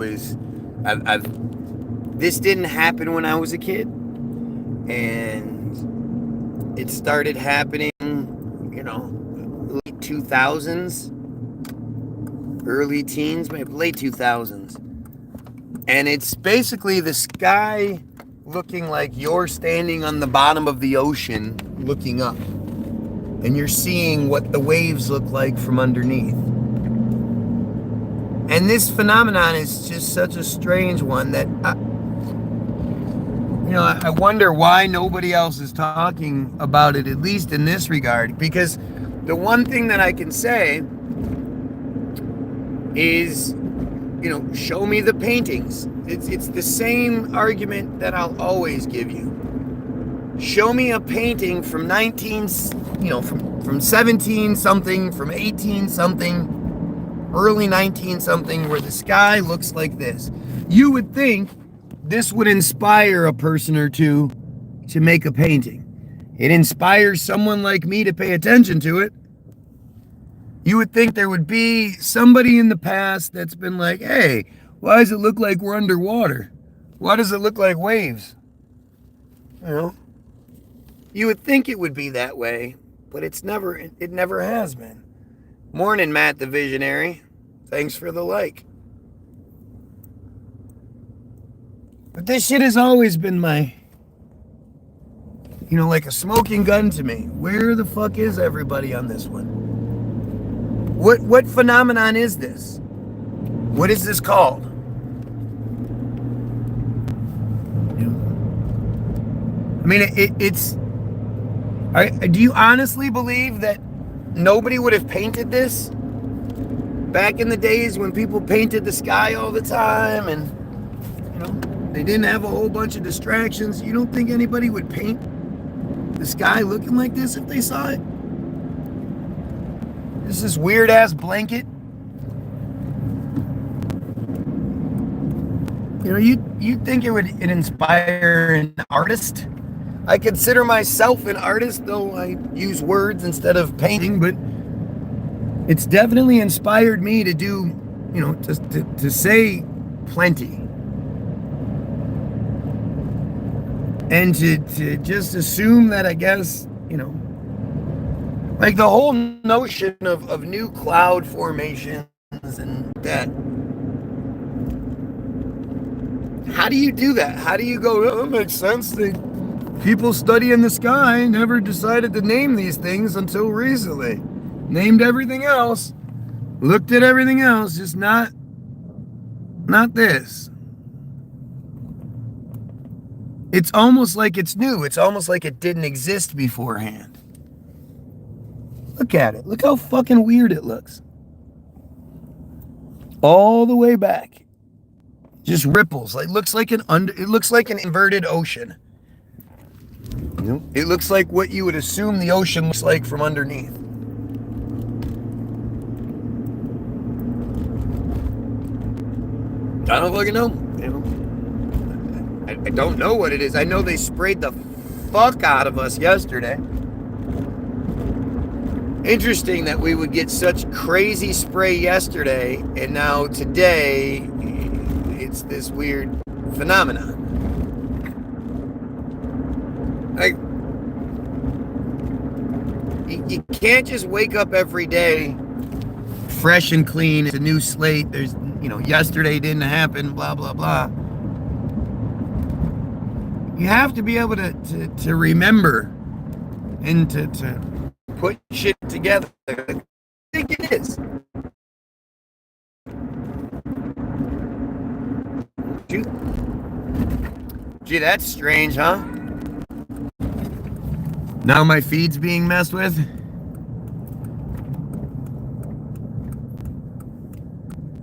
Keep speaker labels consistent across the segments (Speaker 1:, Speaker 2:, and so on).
Speaker 1: was, I've this didn't happen when I was a kid, and it started happening, late 2000s, early teens, maybe late 2000s. And it's basically the sky looking like you're standing on the bottom of the ocean looking up. And you're seeing what the waves look like from underneath. And this phenomenon is just such a strange one that, I wonder why nobody else is talking about it, at least in this regard. Because the one thing that I can say is, show me the paintings. It's the same argument that I'll always give you. Show me a painting from from 17 something, from 18 something, early 19 something, where the sky looks like this. You would think this would inspire a person or two to make a painting. It inspires someone like me to pay attention to it. You would think there would be somebody in the past that's been like, hey, why does it look like we're underwater? Why does it look like waves? You would think it would be that way, but it never has been. Morning, Matt the Visionary. Thanks for the like. But this shit has always been my, like a smoking gun to me. Where the fuck is everybody on this one? What phenomenon is this? What is this called? I mean, it's... Do you honestly believe that nobody would have painted this back in the days when people painted the sky all the time and, they didn't have a whole bunch of distractions? You don't think anybody would paint the sky looking like this if they saw it? This weird-ass blanket. You'd think it would inspire an artist. I consider myself an artist, though I use words instead of painting, but it's definitely inspired me to do, to say plenty. And to just assume that, I guess, like the whole notion of new cloud formations and that. How do you do that? How do you go, oh, that makes sense. People studying the sky never decided to name these things until recently. Named everything else. Looked at everything else, just not this. It's almost like it's new. It's almost like it didn't exist beforehand. Look at it. Look how fucking weird it looks. All the way back. Just ripples. It looks like an inverted ocean. It looks like what you would assume the ocean looks like from underneath. I don't fucking know. I don't know what it is. I know they sprayed the fuck out of us yesterday. Interesting that we would get such crazy spray yesterday, and now today it's this weird phenomenon. Like, you can't just wake up every day fresh and clean. It's a new slate. There's, yesterday didn't happen, blah, blah, blah. You have to be able to remember and to put shit together. I think it is. Gee, that's strange, huh? Now my feed's being messed with.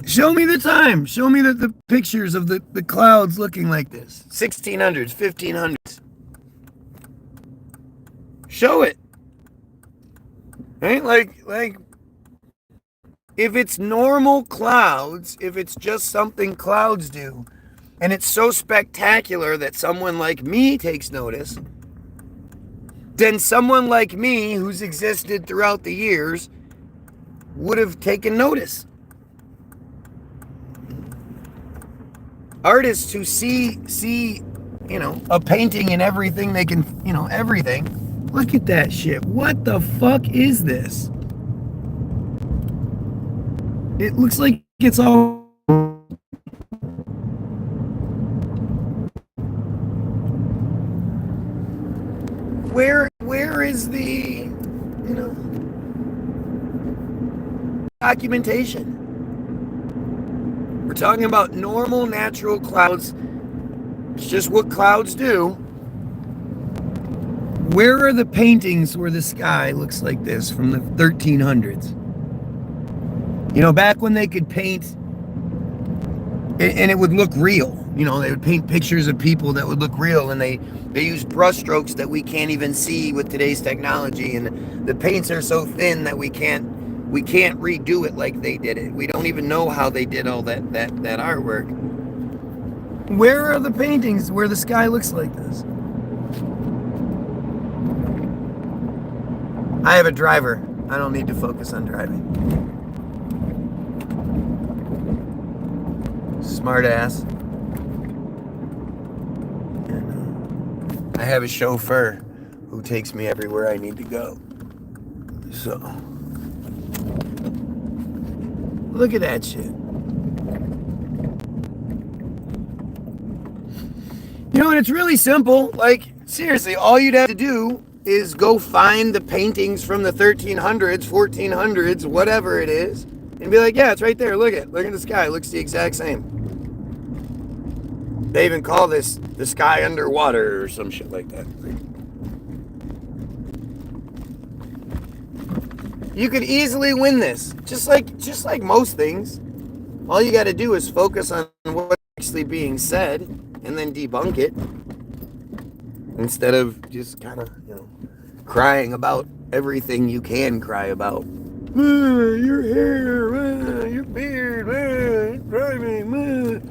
Speaker 1: Show me the time. Show me the pictures of the clouds looking like this. 1600s, 1500s. Show it. Right? Like, if it's normal clouds, if it's just something clouds do, and it's so spectacular that someone like me takes notice, then someone like me, who's existed throughout the years, would have taken notice. artists who see a painting and everything they can, everything. Look at that shit. What the fuck is this? It looks like it's all. Where is the documentation? We're talking about normal natural clouds. It's just what clouds do. Where are the paintings where the sky looks like this from the 1300s? Back when they could paint and it would look real. They would paint pictures of people that would look real, and they used brush strokes that we can't even see with today's technology, and the paints are so thin that we can't redo it like they did it. We don't even know how they did all that artwork. Where are the paintings where the sky looks like this? I have a driver. I don't need to focus on driving. Smart ass. I have a chauffeur who takes me everywhere I need to go. So, look at that shit. And it's really simple. Like, seriously, all you'd have to do is go find the paintings from the 1300s, 1400s, whatever it is, and be like, yeah, it's right there. Look at the sky. It looks the exact same. They even call this the sky underwater or some shit like that. You could easily win this. Just like most things. All you got to do is focus on what's actually being said and then debunk it, instead of just kind of, crying about everything you can cry about. Your hair, your beard, it's driving,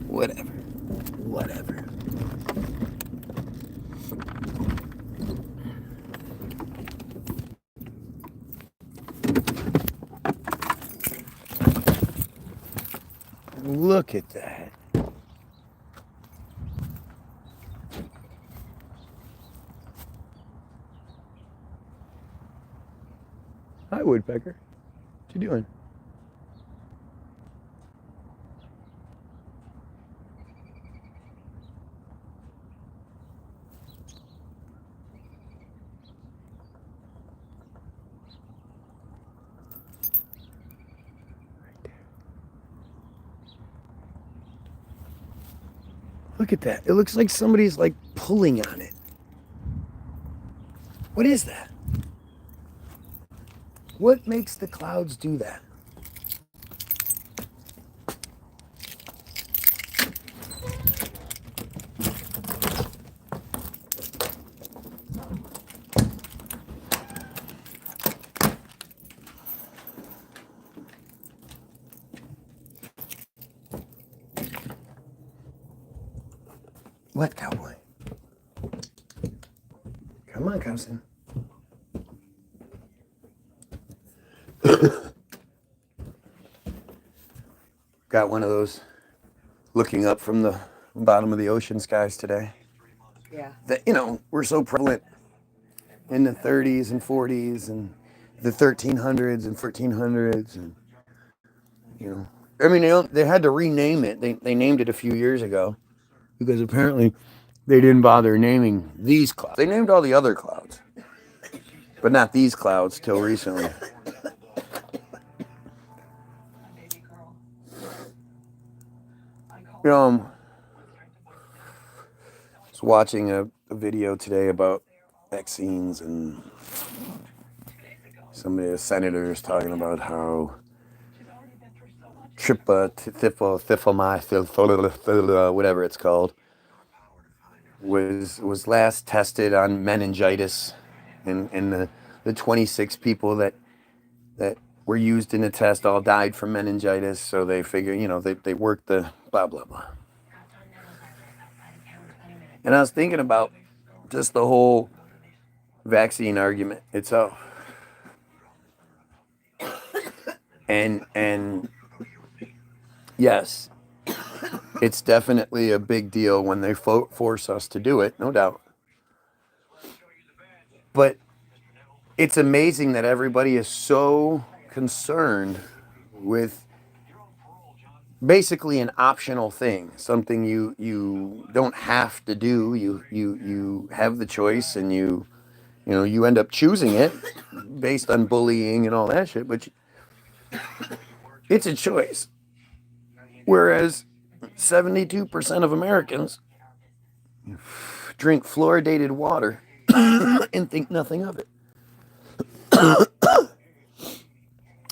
Speaker 1: whatever. Look at that. Hi, woodpecker. What you doing? Look at that. It looks like somebody's like pulling on it. What is that? What makes the clouds do that? What, cowboy? Come on, cousin. Got one of those looking up from the bottom of the ocean skies today.
Speaker 2: Yeah.
Speaker 1: That, were so prevalent in the 30s and 40s and the 1300s and 1400s. And, they had to rename it. They named it a few years ago because apparently they didn't bother naming these clouds. They named all the other clouds, but not these clouds till recently. I was watching a video today about vaccines, and somebody, a senator, is talking about how whatever it's called, was last tested on meningitis, and the 26 people that were used in the test all died from meningitis, so they figure, they worked the blah, blah, blah. And I was thinking about just the whole vaccine argument itself. And yes, It's definitely a big deal when they force us to do it, no doubt. But it's amazing that everybody is so concerned with basically an optional thing, something you don't have to do. You have the choice, and you end up choosing it based on bullying and all that shit. But it's a choice. Whereas 72% of Americans drink fluoridated water and think nothing of it.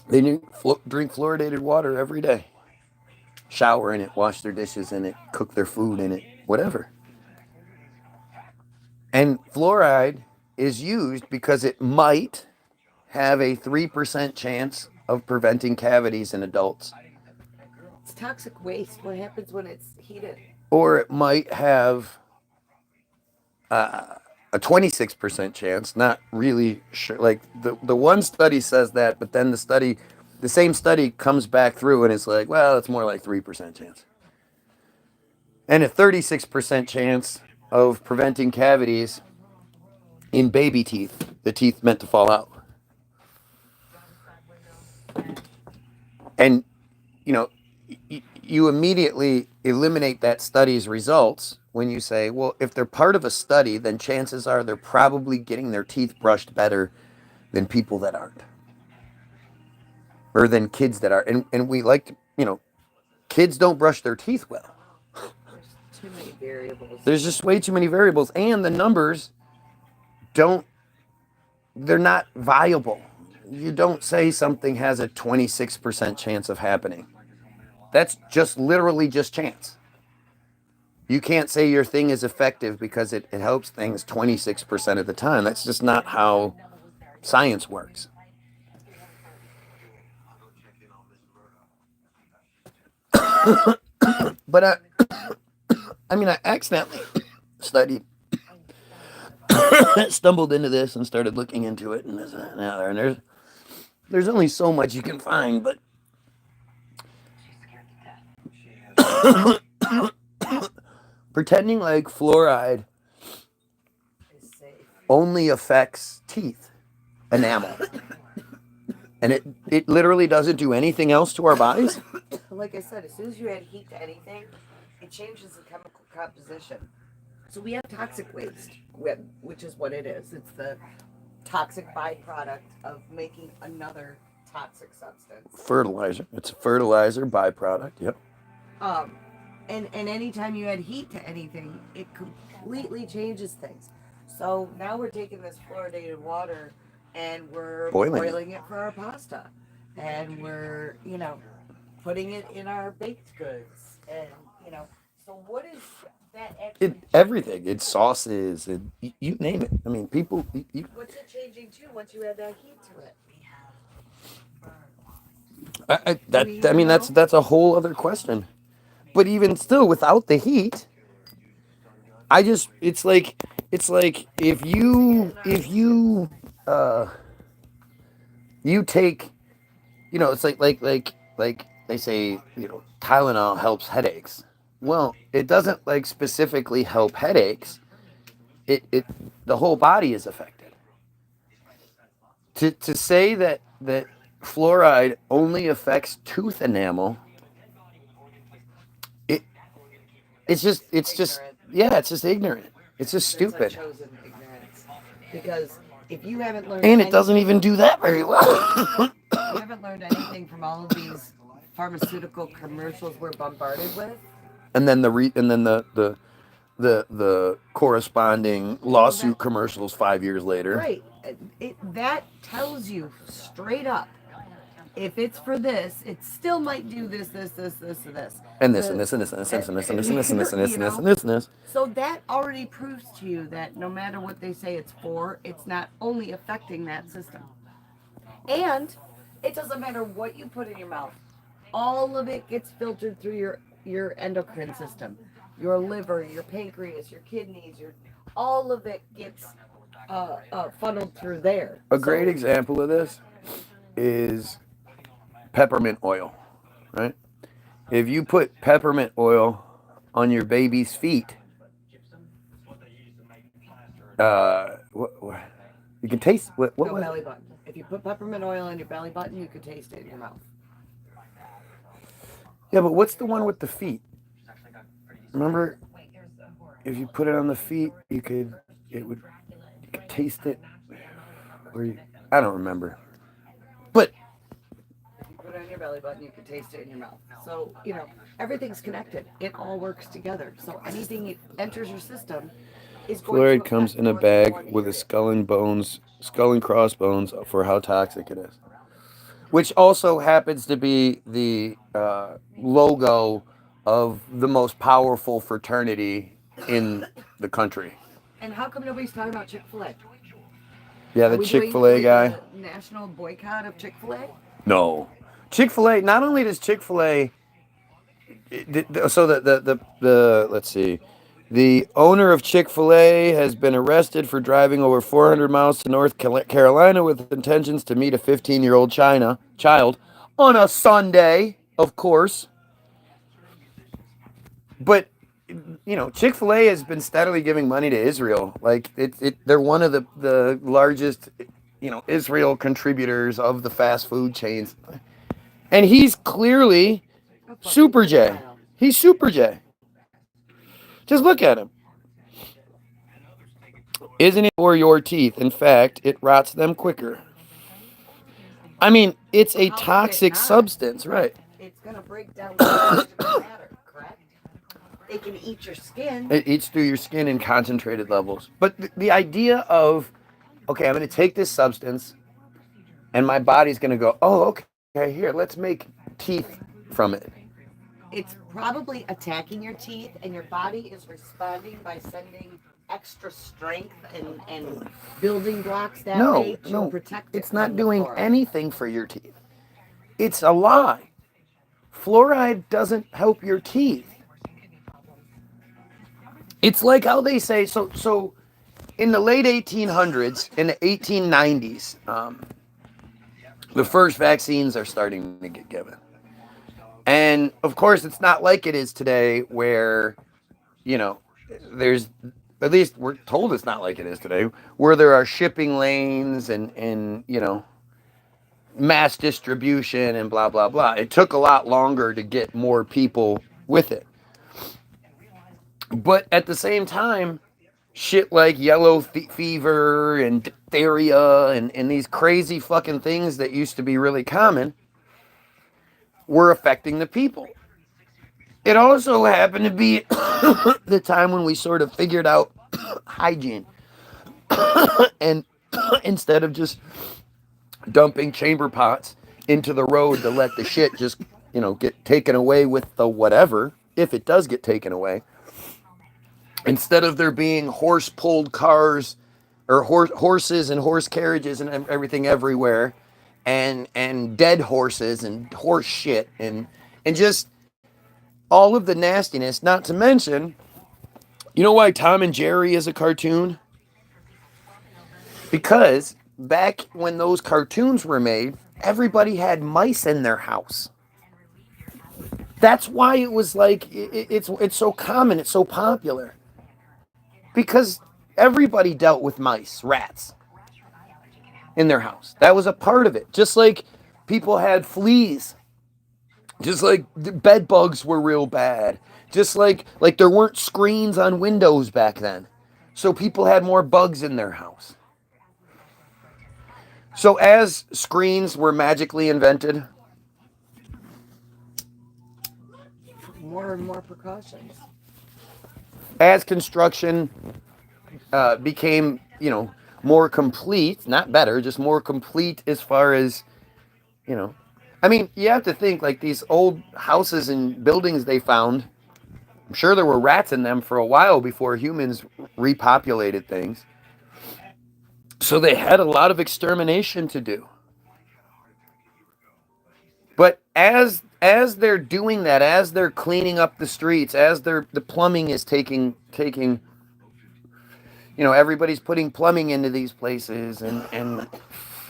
Speaker 1: They drink fluoridated water every day, shower in it, wash their dishes in it, cook their food in it, whatever. And fluoride is used because it might have a 3% chance of preventing cavities in adults.
Speaker 2: It's toxic waste. What happens when it's heated?
Speaker 1: Or it might have a 26% chance, not really sure. Like the one study says that, but then the same study comes back through and it's like, well, it's more like 3% chance. And a 36% chance of preventing cavities in baby teeth, the teeth meant to fall out. And, you immediately eliminate that study's results when you say, well, if they're part of a study, then chances are they're probably getting their teeth brushed better than people that aren't. Or than kids that are. And we like to, kids don't brush their teeth well.
Speaker 2: There's too many variables.
Speaker 1: There's just way too many variables. And the numbers they're not viable. You don't say something has a 26% chance of happening. That's just literally just chance. You can't say your thing is effective because it helps things 26% of the time. That's just not how science works. But I accidentally studied, stumbled into this and started looking into it, and there's only so much you can find, but pretending like fluoride only affects teeth enamel, and it literally doesn't do anything else to our bodies.
Speaker 2: Like I said, as soon as you add heat to anything, it changes the chemical composition. So we have toxic waste, which is what it is. It's the toxic byproduct of making another toxic substance.
Speaker 1: Fertilizer. It's a fertilizer byproduct. Yep.
Speaker 2: And anytime you add heat to anything, it completely changes things. So now we're taking this fluoridated water and we're boiling it for our pasta, and we're putting it in our baked goods, and so what is that actually?
Speaker 1: Everything. It's sauces, and you name it. I mean, people.
Speaker 2: What's it changing to once you add that heat to it?
Speaker 1: That's a whole other question. But even still, without the heat, it's like if you you take, it's like they say, Tylenol helps headaches. Well, it doesn't like specifically help headaches. It the whole body is affected. To say that fluoride only affects tooth enamel, it's just yeah, it's just ignorant. It's just stupid.
Speaker 2: Chosen ignorance. Because if you haven't learned,
Speaker 1: and it doesn't even do that very well.
Speaker 2: You haven't learned anything from all of these pharmaceutical commercials we're bombarded with.
Speaker 1: And then the corresponding lawsuit commercials 5 years later.
Speaker 2: Right. That tells you straight up, if it's for this, it still might do this, and this.
Speaker 1: And this, and this, and this, and this, and this, and this, and this, and this, and this, and this, and this, and this, and this.
Speaker 2: So that already proves to you that no matter what they say it's for, it's not only affecting that system. And it doesn't matter what you put in your mouth. All of it gets filtered through your endocrine system. Your liver, your pancreas, your kidneys, all of it gets funneled through there.
Speaker 1: A great example of this is peppermint oil, right? If you put peppermint oil on your baby's feet. What you can taste what
Speaker 2: No,
Speaker 1: was
Speaker 2: belly button. If you put peppermint oil on your belly button, you could taste it in your mouth.
Speaker 1: Yeah, but what's the one with the feet? Remember, if you put it on the feet, you could taste it. I don't remember. But
Speaker 2: if you put it on your belly button, you can taste it in your mouth. So, everything's connected. It all works together. So anything that enters your system is going
Speaker 1: fluoride
Speaker 2: to
Speaker 1: comes in a bag with a skull and crossbones for how toxic it is. Which also happens to be the logo of the most powerful fraternity in the country.
Speaker 2: And how come nobody's talking about Chick-fil-A?
Speaker 1: Yeah, the Chick-fil-A guy.
Speaker 2: National boycott of Chick-fil-A?
Speaker 1: No. Chick-fil-A, not only does Chick-fil-A, so the let's see. The owner of Chick-fil-A has been arrested for driving over 400 miles to North Carolina with intentions to meet a 15-year-old child on a Sunday, of course. But Chick-fil-A has been steadily giving money to Israel. Like they're one of the largest, Israel contributors of the fast food chains. And he's clearly Super J. He's Super J. Just look at him. Isn't it for your teeth? In fact, it rots them quicker. I mean, it's a toxic substance, right?
Speaker 2: It's going to break down matter, correct? It can eat your skin.
Speaker 1: It eats through your skin in concentrated levels. But the idea of, okay, I'm going to take this substance and my body's going to go, oh, okay, here, let's make teeth from it.
Speaker 2: It's probably attacking your teeth, and your body is responding by sending extra strength and building blocks that way to protect it.
Speaker 1: It's not doing anything for your teeth. It's a lie. Fluoride doesn't help your teeth. It's like how they say, so in the late 1800s, in the 1890s, the first vaccines are starting to get given. And of course, it's not like it is today where, there's, at least we're told it's not like it is today, where there are shipping lanes and mass distribution and blah, blah, blah. It took a lot longer to get more people with it. But at the same time, shit like yellow fever and diphtheria and these crazy fucking things that used to be really common were affecting the people. It also happened to be the time when we sort of figured out hygiene. And instead of just dumping chamber pots into the road to let the shit just, get taken away with the whatever, if it does get taken away, instead of there being horse-pulled cars or horses and horse carriages and everything everywhere, and dead horses and horse shit and just all of the nastiness, not to mention, you know why Tom and Jerry is a cartoon? Because back when those cartoons were made, everybody had mice in their house. That's why it was like, it's so common, it's so popular. Because everybody dealt with mice, rats, in their house. That was a part of it. Just like people had fleas. Just like the bed bugs were real bad. Just like there weren't screens on windows back then. So people had more bugs in their house. So as screens were magically invented,
Speaker 2: more and more precautions.
Speaker 1: As construction became, more complete, not better, just more complete as far as, I mean, you have to think like these old houses and buildings they found, I'm sure there were rats in them for a while before humans repopulated things. So they had a lot of extermination to do. But as they're doing that, as they're cleaning up the streets, as the plumbing is taking, everybody's putting plumbing into these places and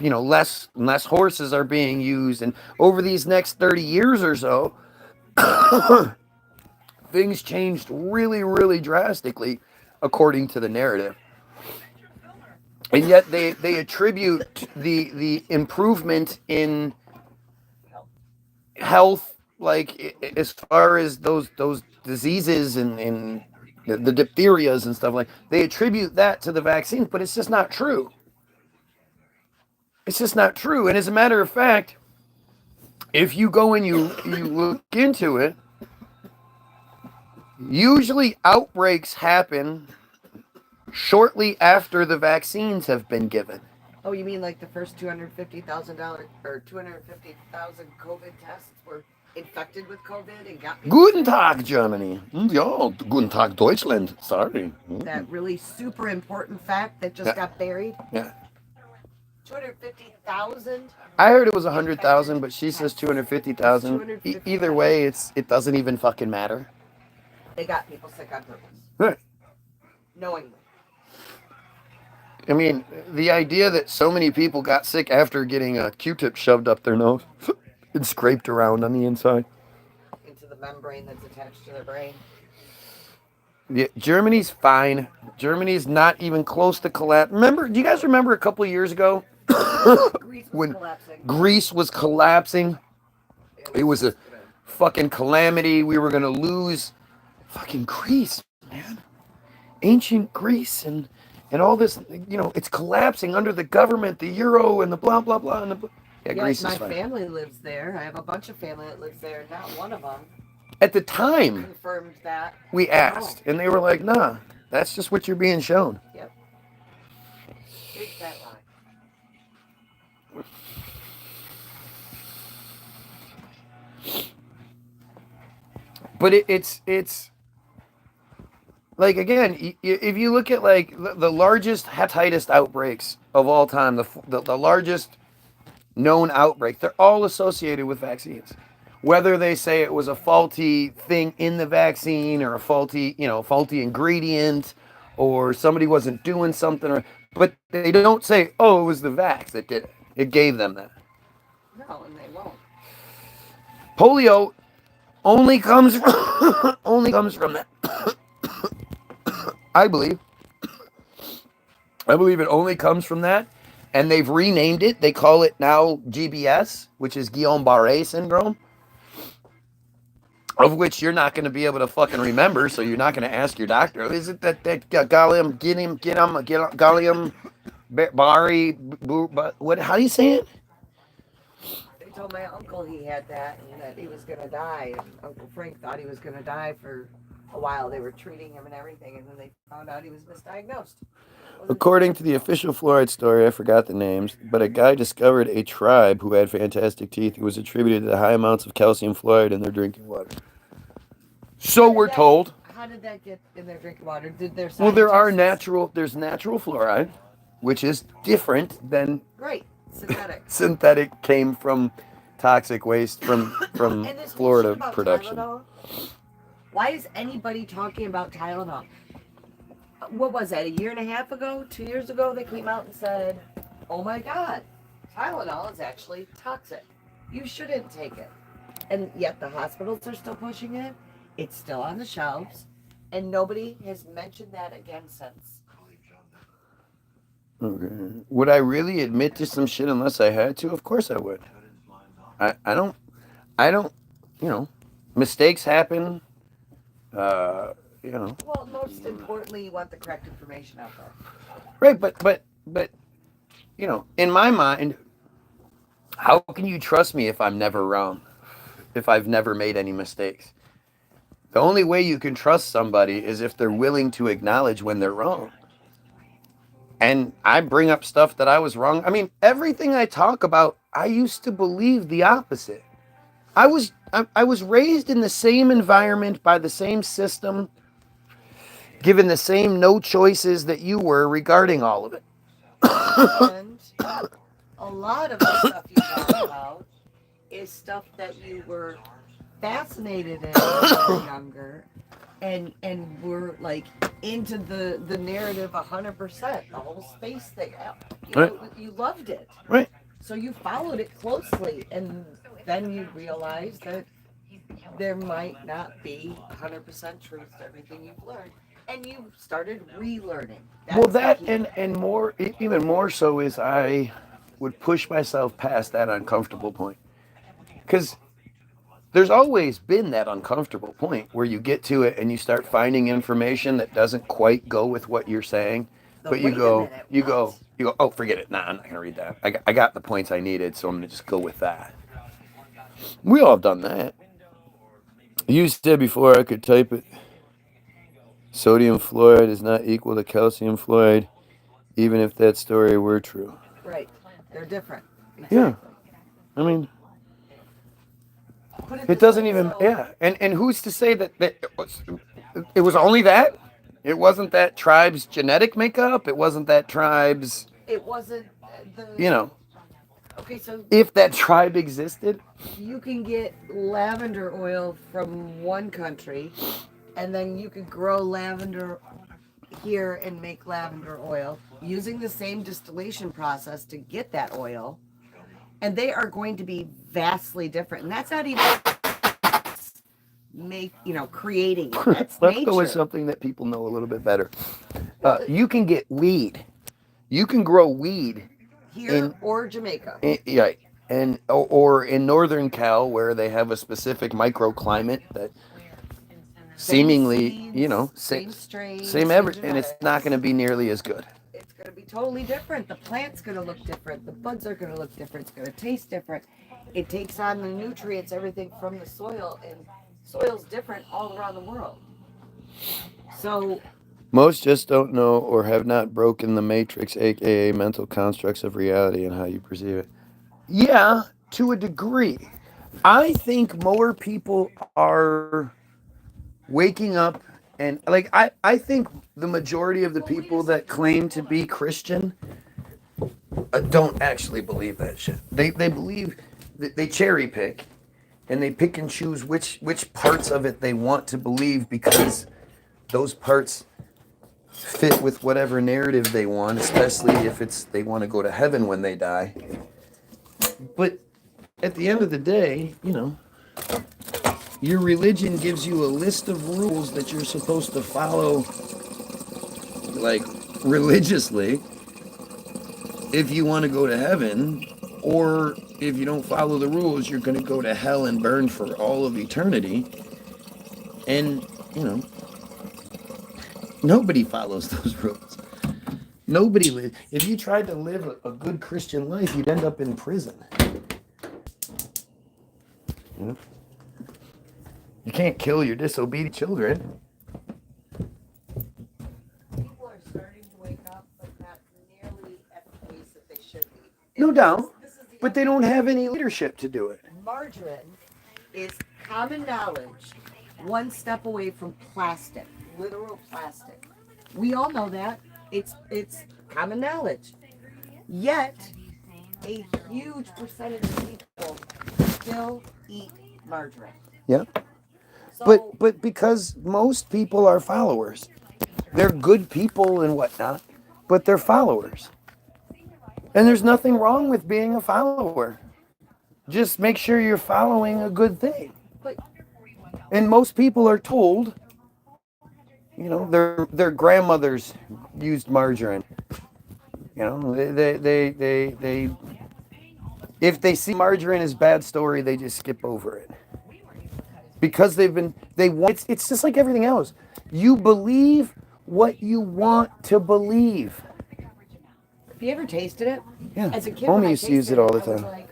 Speaker 1: less horses are being used. And over these next 30 years or so, things changed really, really drastically according to the narrative. And yet they attribute the improvement in health, like as far as those diseases and the diphtherias and stuff, like they attribute that to the vaccine, but it's just not true. It's just not true. And as a matter of fact, if you go and you look into it, usually outbreaks happen shortly after the vaccines have been given.
Speaker 2: Oh, you mean like the first $250,000 or 250,000 COVID tests were infected with COVID and got people
Speaker 1: Guten
Speaker 2: sick?
Speaker 1: Tag, Germany. Ja, guten Tag, Deutschland. Sorry.
Speaker 2: That really super important fact that just got buried.
Speaker 1: Yeah.
Speaker 2: 250,000.
Speaker 1: I heard it was 100,000, but she says 250,000. Either way, it doesn't even fucking matter.
Speaker 2: They got people sick on purpose,
Speaker 1: Right.
Speaker 2: knowingly.
Speaker 1: I mean, the idea that so many people got sick after getting a Q-tip shoved up their nose and scraped around on the inside.
Speaker 2: Into the membrane that's attached to their brain.
Speaker 1: Yeah, Germany's fine. Germany's not even close to collapse. Remember? Do you guys remember a couple of years ago
Speaker 2: Greece was
Speaker 1: when
Speaker 2: collapsing.
Speaker 1: Greece was collapsing? It was a fucking calamity. We were gonna lose fucking Greece, man. Ancient Greece and all this, it's collapsing under the government, the euro and the blah blah blah and the Greece
Speaker 2: my
Speaker 1: is fine.
Speaker 2: family lives there. I have a bunch of family that lives there. Not one of them
Speaker 1: At the time,
Speaker 2: confirmed that.
Speaker 1: we asked, and they were like, "Nah, that's just what you're being shown."
Speaker 2: Yep. Big fat lie.
Speaker 1: But it's like, again, if you look at like the largest hepatitis outbreaks of all time, the largest known outbreak, they're all associated with vaccines. Whether they say it was a faulty thing in the vaccine or a faulty ingredient, or somebody wasn't doing something, but they don't say, "Oh, it was the vax that did it. It gave them that."
Speaker 2: No, and they won't.
Speaker 1: Polio only comes from that. I believe it only comes from that, and they've renamed it. They call it now GBS, which is Guillain-Barré syndrome, of which you're not going to be able to fucking remember, so you're not going to ask your doctor. Is it that Guillain-Barré? What? How do you say it?
Speaker 2: They told my uncle he had that and that he was going to die. And Uncle Frank thought he was going to die for a while. They were treating him and everything, and then they found out he was misdiagnosed.
Speaker 1: According to the official fluoride story, I forgot the names, but a guy discovered a tribe who had fantastic teeth. It was attributed to the high amounts of calcium fluoride in their drinking water. So we're told.
Speaker 2: How did that get in their drinking water? Did their
Speaker 1: Well, there's natural fluoride, which is different than
Speaker 2: synthetic.
Speaker 1: Synthetic came from toxic waste from Florida production.
Speaker 2: Tylenol? Why is anybody talking about Tylenol? What was that, a year and a half ago, 2 years ago, they came out and said, "Oh my God, Tylenol is actually toxic. You shouldn't take it." And yet the hospitals are still pushing it. It's still on the shelves. And nobody has mentioned that again since.
Speaker 1: Okay. Would I really admit to some shit unless I had to? Of course I would. I don't, mistakes happen.
Speaker 2: Well, most importantly, you want the correct information out there.
Speaker 1: Right, but in my mind, how can you trust me if I'm never wrong? If I've never made any mistakes? The only way you can trust somebody is if they're willing to acknowledge when they're wrong. And I bring up stuff that I was wrong. I mean, everything I talk about, I used to believe the opposite. I was raised in the same environment by the same system, given the same no choices that you were regarding all of it.
Speaker 2: And a lot of the stuff you talk about is stuff that you were fascinated in when you were younger, and were like into the narrative 100%, the whole space thing. You loved it.
Speaker 1: Right.
Speaker 2: So you followed it closely, and then you realized that there might not be 100% truth to everything you've learned, and you started relearning.
Speaker 1: Well,
Speaker 2: That's the
Speaker 1: that
Speaker 2: key.
Speaker 1: and more, even more so is I would push myself past that uncomfortable point. Because there's always been that uncomfortable point where you get to it and you start finding information that doesn't quite go with what you're saying,
Speaker 2: The
Speaker 1: but you
Speaker 2: wait a
Speaker 1: go,
Speaker 2: minute,
Speaker 1: you
Speaker 2: what?
Speaker 1: go, you go, oh, forget it. Nah, I'm not going to read that. I got the points I needed, so I'm going to just go with that. We all have done that. You said before I could type it. Sodium fluoride is not equal to calcium fluoride, even if that story were true.
Speaker 2: Right. They're different.
Speaker 1: Yeah,
Speaker 2: Exactly.
Speaker 1: I mean,
Speaker 2: Put it
Speaker 1: it
Speaker 2: this
Speaker 1: doesn't
Speaker 2: way.
Speaker 1: even,
Speaker 2: So
Speaker 1: yeah. And who's to say that it was only that? It wasn't that tribe's genetic makeup. It wasn't that tribe's,
Speaker 2: it wasn't
Speaker 1: you
Speaker 2: the.
Speaker 1: know,
Speaker 2: Okay, so
Speaker 1: if that tribe existed.
Speaker 2: you can get lavender oil from one country, and then you could grow lavender here and make lavender oil using the same distillation process to get that oil, and they are going to be vastly different. And that's not even creating it. That's
Speaker 1: Let's go with
Speaker 2: nature.
Speaker 1: something that people know a little bit better.
Speaker 2: Well,
Speaker 1: You can get weed. You can grow weed
Speaker 2: here
Speaker 1: in,
Speaker 2: or Jamaica.
Speaker 1: yeah, and or in northern Cal where they have a specific microclimate that
Speaker 2: Same
Speaker 1: seemingly,
Speaker 2: seeds,
Speaker 1: same,
Speaker 2: same strain,
Speaker 1: same
Speaker 2: same
Speaker 1: every, and it's not
Speaker 2: genetics.
Speaker 1: going to be nearly as good.
Speaker 2: It's going to be totally different. The plant's going to look different. The buds are going to look different. It's going to taste different. It takes on the nutrients, everything from the soil, and soil's different all around the world. So,
Speaker 1: Most just don't know or have not broken the matrix, aka mental constructs of reality and how you perceive it. Yeah, to a degree. I think more people are waking up and like I think the majority of the
Speaker 2: well, wait a
Speaker 1: people that
Speaker 2: second.
Speaker 1: claim to
Speaker 2: Hold
Speaker 1: be
Speaker 2: on.
Speaker 1: Christian don't actually believe that shit. They believe that they cherry pick and they pick and choose which parts of it they want to believe because those parts fit with whatever narrative they want, especially if it's they want to go to heaven when they die. But at the end of the day, your religion gives you a list of rules that you're supposed to follow, like religiously, if you want to go to heaven, or if you don't follow the rules, you're going to go to hell and burn for all of eternity. And, you know, nobody follows those rules. Nobody lives. If you tried to live a good Christian life, you'd end up in prison. You know? You can't kill your disobedient children.
Speaker 2: People are starting to wake up, but not nearly at the pace that they should be.
Speaker 1: No
Speaker 2: And this
Speaker 1: doubt.
Speaker 2: is this is the
Speaker 1: But
Speaker 2: other
Speaker 1: they don't
Speaker 2: thing.
Speaker 1: have any leadership to do it.
Speaker 2: Margarine is common knowledge, one step away from plastic, literal plastic. We all know that. It's common knowledge. Yet, a huge percentage of people still eat margarine.
Speaker 1: Yeah.
Speaker 2: So,
Speaker 1: But because most people are followers. They're good people and whatnot, but they're followers. And there's nothing wrong with being a follower. Just make sure you're following a good thing.
Speaker 2: but
Speaker 1: And most people are told, their grandmothers used margarine. They if they see margarine as bad story, they just skip over it because they want. It's just like everything else. You believe what you want to believe.
Speaker 2: have you ever tasted it?
Speaker 1: Yeah,
Speaker 2: As a kid, when
Speaker 1: homie
Speaker 2: I
Speaker 1: used to use
Speaker 2: tasted
Speaker 1: it all
Speaker 2: it,
Speaker 1: the
Speaker 2: I was
Speaker 1: time.
Speaker 2: like,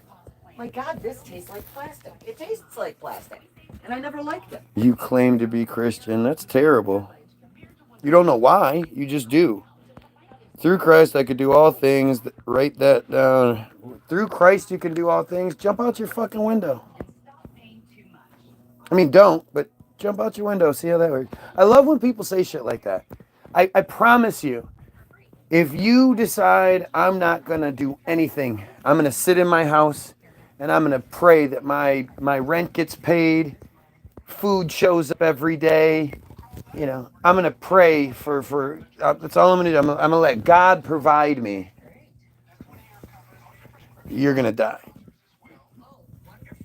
Speaker 2: my God, this tastes like plastic. It tastes like plastic. And I never liked it.
Speaker 1: You claim to be Christian. That's terrible. You don't know why. You just do. Through Christ, I could do all things. Write that down. Through Christ, you can do all things. Jump out your fucking window. I mean, don't, but jump out your window. See how that works. I love when people say shit like that. I promise you, if you decide I'm not going to do anything, I'm going to sit in my house and I'm going to pray that my rent gets paid, food shows up every day. I'm going to pray for that's all I'm going to do. I'm going to let God provide me. You're going to die.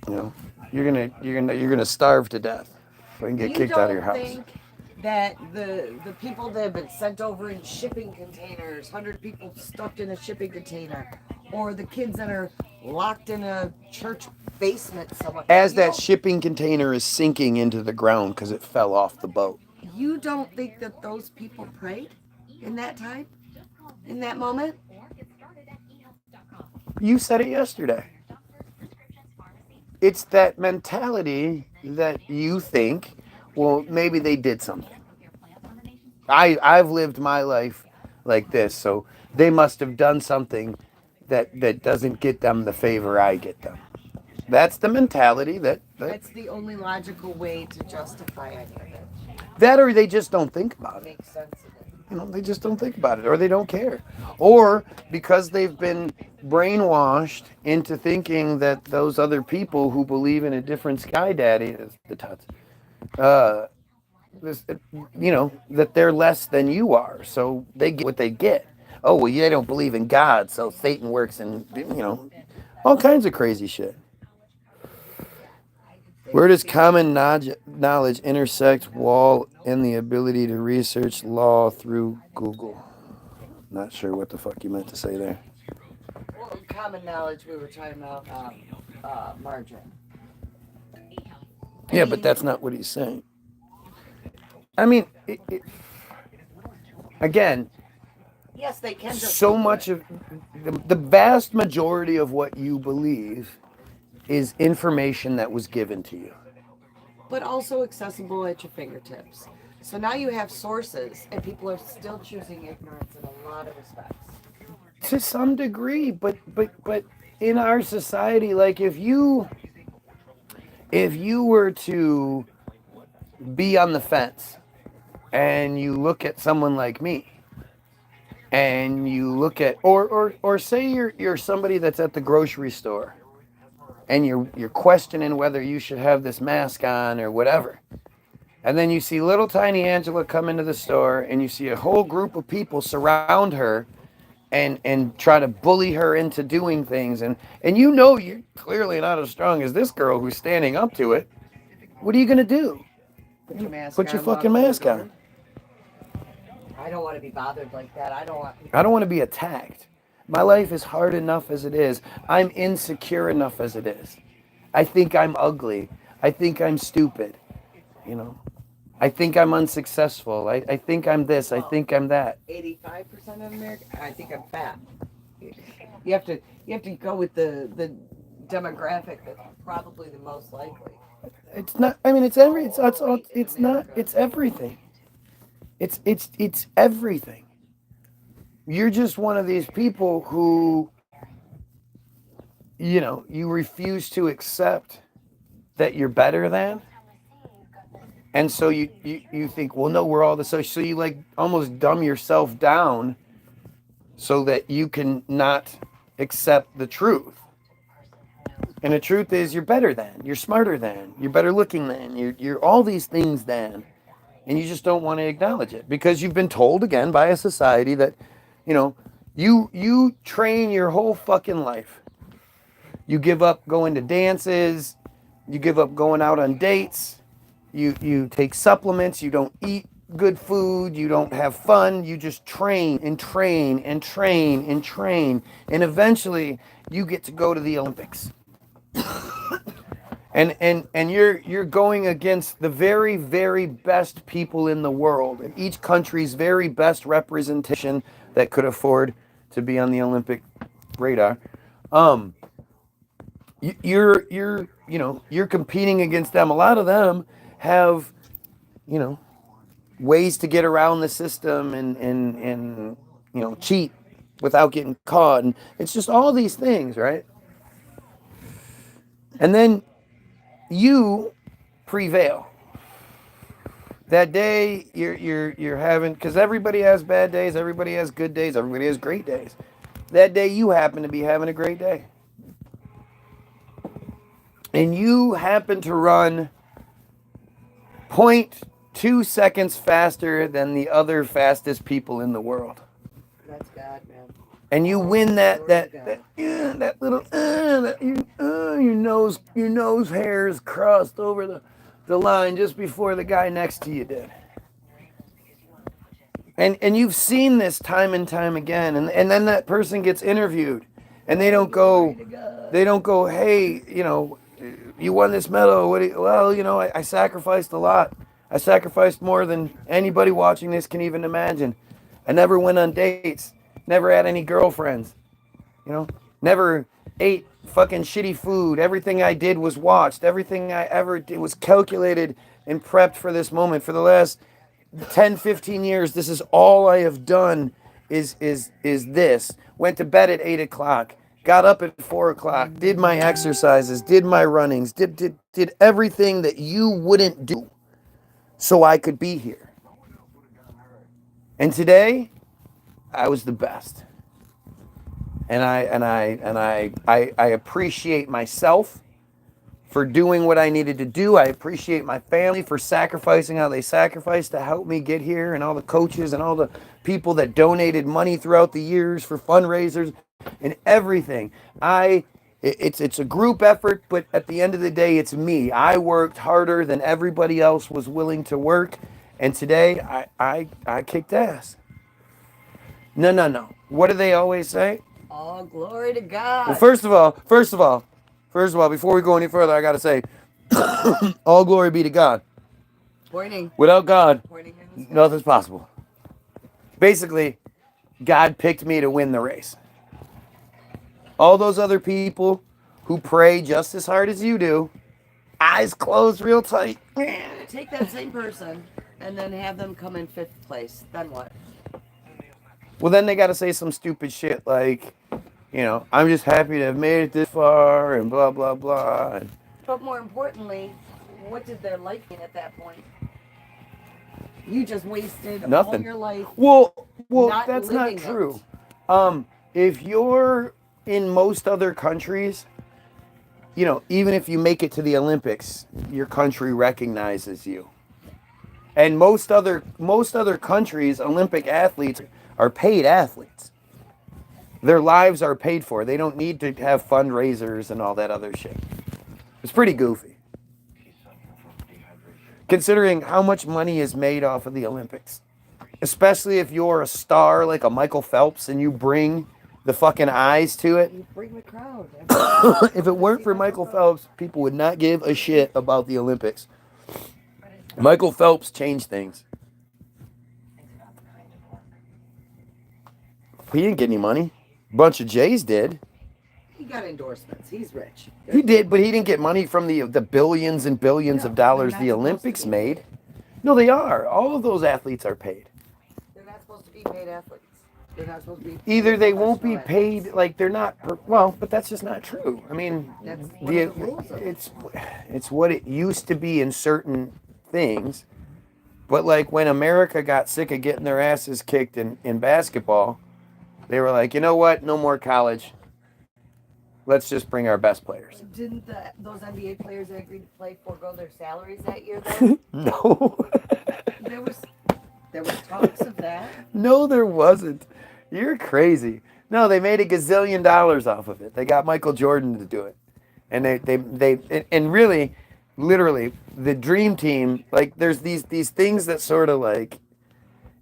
Speaker 1: You know? you're gonna starve to death and get
Speaker 2: You
Speaker 1: kicked out of your
Speaker 2: don't
Speaker 1: house.
Speaker 2: think that the people that have been sent over in shipping containers, 100 people stuffed in a shipping container, or the kids that are locked in a church basement somewhere.
Speaker 1: As that shipping container is sinking into the ground because it fell off the boat.
Speaker 2: You don't think that those people prayed in that time? In that moment?
Speaker 1: You said it yesterday. It's that mentality that you think, well, maybe they did something. I've lived my life like this, so they must have done something that doesn't get them the favor I get them. That's the mentality
Speaker 2: That's the only logical way to justify any of it.
Speaker 1: that or they just don't think about it.
Speaker 2: Makes sense of it.
Speaker 1: You know, they just don't think about it, or they don't care, or because they've been brainwashed into thinking that those other people who believe in a different sky daddy, the tuts, uh, this, you know, that they're less than you are, so they get what they get. Oh well, they don't believe in God, so Satan works in, you know, all kinds of crazy shit. Where does common knowledge intersect Wall and the ability to research law through Google? Not sure what the fuck you meant to say there.
Speaker 2: Well, common knowledge, we were talking about margarine.
Speaker 1: Yeah, but that's not what he's saying. I mean, again,
Speaker 2: Yes, they can just
Speaker 1: so
Speaker 2: Google
Speaker 1: much
Speaker 2: it.
Speaker 1: of the vast majority of what you believe is information that was given to you.
Speaker 2: But also accessible at your fingertips. So now you have sources, and people are still choosing ignorance in a lot of respects.
Speaker 1: To some degree, but in our society, like if you were to be on the fence and you look at someone like me and you look at or say you're somebody that's at the grocery store and you're questioning whether you should have this mask on or whatever. And then you see little tiny Angela come into the store and you see a whole group of people surround her and try to bully her into doing things, and you know you're clearly not as strong as this girl who's standing up to it. What are you gonna do?
Speaker 2: Put your mask
Speaker 1: Put your
Speaker 2: on, walk
Speaker 1: fucking
Speaker 2: through the
Speaker 1: mask
Speaker 2: door.
Speaker 1: on.
Speaker 2: I don't want to be bothered like that. I don't
Speaker 1: Want to be attacked. My life is hard enough as it is. I'm insecure enough as it is. I think I'm ugly. I think I'm stupid. You know, I think I'm unsuccessful. I think I'm this. I think I'm that.
Speaker 2: 85% of America. I think I'm fat. You have to go with the demographic that's probably the most likely.
Speaker 1: It's not. I mean, it's everything. It's everything. You're just one of these people who, you know, you refuse to accept that you're better than. And so you think, well, no, we're all the same. So you like almost dumb yourself down so that you can not accept the truth. And the truth is you're better than, you're smarter than, you're better looking than, you're all these things than. And you just don't want to acknowledge it because you've been told again by a society that, you know, you train your whole fucking life. You give up going to dances, you give up going out on dates, you take supplements, you don't eat good food, you don't have fun, you just train and train and train and train, and eventually you get to go to the Olympics. And you're going against the very, very best people in the world, and each country's very best representation that could afford to be on the Olympic radar. You're competing against them. A lot of them have, you know, ways to get around the system and you know, cheat without getting caught, and it's just all these things, right? And then you prevail. That day you're having, because everybody has bad days, everybody has good days, everybody has great days. That day you happen to be having a great day. And you happen to run 0.2 seconds faster than the other fastest people in the world.
Speaker 2: That's God, man.
Speaker 1: and you win that little your nose hairs crossed over the line just before the guy next to you did. And you've seen this time and time again, and then that person gets interviewed, and they don't go, hey, you won this medal. Well, I sacrificed a lot. I sacrificed more than anybody watching this can even imagine. I never went on dates, never had any girlfriends, never ate fucking shitty food. Everything I did was watched. Everything I ever did was calculated and prepped for this moment. For the last 10, 15 years, this is all I have done is this. Went to bed at 8 o'clock, got up at 4 o'clock, did my exercises, did my runnings, did everything that you wouldn't do so I could be here. And today, I was the best. And I appreciate myself for doing what I needed to do. I appreciate my family for sacrificing how they sacrificed to help me get here, and all the coaches and all the people that donated money throughout the years for fundraisers and everything. It's a group effort, but at the end of the day, it's me. I worked harder than everybody else was willing to work, and today I kicked ass. No. What do they always say?
Speaker 2: All glory to God.
Speaker 1: Well, first of all, before we go any further, I got to say, all glory be to God.
Speaker 2: Pointing.
Speaker 1: Without God, nothing's possible. Basically, God picked me to win the race. All those other people who pray just as hard as you do, eyes closed real tight.
Speaker 2: Take that same person and then have them come in 5th place. Then what?
Speaker 1: Well, then they got to say some stupid shit like, I'm just happy to have made it this far and blah, blah, blah.
Speaker 2: But more importantly, what did their life mean at that point? You just wasted
Speaker 1: nothing.
Speaker 2: All your life.
Speaker 1: Well, that's not true. If you're in most other countries, even if you make it to the Olympics, your country recognizes you. And most other countries, Olympic athletes are paid athletes. Their lives are paid for. They don't need to have fundraisers and all that other shit. It's pretty goofy. Considering how much money is made off of the Olympics. Especially if you're a star like a Michael Phelps and you bring the fucking eyes to it.
Speaker 2: You bring the crowd.
Speaker 1: If it weren't for Michael Phelps, people would not give a shit about the Olympics. Michael Phelps changed things. He didn't get any money. A bunch of Jays did.
Speaker 2: He got endorsements. He's rich.
Speaker 1: He did, but he didn't get money from the billions and billions of dollars the Olympics made. No, they are. All of those athletes are paid.
Speaker 2: They're not supposed to be paid athletes. They're not supposed to be.
Speaker 1: Either they won't be paid, like they're not. Well, but that's just not true. I mean, it's what it used to be in certain things. But like when America got sick of getting their asses kicked in basketball, they were like, you know what? No more college. Let's just bring our best players.
Speaker 2: Didn't those NBA players that agreed to play forego their salaries that year, though?
Speaker 1: No.
Speaker 2: There was talks of that.
Speaker 1: No, there wasn't. You're crazy. No, they made $1 gazillion off of it. They got Michael Jordan to do it, and they really, literally, the dream team. Like, there's these things that sort of like,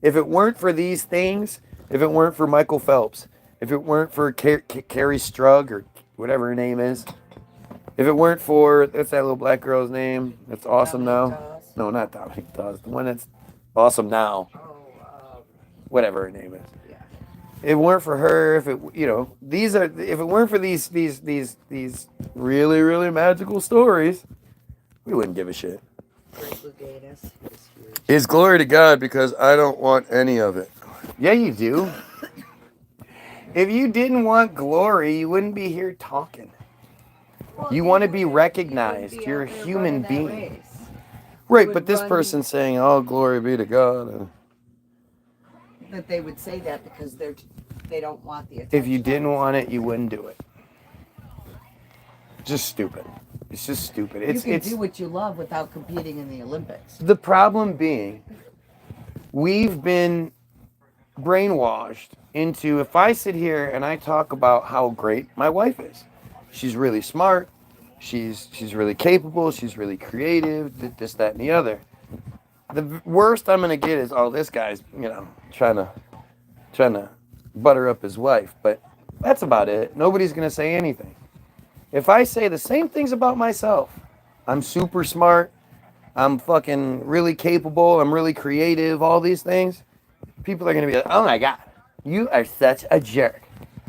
Speaker 1: if it weren't for these things, if it weren't for Michael Phelps, if it weren't for Carrie Strug or whatever her name is, if it weren't for, what's that little black girl's name? That's awesome now. No, not Dominic Dawes. The one that's awesome now. Whatever her name is.
Speaker 2: Yeah.
Speaker 1: If it weren't for her, if it weren't for these really, really magical stories, we wouldn't give a shit. It's glory to God because I don't want any of it. Yeah, you do. If you didn't want glory, you wouldn't be here talking.
Speaker 2: Well,
Speaker 1: you want to be recognized. You're a human being. Right, but this person's saying, oh, glory be to God.
Speaker 2: That they would say that because they don't want the attention.
Speaker 1: If you didn't want it, you wouldn't do it. Just stupid. It's just stupid.
Speaker 2: You can do what you love without competing in the Olympics.
Speaker 1: The problem being, we've been brainwashed into, if I sit here and I talk about how great my wife is, she's really smart, she's really capable, she's really creative, this, that, and the other. The worst I'm gonna get is, oh, this guy's, trying to butter up his wife. But that's about it. Nobody's gonna say anything. If I say the same things about myself, I'm super smart, I'm fucking really capable, I'm really creative, all these things, people are gonna be like, oh my God, you are such a jerk.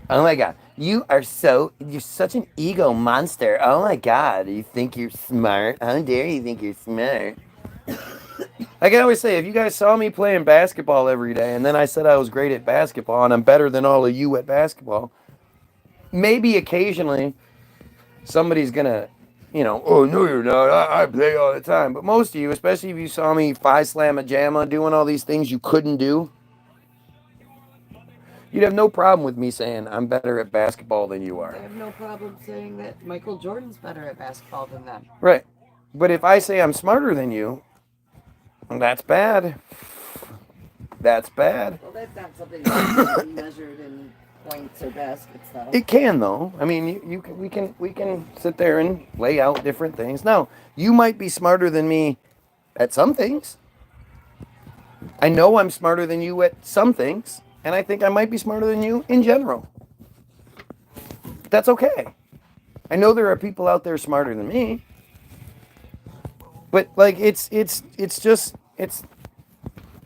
Speaker 1: Oh my God, you're such an ego monster. Oh my God, you think you're smart? How dare you think you're smart? I can always say, if you guys saw me playing basketball every day and then I said I was great at basketball and I'm better than all of you at basketball, maybe occasionally somebody's gonna, oh no you're not, I play all the time. But most of you, especially if you saw me five slam a jamma doing all these things you couldn't do, you'd have no problem with me saying I'm better at basketball than you are.
Speaker 2: I have no problem saying that Michael Jordan's better at basketball than them.
Speaker 1: Right. But if I say I'm smarter than you, that's bad. That's bad.
Speaker 2: Well, that's not something that can be measured in points or baskets, though.
Speaker 1: It can, though. I mean, we can sit there and lay out different things. Now, you might be smarter than me at some things. I know I'm smarter than you at some things, and I think I might be smarter than you in general. That's okay. I know there are people out there smarter than me, but like it's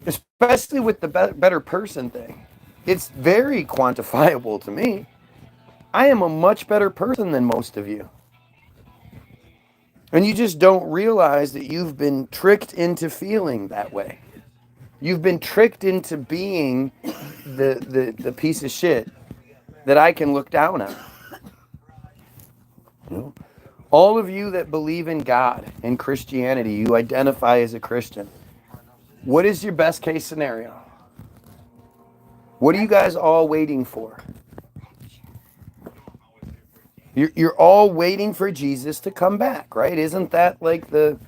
Speaker 1: especially with the better person thing. It's very quantifiable to me. I am a much better person than most of you. And you just don't realize that you've been tricked into feeling that way. You've been tricked into being the piece of shit that I can look down on. All of you that believe in God and Christianity, you identify as a Christian. What is your best case scenario? What are you guys all waiting for? You're all waiting for Jesus to come back, right? Isn't that like the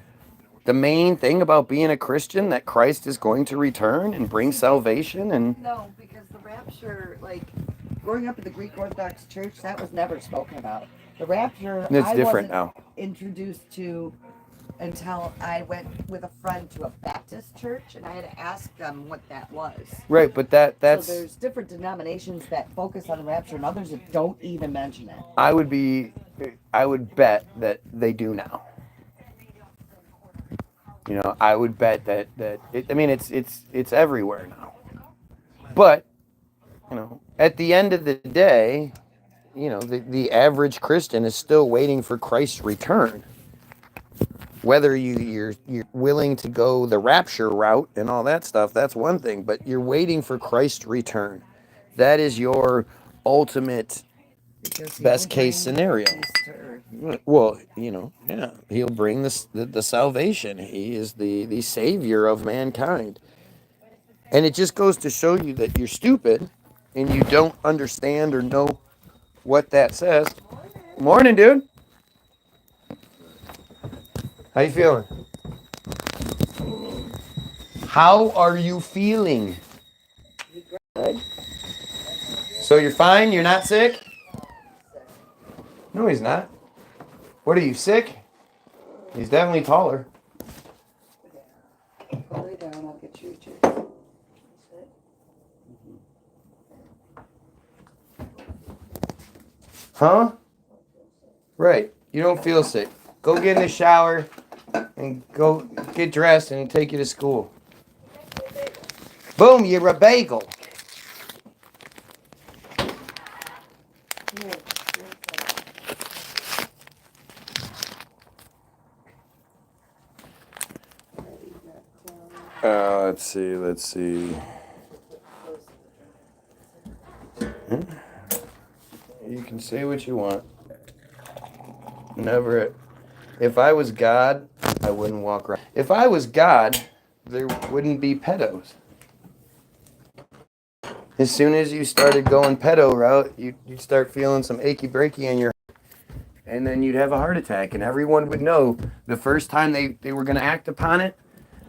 Speaker 1: main thing about being a Christian, that Christ is going to return and bring salvation? And
Speaker 2: no, because the rapture, like growing up in the Greek Orthodox Church, that was never spoken about. The rapture,
Speaker 1: it's
Speaker 2: I
Speaker 1: different
Speaker 2: wasn't
Speaker 1: now.
Speaker 2: Introduced to until I went with a friend to a Baptist church, and I had to ask them what that was.
Speaker 1: Right, but that's...
Speaker 2: So there's different denominations that focus on the rapture and others that don't even mention it.
Speaker 1: I would bet that they do now. I would bet that it's everywhere now. But, at the end of the day, the average Christian is still waiting for Christ's return. Whether you're willing to go the rapture route and all that stuff, that's one thing. But you're waiting for Christ's return. That is your ultimate best case scenario. Well, yeah, he'll bring the salvation. He is the savior of mankind. And it just goes to show you that you're stupid and you don't understand or know what that says. Morning, dude. How you feeling? How are you feeling? Good. So you're fine? You're not sick? No, he's not. What are you, sick? He's definitely taller.
Speaker 2: Lay down, I'll get you a chair.
Speaker 1: Huh? Right. You don't feel sick. Go get in the shower and go get dressed and take you to school. Boom, you're a bagel. Let's see. You can say what you want. Never. If I was God, I wouldn't walk around. If I was God, there wouldn't be pedos. As soon as you started going pedo route, you'd start feeling some achy breaky in your heart, and then you'd have a heart attack, and everyone would know the first time they were going to act upon it,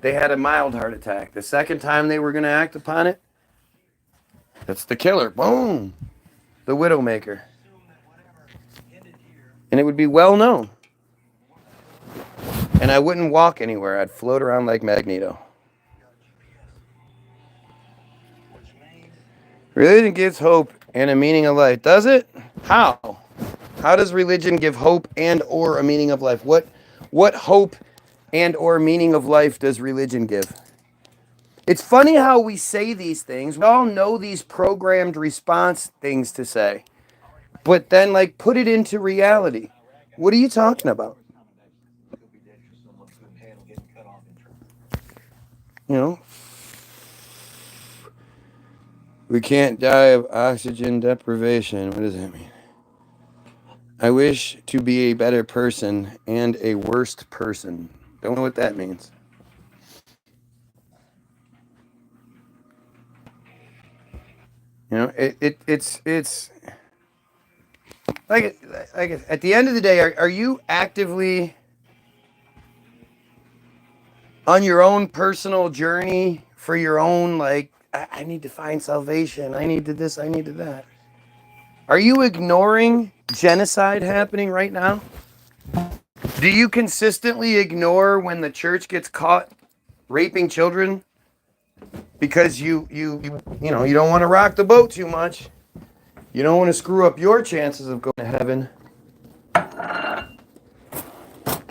Speaker 1: they had a mild heart attack. The second time they were going to act upon it, That's the killer. Boom. The Widowmaker. And it would be well known. And I wouldn't walk anywhere. I'd float around like Magneto. Religion gives hope and a meaning of life. Does it? How? How does religion give hope and or a meaning of life? What hope and or meaning of life does religion give? It's funny how we say these things. We all know these programmed response things to say. But then, like, put it into reality. What are you talking about? You know? We can't die of oxygen deprivation. What does that mean? I wish to be a better person and a worst person. Don't know what that means. You know, it's like at the end of the day, are you actively on your own personal journey for your own, like, I need to find salvation, I need to this, I need to that? Are you ignoring genocide happening right now? Do you consistently ignore when the church gets caught raping children because you don't want to rock the boat too much? You don't want to screw up your chances of going to heaven. I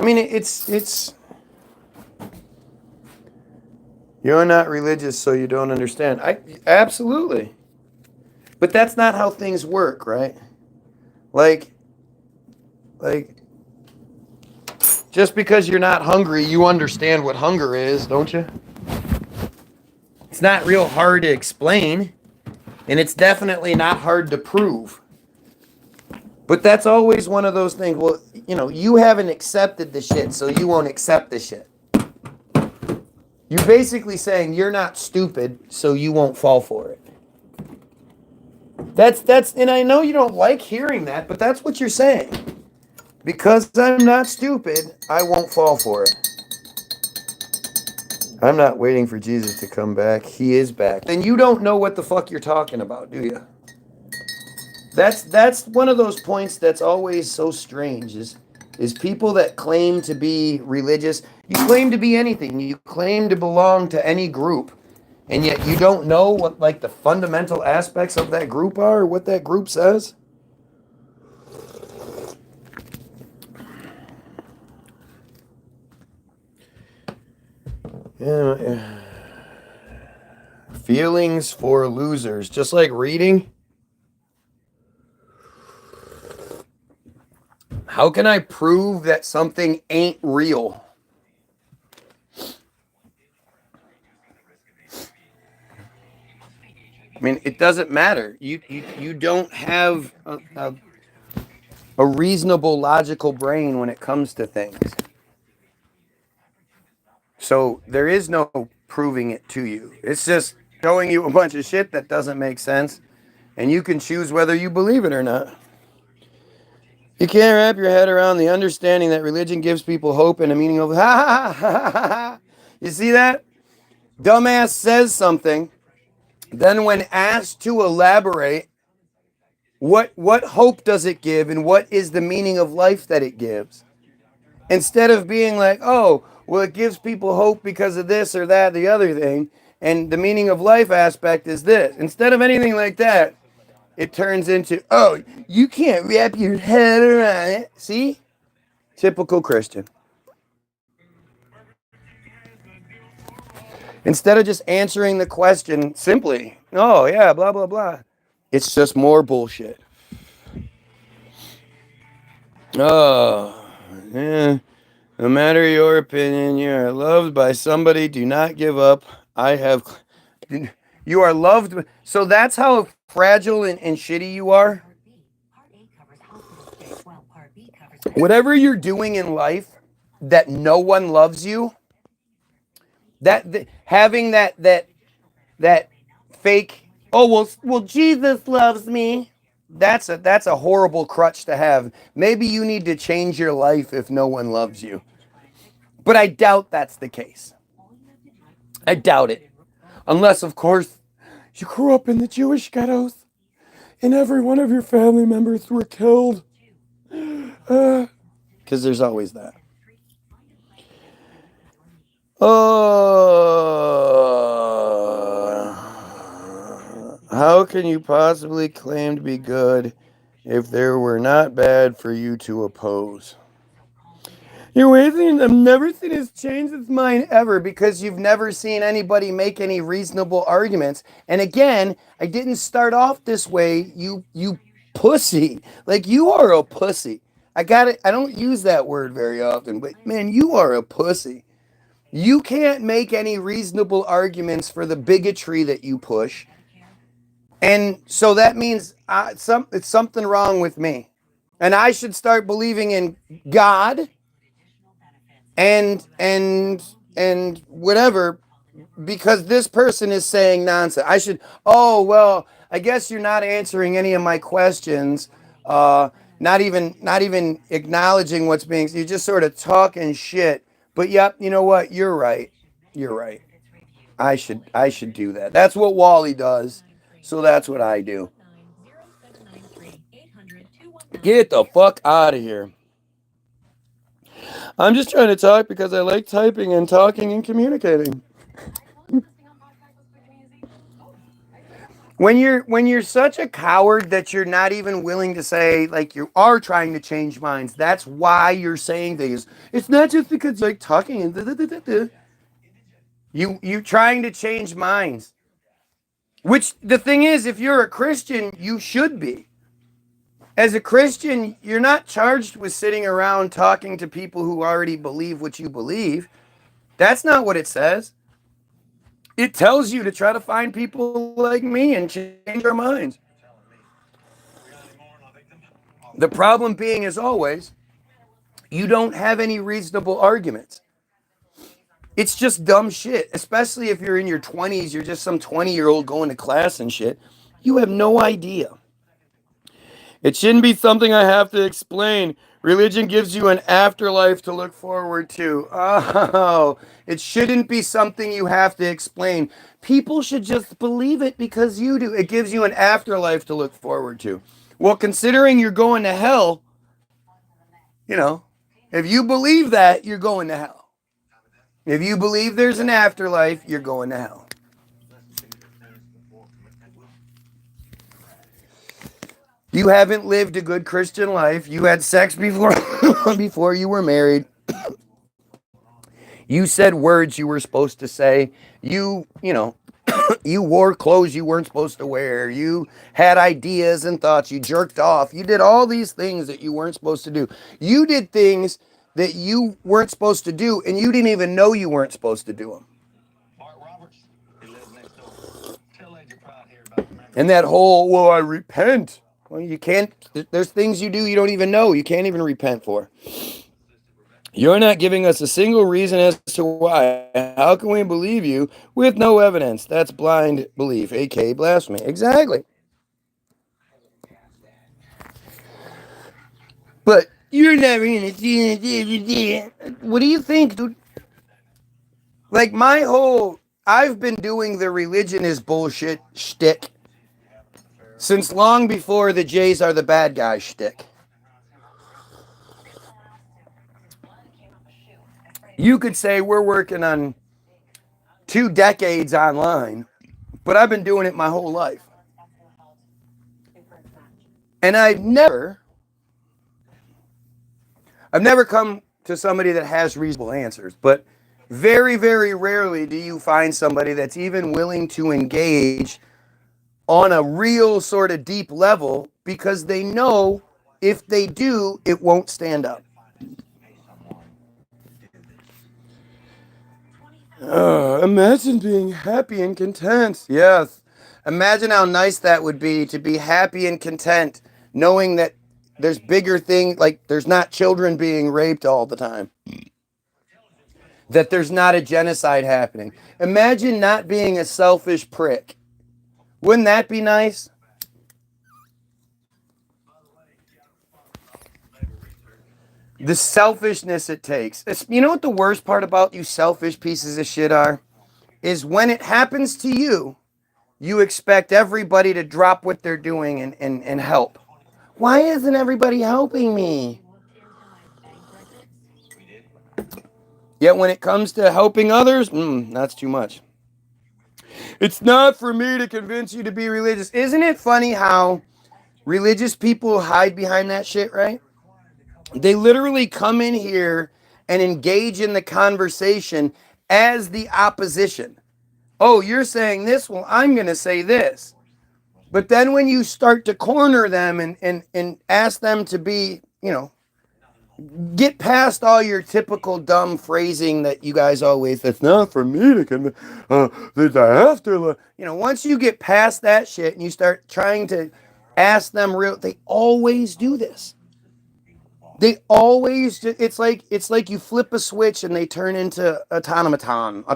Speaker 1: mean, it's you're not religious, so you don't understand. Absolutely. But that's not how things work, right? Like just because you're not hungry, you understand what hunger is, don't you? It's not real hard to explain, and it's definitely not hard to prove. But that's always one of those things. Well, you haven't accepted the shit, so you won't accept the shit. You're basically saying you're not stupid, so you won't fall for it. That's and I know you don't like hearing that, but that's what you're saying. Because I'm not stupid, I won't fall for it. I'm not waiting for Jesus to come back. He is back. Then you don't know what the fuck you're talking about, do you? That's one of those points that's always so strange is people that claim to be religious. You claim to be anything. You claim to belong to any group. And yet you don't know what, like, the fundamental aspects of that group are, or what that group says. Yeah. Feelings for losers. Just like reading. How can I prove that something ain't real? I mean, it doesn't matter. You don't have a reasonable, logical brain when it comes to things. So there is no proving it to you. It's just showing you a bunch of shit that doesn't make sense, and you can choose whether you believe it or not. You can't wrap your head around the understanding that religion gives people hope and a meaning of You see that? Dumbass says something. Then when asked to elaborate, what hope does it give and what is the meaning of life that it gives? Instead of being like, oh, well, it gives people hope because of this or that, the other thing, and the meaning of life aspect is this. Instead of anything like that, it turns into, oh, you can't wrap your head around it. See? Typical Christian. Instead of just answering the question simply, oh, yeah, blah, blah, blah. It's just more bullshit. Oh, yeah. No matter your opinion, you are loved by somebody. Do not give up. You are loved. So that's how fragile and shitty you are. Whatever you're doing in life that no one loves you, having that fake, oh, well, Jesus loves me. That's a horrible crutch to have. Maybe you need to change your life if no one loves you. But I doubt that's the case. I doubt it. Unless, of course, You grew up in the Jewish ghettos, and every one of your family members were killed. Because there's always that. How can you possibly claim to be good if there were not bad for you to oppose? You're wasting. I've never seen his change his mind ever because you've never seen anybody make any reasonable arguments. And again, I didn't start off this way. You pussy. Like, you are a pussy. I got it. I don't use that word very often, but man, you are a pussy. You can't make any reasonable arguments for the bigotry that you push. And so that means it's something wrong with me. And I should start believing in God and whatever, because this person is saying nonsense. I should, oh, well, I guess you're not answering any of my questions. Not even acknowledging what's being, you're just sort of talking shit. But yep, you know what? You're right. You're right. I should do that. That's what Wally does. So that's what I do. Get the fuck out of here. I'm just trying to talk because I like typing and talking and communicating. When you're such a coward that you're not even willing to say, like, you are trying to change minds, that's why you're saying things. It's not just because like talking and you trying to change minds. Which the thing is, if you're a Christian, you should be. As a Christian, you're not charged with sitting around talking to people who already believe what you believe. That's not what it says. It tells you to try to find people like me and change our minds. The problem being, as always, you don't have any reasonable arguments. It's just dumb shit, especially if you're in your 20s, you're just some 20-year-old going to class and shit. You have no idea. It shouldn't be something I have to explain. Religion gives you an afterlife to look forward to. Oh, it shouldn't be something you have to explain. People should just believe it because you do. It gives you an afterlife to look forward to. Well, considering you're going to hell, if you believe that, you're going to hell. If you believe there's an afterlife, you're going to hell. You haven't lived a good Christian life. You had sex before you were married. You said words you were supposed to say. You wore clothes you weren't supposed to wear. You had ideas and thoughts. You jerked off. You did all these things that you weren't supposed to do. You did things that you weren't supposed to do, and you didn't even know you weren't supposed to do them. And that whole, well, I repent. Well, you can't. There's things you do you don't even know. You can't even repent for. You're not giving us a single reason as to why. How can we believe you with no evidence? That's blind belief, aka blasphemy. Exactly. But you're never gonna see it. What do you think, dude? Like, I've been doing the religion is bullshit shtick since long before the Jays are the bad guy shtick. You could say we're working on 2 decades online, but I've been doing it my whole life. And I've never come to somebody that has reasonable answers, but very, very rarely do you find somebody that's even willing to engage on a real sort of deep level because they know if they do, it won't stand up. Imagine being happy and content. Yes. Imagine how nice that would be to be happy and content, knowing that there's bigger things, like there's not children being raped all the time. That there's not a genocide happening. Imagine not being a selfish prick. Wouldn't that be nice? The selfishness it takes. You know what the worst part about you selfish pieces of shit are? Is when it happens to you, you expect everybody to drop what they're doing and help. Why isn't everybody helping me? Yet when it comes to helping others, that's too much. It's not for me to convince you to be religious. Isn't it funny how religious people hide behind that shit, right? They literally come in here and engage in the conversation as the opposition. Oh, you're saying this? Well, I'm going to say this. But then when you start to corner them and ask them to be, get past all your typical dumb phrasing that you guys always, it's not for me to convince, the afterlife. Once you get past that shit and you start trying to ask them they always do this. They always, it's like you flip a switch and they turn into automatons.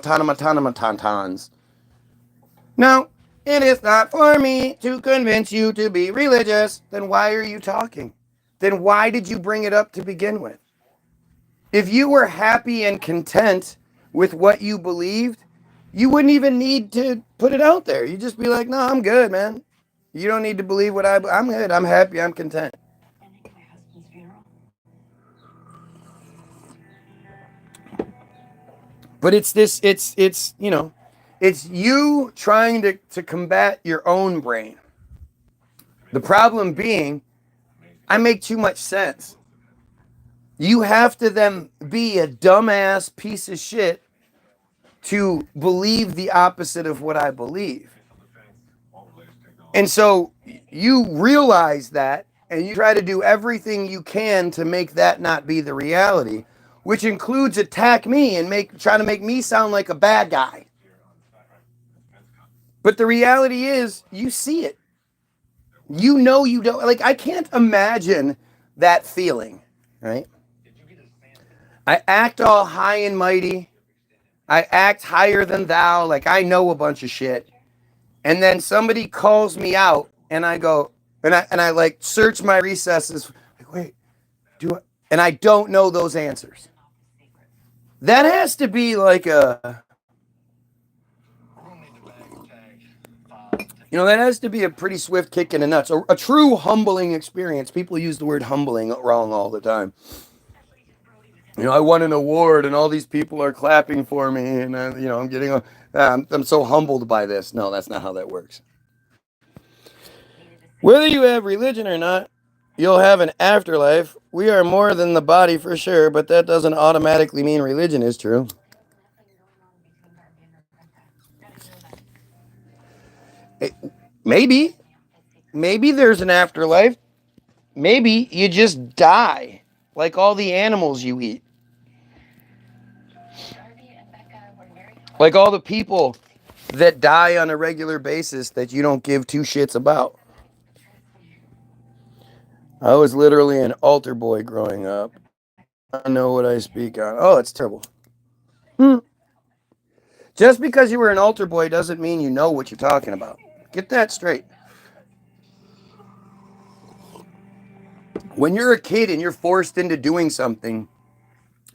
Speaker 1: No, it is not for me to convince you to be religious. Then why are you talking? Then why did you bring it up to begin with? If you were happy and content with what you believed, you wouldn't even need to put it out there. You'd just be like, no, I'm good, man. You don't need to believe what I'm good. I'm happy. I'm content. But it's you trying to combat your own brain. The problem being, I make too much sense. You have to then be a dumbass piece of shit to believe the opposite of what I believe. And so you realize that, and you try to do everything you can to make that not be the reality, which includes attack me and trying to make me sound like a bad guy. But the reality is, you see it. You know you don't. Like, I can't imagine that feeling, right? I act all high and mighty. I act higher than thou, like I know a bunch of shit. And then somebody calls me out, and I go, and I like search my recesses. Like, wait, and I don't know those answers. That has to be like that has to be a pretty swift kick in the nuts. A true humbling experience. People use the word humbling wrong all the time. I won an award and all these people are clapping for me, and I'm getting I'm so humbled by this. No, that's not how that works. Whether you have religion or not, you'll have an afterlife. We are more than the body for sure, but that doesn't automatically mean religion is true. Maybe there's an afterlife. Maybe you just die like all the animals you eat. Like all the people that die on a regular basis that you don't give two shits about. I was literally an altar boy growing up. I know what I speak on. Oh, it's terrible. Just because you were an altar boy doesn't mean you know what you're talking about. Get that straight. When you're a kid and you're forced into doing something,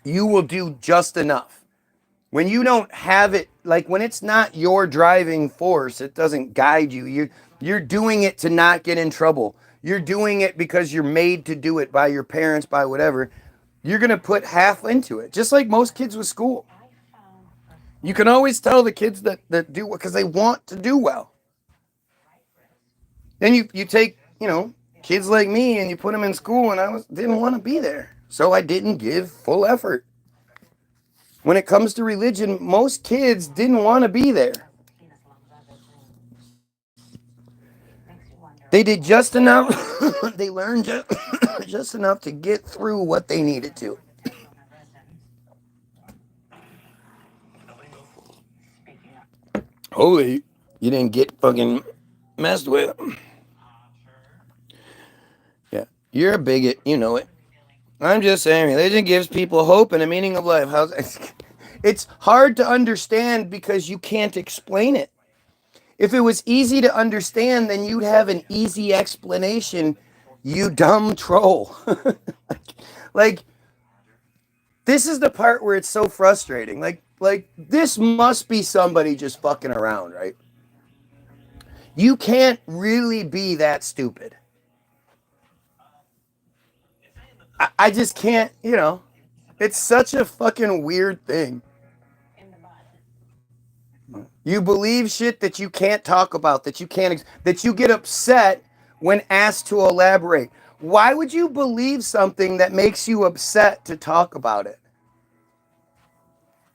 Speaker 1: you will do just enough. When you don't have it, like when it's not your driving force, it doesn't guide you. You're doing it to not get in trouble. You're doing it because you're made to do it by your parents, by whatever. You're going to put half into it, just like most kids with school. You can always tell the kids that do because they want to do well. Then you take, kids like me and you put them in school, and didn't want to be there. So I didn't give full effort. When it comes to religion, most kids didn't want to be there. They did just enough. They learned just enough to get through what they needed to. Holy, you didn't get fucking messed with. Yeah, you're a bigot. You know it. I'm just saying, religion gives people hope and a meaning of life. It's hard to understand because you can't explain it. If it was easy to understand, then you'd have an easy explanation, you dumb troll. Like, this is the part where it's so frustrating. Like this must be somebody just fucking around, right? You can't really be that stupid. I just can't, it's such a fucking weird thing. You believe shit that you can't talk about, that you can't, that you get upset when asked to elaborate. Why would you believe something that makes you upset to talk about it?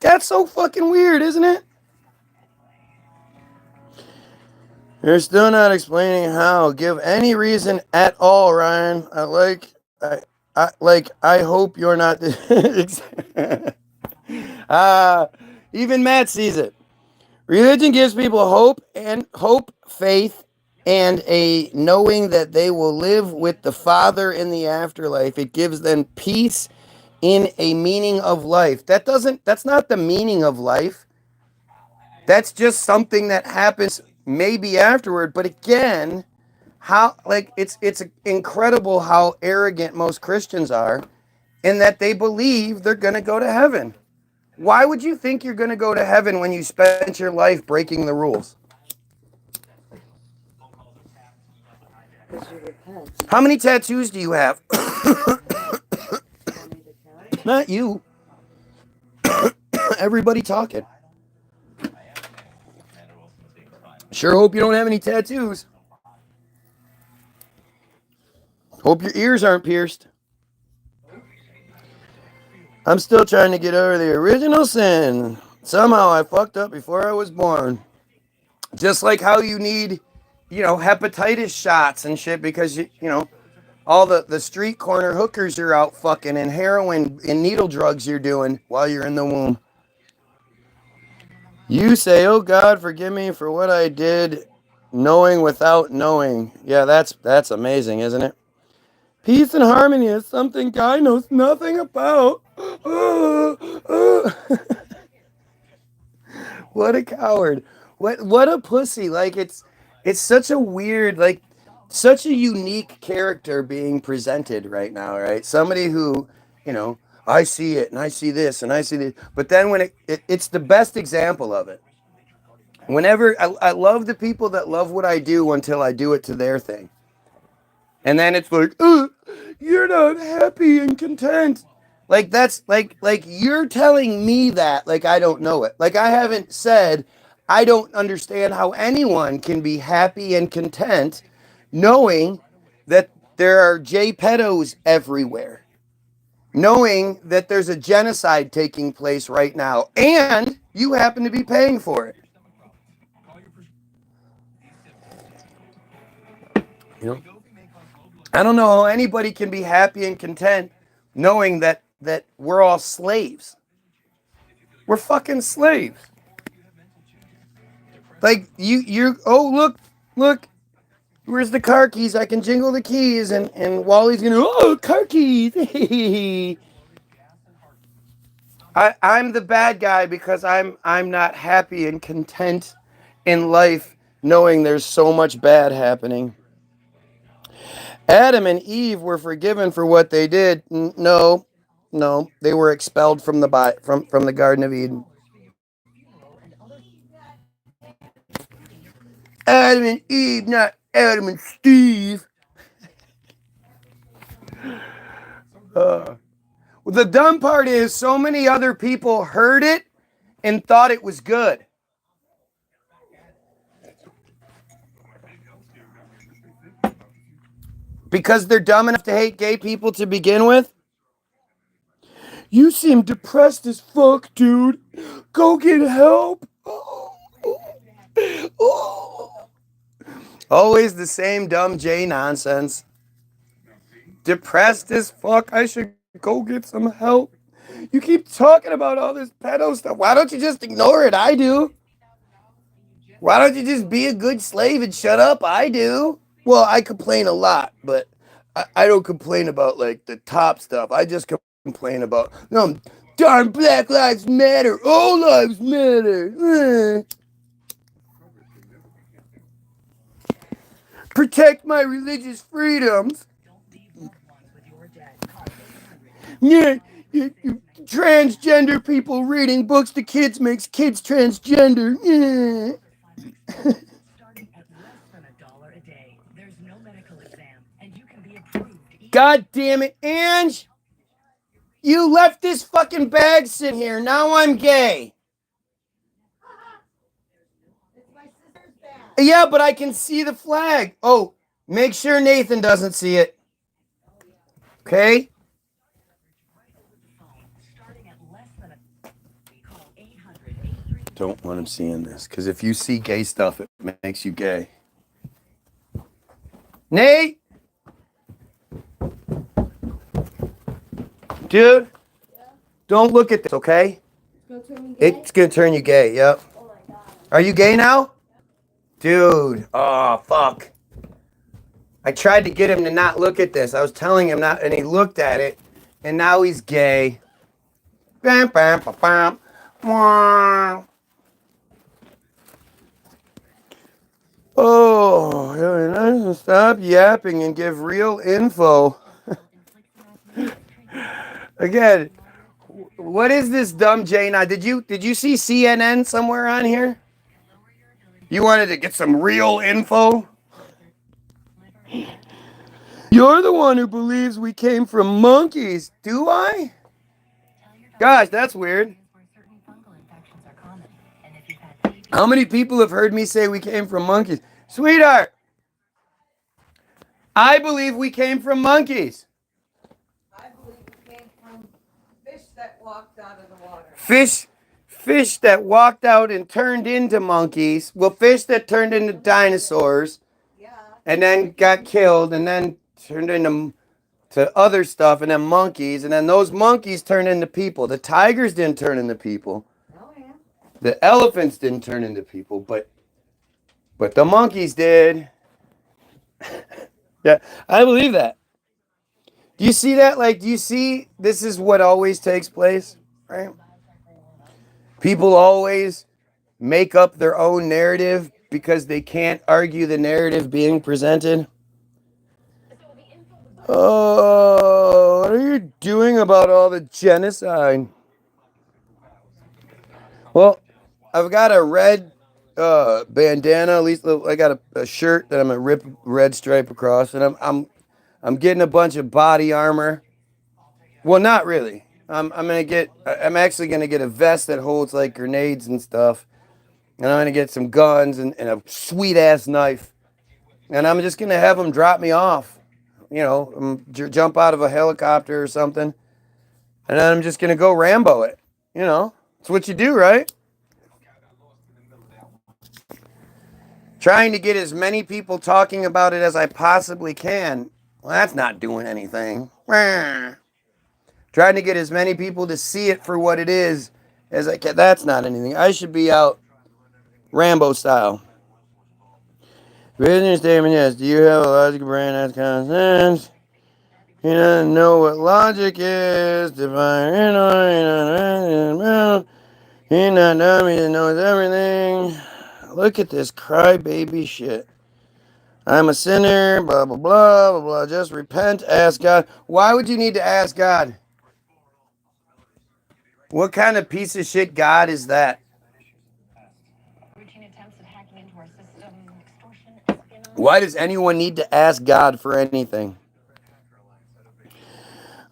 Speaker 1: That's so fucking weird, isn't it? You're still not explaining how. Give any reason at all, Ryan. I hope you're not. Even Matt sees it. Religion gives people hope, faith, and a knowing that they will live with the Father in the afterlife. It gives them peace in a meaning of life. That's not the meaning of life. That's just something that happens maybe afterward. But again, it's incredible how arrogant most Christians are in that they believe they're going to go to heaven. Why would you think you're going to go to heaven when you spent your life breaking the rules? How many tattoos do you have? Not you. Everybody talking. Sure hope you don't have any tattoos. Hope your ears aren't pierced. I'm still trying to get over the original sin. Somehow I fucked up before I was born. Just like how you need, hepatitis shots and shit because, all the street corner hookers you're out fucking and heroin and needle drugs you're doing while you're in the womb. You say, oh God, forgive me for what I did, knowing without knowing. Yeah, that's amazing, isn't it? Peace and harmony is something God knows nothing about. What a coward. What a pussy. Like it's such a weird, like such a unique character being presented right now, right? Somebody who, I see it and I see this and I see this. But then when it's the best example of it. Whenever I love the people that love what I do until I do it to their thing. And then it's like, you're not happy and content. Like that's like you're telling me that like I don't know it. Like I haven't said I don't understand how anyone can be happy and content knowing that there are J pedos everywhere. Knowing that there's a genocide taking place right now and you happen to be paying for it. I don't know how anybody can be happy and content knowing that we're all slaves. We're fucking slaves. Like look, where's the car keys? I can jingle the keys and Wally's gonna, car keys. I'm the bad guy because I'm not happy and content in life knowing there's so much bad happening. Adam and Eve were forgiven for what they did. No, they were expelled from the Garden of Eden. Adam and Eve, not Adam and Steve. The dumb part is so many other people heard it and thought it was good. Because they're dumb enough to hate gay people to begin with. You seem depressed as fuck, dude. Go get help. Always the same dumb J nonsense. Depressed as fuck. I should go get some help. You keep talking about all this pedo stuff. Why don't you just ignore it? I do. Why don't you just be a good slave and shut up? I do. Well, I complain a lot, but I don't complain about like the top stuff. I just complain about darn Black Lives Matter. All lives matter. Protect my religious freedoms. Yeah, transgender people reading books to kids makes kids transgender. Yeah. God damn it, Ange! You left this fucking bag sit here. Now I'm gay. Yeah, but I can see the flag. Oh, make sure Nathan doesn't see it. Okay? Don't want him seeing this, because if you see gay stuff, it makes you gay. Nate? Dude? Don't look at this, okay? It's going to turn you gay, yep. Are you gay now? Dude, oh, fuck. I tried to get him to not look at this. I was telling him not, and he looked at it, and now he's gay. Bam, bam, bam, bam. Mwah. Oh, stop yapping and give real info. Again, what is this dumb J now? Did you see CNN somewhere on here? You wanted to get some real info? You're the one who believes we came from monkeys. Do I? Gosh, that's weird. How many people have heard me say we came from monkeys? Sweetheart, I believe we came from monkeys.
Speaker 2: I believe we came from fish that walked out of the water.
Speaker 1: Fish that walked out and turned into monkeys. Well, fish that turned into dinosaurs.
Speaker 2: Yeah.
Speaker 1: And then got killed and then turned into other stuff and then monkeys. And then those monkeys turned into people. The tigers didn't turn into people.
Speaker 2: Oh, yeah.
Speaker 1: The elephants didn't turn into people, but the monkeys did. Yeah, I believe that. Do you see that? Like, do you see this is what always takes place, right? People always make up their own narrative because they can't argue the narrative being presented. Oh, what are you doing about all the genocide? Well, I've got a red bandana. At least I got a shirt that I'm gonna rip red stripe across, and I'm getting a bunch of body armor. Well, not really. I'm actually gonna get a vest that holds like grenades and stuff, and I'm gonna get some guns and a sweet ass knife, and I'm just gonna have them drop me off. You know, jump out of a helicopter or something, and then I'm just gonna go Rambo it. You know, it's what you do, right? Trying to get as many people talking about it as I possibly can. Well, that's not doing anything. Trying to get as many people to see it for what it is as I can. That's not anything. I should be out Rambo style. Business statement, yes. Do you have a logical brain that's common sense? He doesn't know what logic is. Divine, he not dumb, he knows everything. Look at this crybaby shit. I'm a sinner, blah, blah, blah, blah, blah. Just repent, ask God. Why would you need to ask God? What kind of piece of shit God is that? Why does anyone need to ask God for anything?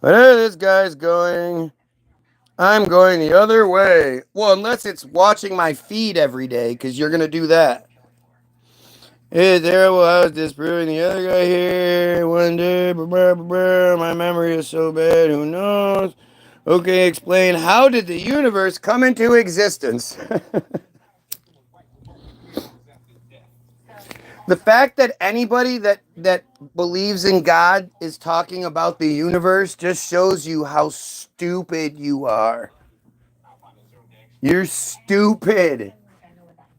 Speaker 1: Whatever this guy's going, I'm going the other way. Well, unless it's watching my feed every day, because you're going to do that. Hey, there, well, I was disproving the other guy here one day. My memory is so bad, who knows? Okay, explain. How did the universe come into existence? The fact that anybody that believes in God is talking about the universe just shows you how stupid you are. You're stupid.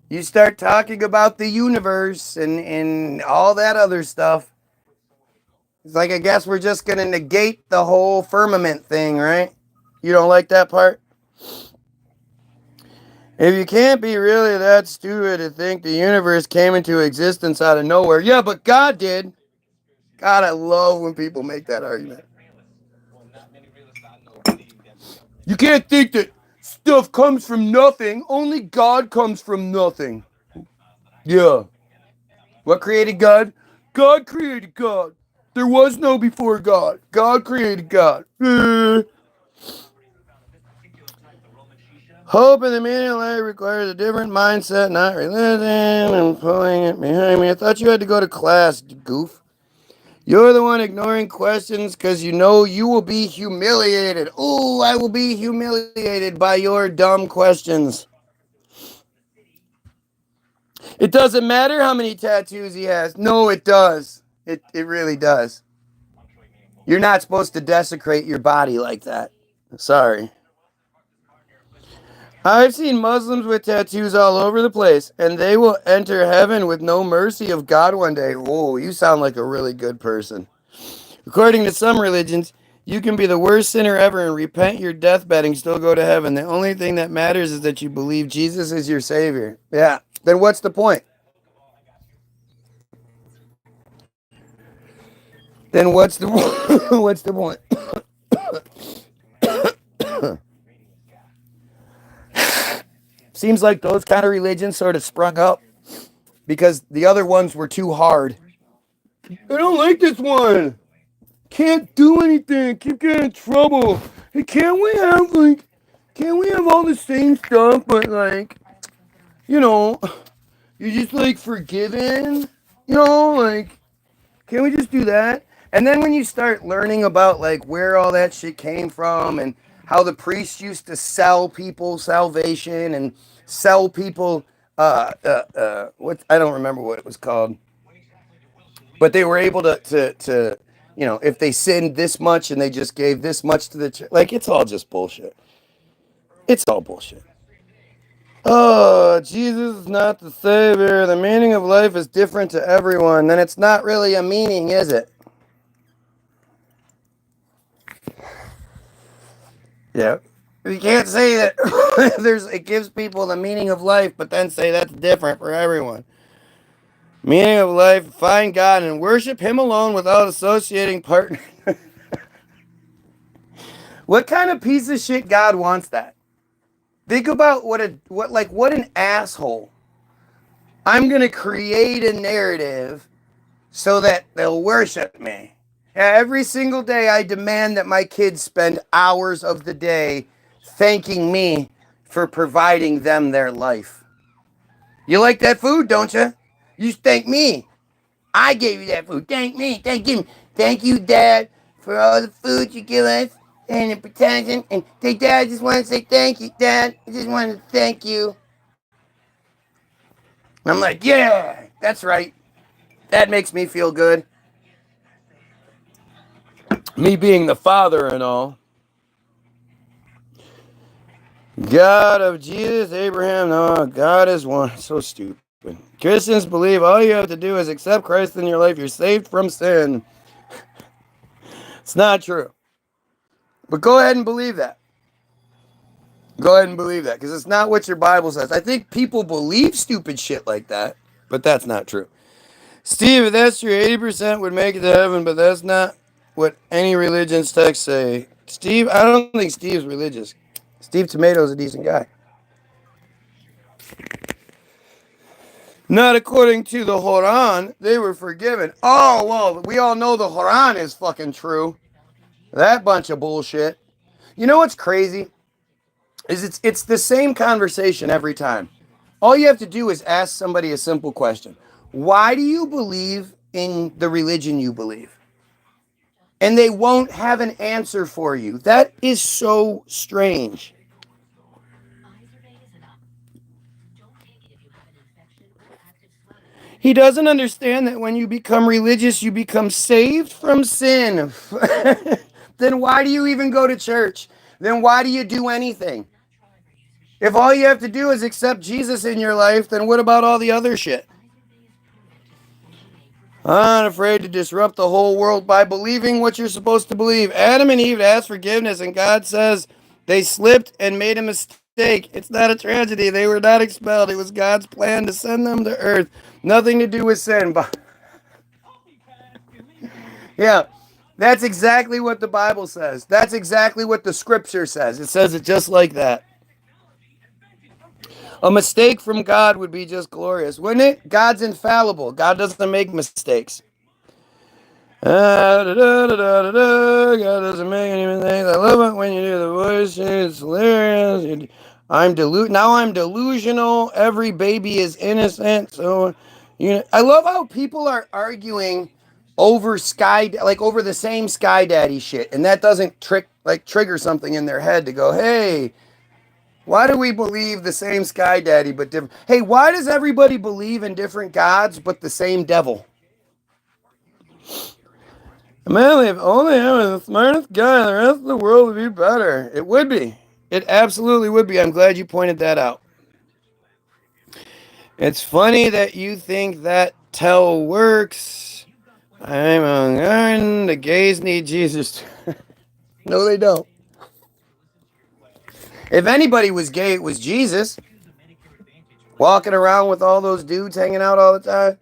Speaker 1: You start talking about the universe and all that other stuff. It's like, I guess we're just going to negate the whole firmament thing, right? You don't like that part? If you can't be really that stupid to think the universe came into existence out of nowhere. Yeah, but God did. God, I love when people make that argument. You can't think that stuff comes from nothing. Only God comes from nothing. Yeah. What created God? God created God. There was no before God. God created God. Hope in the meaning of life requires a different mindset, not religion, and pulling it behind me. I thought you had to go to class, goof. You're the one ignoring questions because you know you will be humiliated. Ooh, I will be humiliated by your dumb questions. It doesn't matter how many tattoos he has. No, it does. It really does. You're not supposed to desecrate your body like that. Sorry. I've seen Muslims with tattoos all over the place, and they will enter heaven with no mercy of God one day. Whoa, you sound like a really good person. According to some religions, you can be the worst sinner ever and repent your deathbed and still go to heaven. The only thing that matters is that you believe Jesus is your Savior. Yeah, then what's the point? Then what's the what's the point? Seems like those kind of religions sort of sprung up because the other ones were too hard. I don't like this one. Can't do anything. Keep getting in trouble. Hey, can't we have all the same stuff, but like, you know, you're just like forgiven? You know, like, can we just do that? And then when you start learning about like where all that shit came from and how the priests used to sell people salvation and sell people what I don't remember what it was called. But they were able to you know, if they sinned this much and they just gave this much to the church, like it's all just bullshit. It's all bullshit. Oh, Jesus is not the Savior. The meaning of life is different to everyone. Then it's not really a meaning, is it? Yeah. You can't say that it gives people the meaning of life, but then say that's different for everyone. Meaning of life, find God and worship Him alone without associating partners. What kind of piece of shit God wants that? Think about what an asshole. I'm gonna create a narrative so that they'll worship me. Every single day I demand that my kids spend hours of the day thanking me for providing them their life. You like that food, don't you? You thank me. I gave you that food. Thank me. Thank you, Dad, for all the food you give us and the protection. And say, Dad, I just want to say thank you, Dad. I just want to thank you. And I'm like, yeah, that's right. That makes me feel good. Me being the father and all. God of Jesus, Abraham, no, God is one. So stupid. Christians believe all you have to do is accept Christ in your life. You're saved from sin. It's not true. But go ahead and believe that. Go ahead and believe that because it's not what your Bible says. I think people believe stupid shit like that, but that's not true. Steve, if that's true, 80% would make it to heaven, but that's not what any religion's texts say. Steve, I don't think Steve's religious. Steve Tomato's a decent guy. Not according to the Quran, they were forgiven. Oh, well, we all know the Quran is fucking true. That bunch of bullshit. You know what's crazy? Is it's the same conversation every time. All you have to do is ask somebody a simple question. Why do you believe in the religion you believe? And they won't have an answer for you. That is so strange. He doesn't understand that when you become religious, you become saved from sin. Then why do you even go to church? Then why do you do anything? If all you have to do is accept Jesus in your life, then what about all the other shit? I'm not afraid to disrupt the whole world by believing what you're supposed to believe. Adam and Eve asked forgiveness, and God says they slipped and made a mistake. It's not a tragedy. They were not expelled. It was God's plan to send them to earth. Nothing to do with sin. Yeah, that's exactly what the Bible says. That's exactly what the scripture says. It says it just like that. A mistake from God would be just glorious, wouldn't it? God's infallible. God doesn't make mistakes. God doesn't make any mistakes. I love it when you do the voice. It's hilarious. I'm delusional. Every baby is innocent. So, I love how people are arguing over over the same Sky Daddy shit, and that doesn't trigger something in their head to go, hey, why do we believe the same Sky Daddy but different? Hey, why does everybody believe in different gods but the same devil? Man, if only I was the smartest guy, the rest of the world would be better. It would be. It absolutely would be. I'm glad you pointed that out. It's funny that you think that tell works. I'm a gun. The gays need Jesus. No, they don't. If anybody was gay, it was Jesus. Walking around with all those dudes hanging out all the time.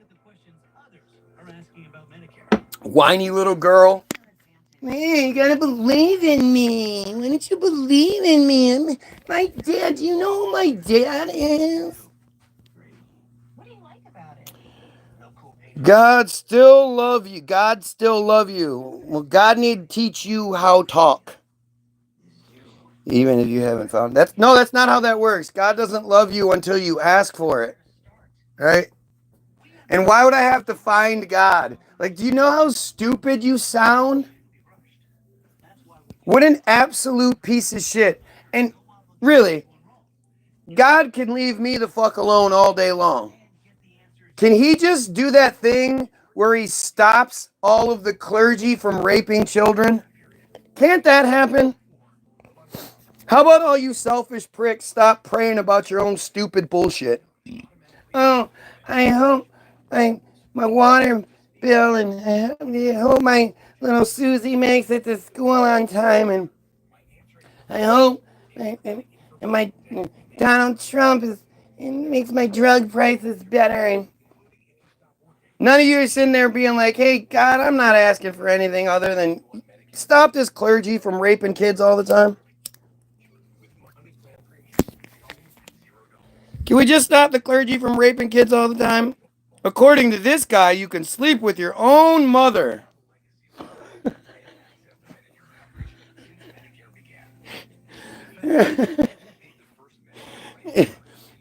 Speaker 1: Whiny little girl. Man, you gotta believe in me. Why don't you believe in me? My dad, do you know who my dad is? God still love you. God still love you. Well, God need to teach you how to talk. Even if you haven't found that's not how that works. God doesn't love you until you ask for it. Right? And why would I have to find God? Like, do you know how stupid you sound? What an absolute piece of shit. And really, God can leave me the fuck alone all day long. Can he just do that thing where he stops all of the clergy from raping children? Can't that happen? How about all you selfish pricks stop praying about your own stupid bullshit? Oh, I hope my water bill, and I hope my little Susie makes it to school on time, and I hope and my Donald Trump makes my drug prices better, and none of you are sitting there being like, hey, God, I'm not asking for anything other than stop this clergy from raping kids all the time. Can we just stop the clergy from raping kids all the time? According to this guy, you can sleep with your own mother.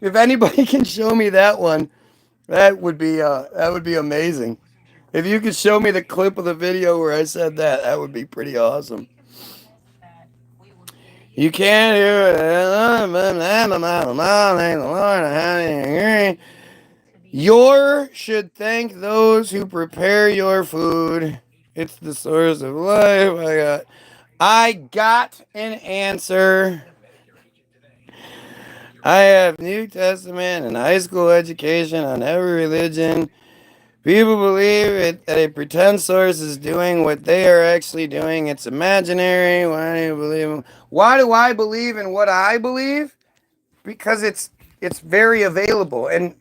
Speaker 1: If anybody can show me that one, that would be amazing. If you could show me the clip of the video where I said that, that would be pretty awesome. You can't hear it. Your should thank those who prepare your food. It's the source of life. I got an answer. I have New Testament and high school education on every religion. People believe that a pretend source is doing what they are actually doing. It's imaginary. Why do you believe? Why do I believe in what I believe? Because it's very available. And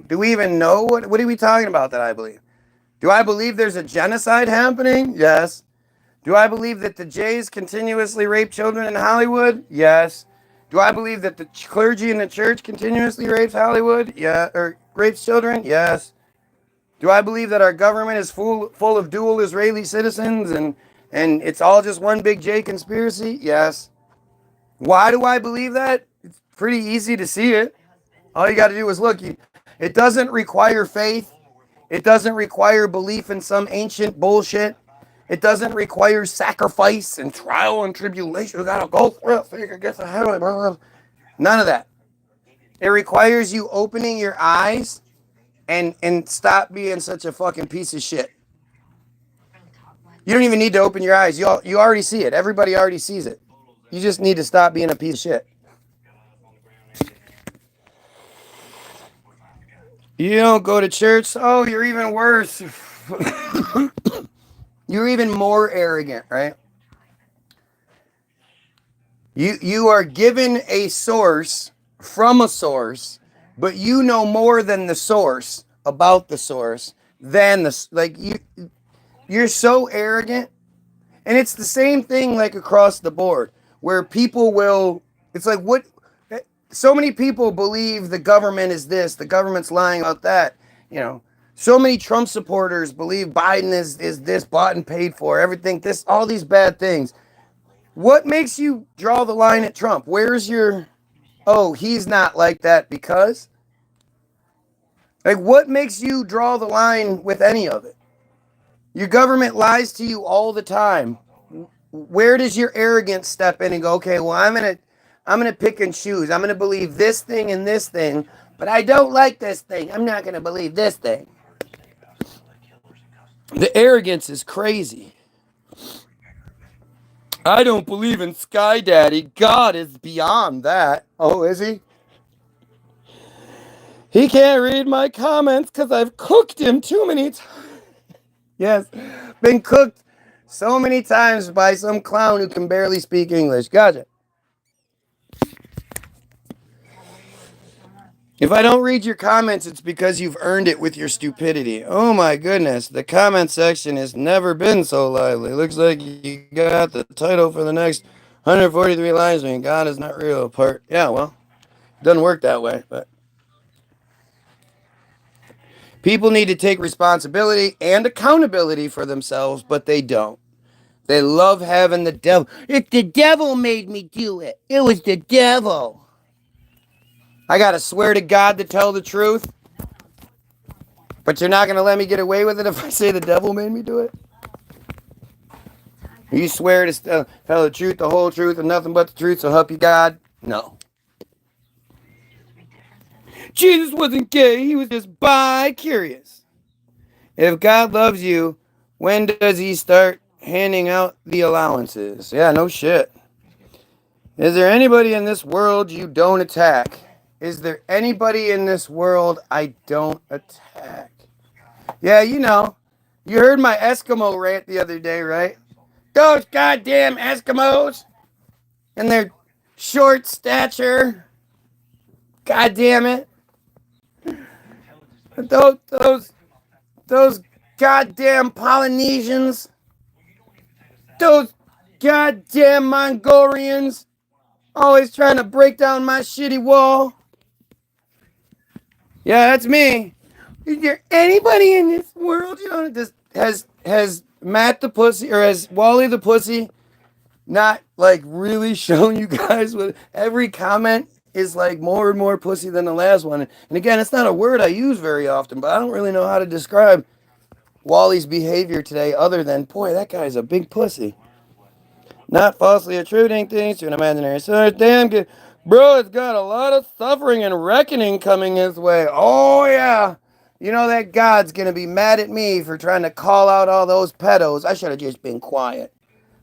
Speaker 1: do we even know what are we talking about that I believe? Do I believe there's a genocide happening? Yes. Do I believe that the Jays continuously rape children in Hollywood? Yes. Do I believe that the clergy in the church continuously rapes Hollywood? Yeah, or rapes children? Yes. Do I believe that our government is full of dual Israeli citizens and it's all just one big J conspiracy? Yes. Why do I believe that? It's pretty easy to see it. All you got to do is look. It doesn't require faith. It doesn't require belief in some ancient bullshit. It doesn't require sacrifice and trial and tribulation. You got to go through it so you can get to heaven. None of that. It requires you opening your eyes and stop being such a fucking piece of shit. You don't even need to open your eyes. You already see it. Everybody already sees it. You just need to stop being a piece of shit. You don't go to church? Oh, you're even worse. You're even more arrogant, right? You are given a source from a source, but you know more than the source about the source than you're so arrogant. And it's the same thing like across the board where people will it's like what so many people believe the government is this, the government's lying about that. So many Trump supporters believe Biden is this, bought and paid for, everything, this, all these bad things. What makes you draw the line at Trump? Where's your, oh, he's not like that because? Like, what makes you draw the line with any of it? Your government lies to you all the time. Where does your arrogance step in and go, okay, well, I'm gonna pick and choose. I'm gonna believe this thing and this thing, but I don't like this thing. I'm not gonna believe this thing. The arrogance is crazy. I don't believe in Sky Daddy. God is beyond that. Oh, is he? He can't read my comments because I've cooked him too many times. Yes, been cooked so many times by some clown who can barely speak English. Gotcha. If I don't read your comments, it's because you've earned it with your stupidity. Oh my goodness, the comment section has never been so lively. Looks like you got the title for the next 143 lines. I mean, God is not real part. Yeah, well, it doesn't work that way, but people need to take responsibility and accountability for themselves, but they don't. They love having the devil. It's the devil made me do it. It was the devil. I gotta swear to God to tell the truth. But you're not gonna let me get away with it if I say the devil made me do it? You swear to tell the truth, the whole truth, and nothing but the truth, so help you God? No. Jesus wasn't gay, he was just bi-curious. If God loves you, when does he start handing out the allowances? Yeah, no shit. Is there anybody in this world you don't attack? Is there anybody in this world I don't attack? Yeah, you heard my Eskimo rant the other day, right? Those goddamn Eskimos and their short stature. God damn it. Those goddamn Polynesians. Those goddamn Mongolians. Always trying to break down my shitty wall. Yeah, that's me. Is there anybody in this world, just has Matt the pussy or has Wally the pussy not like really shown you guys with every comment is like more and more pussy than the last one. And again, it's not a word I use very often, but I don't really know how to describe Wally's behavior today other than, boy, that guy's a big pussy. Not falsely attributing things to an imaginary source. Damn good. Bro, it's got a lot of suffering and reckoning coming his way. Oh, yeah. You know that God's going to be mad at me for trying to call out all those pedos. I should have just been quiet.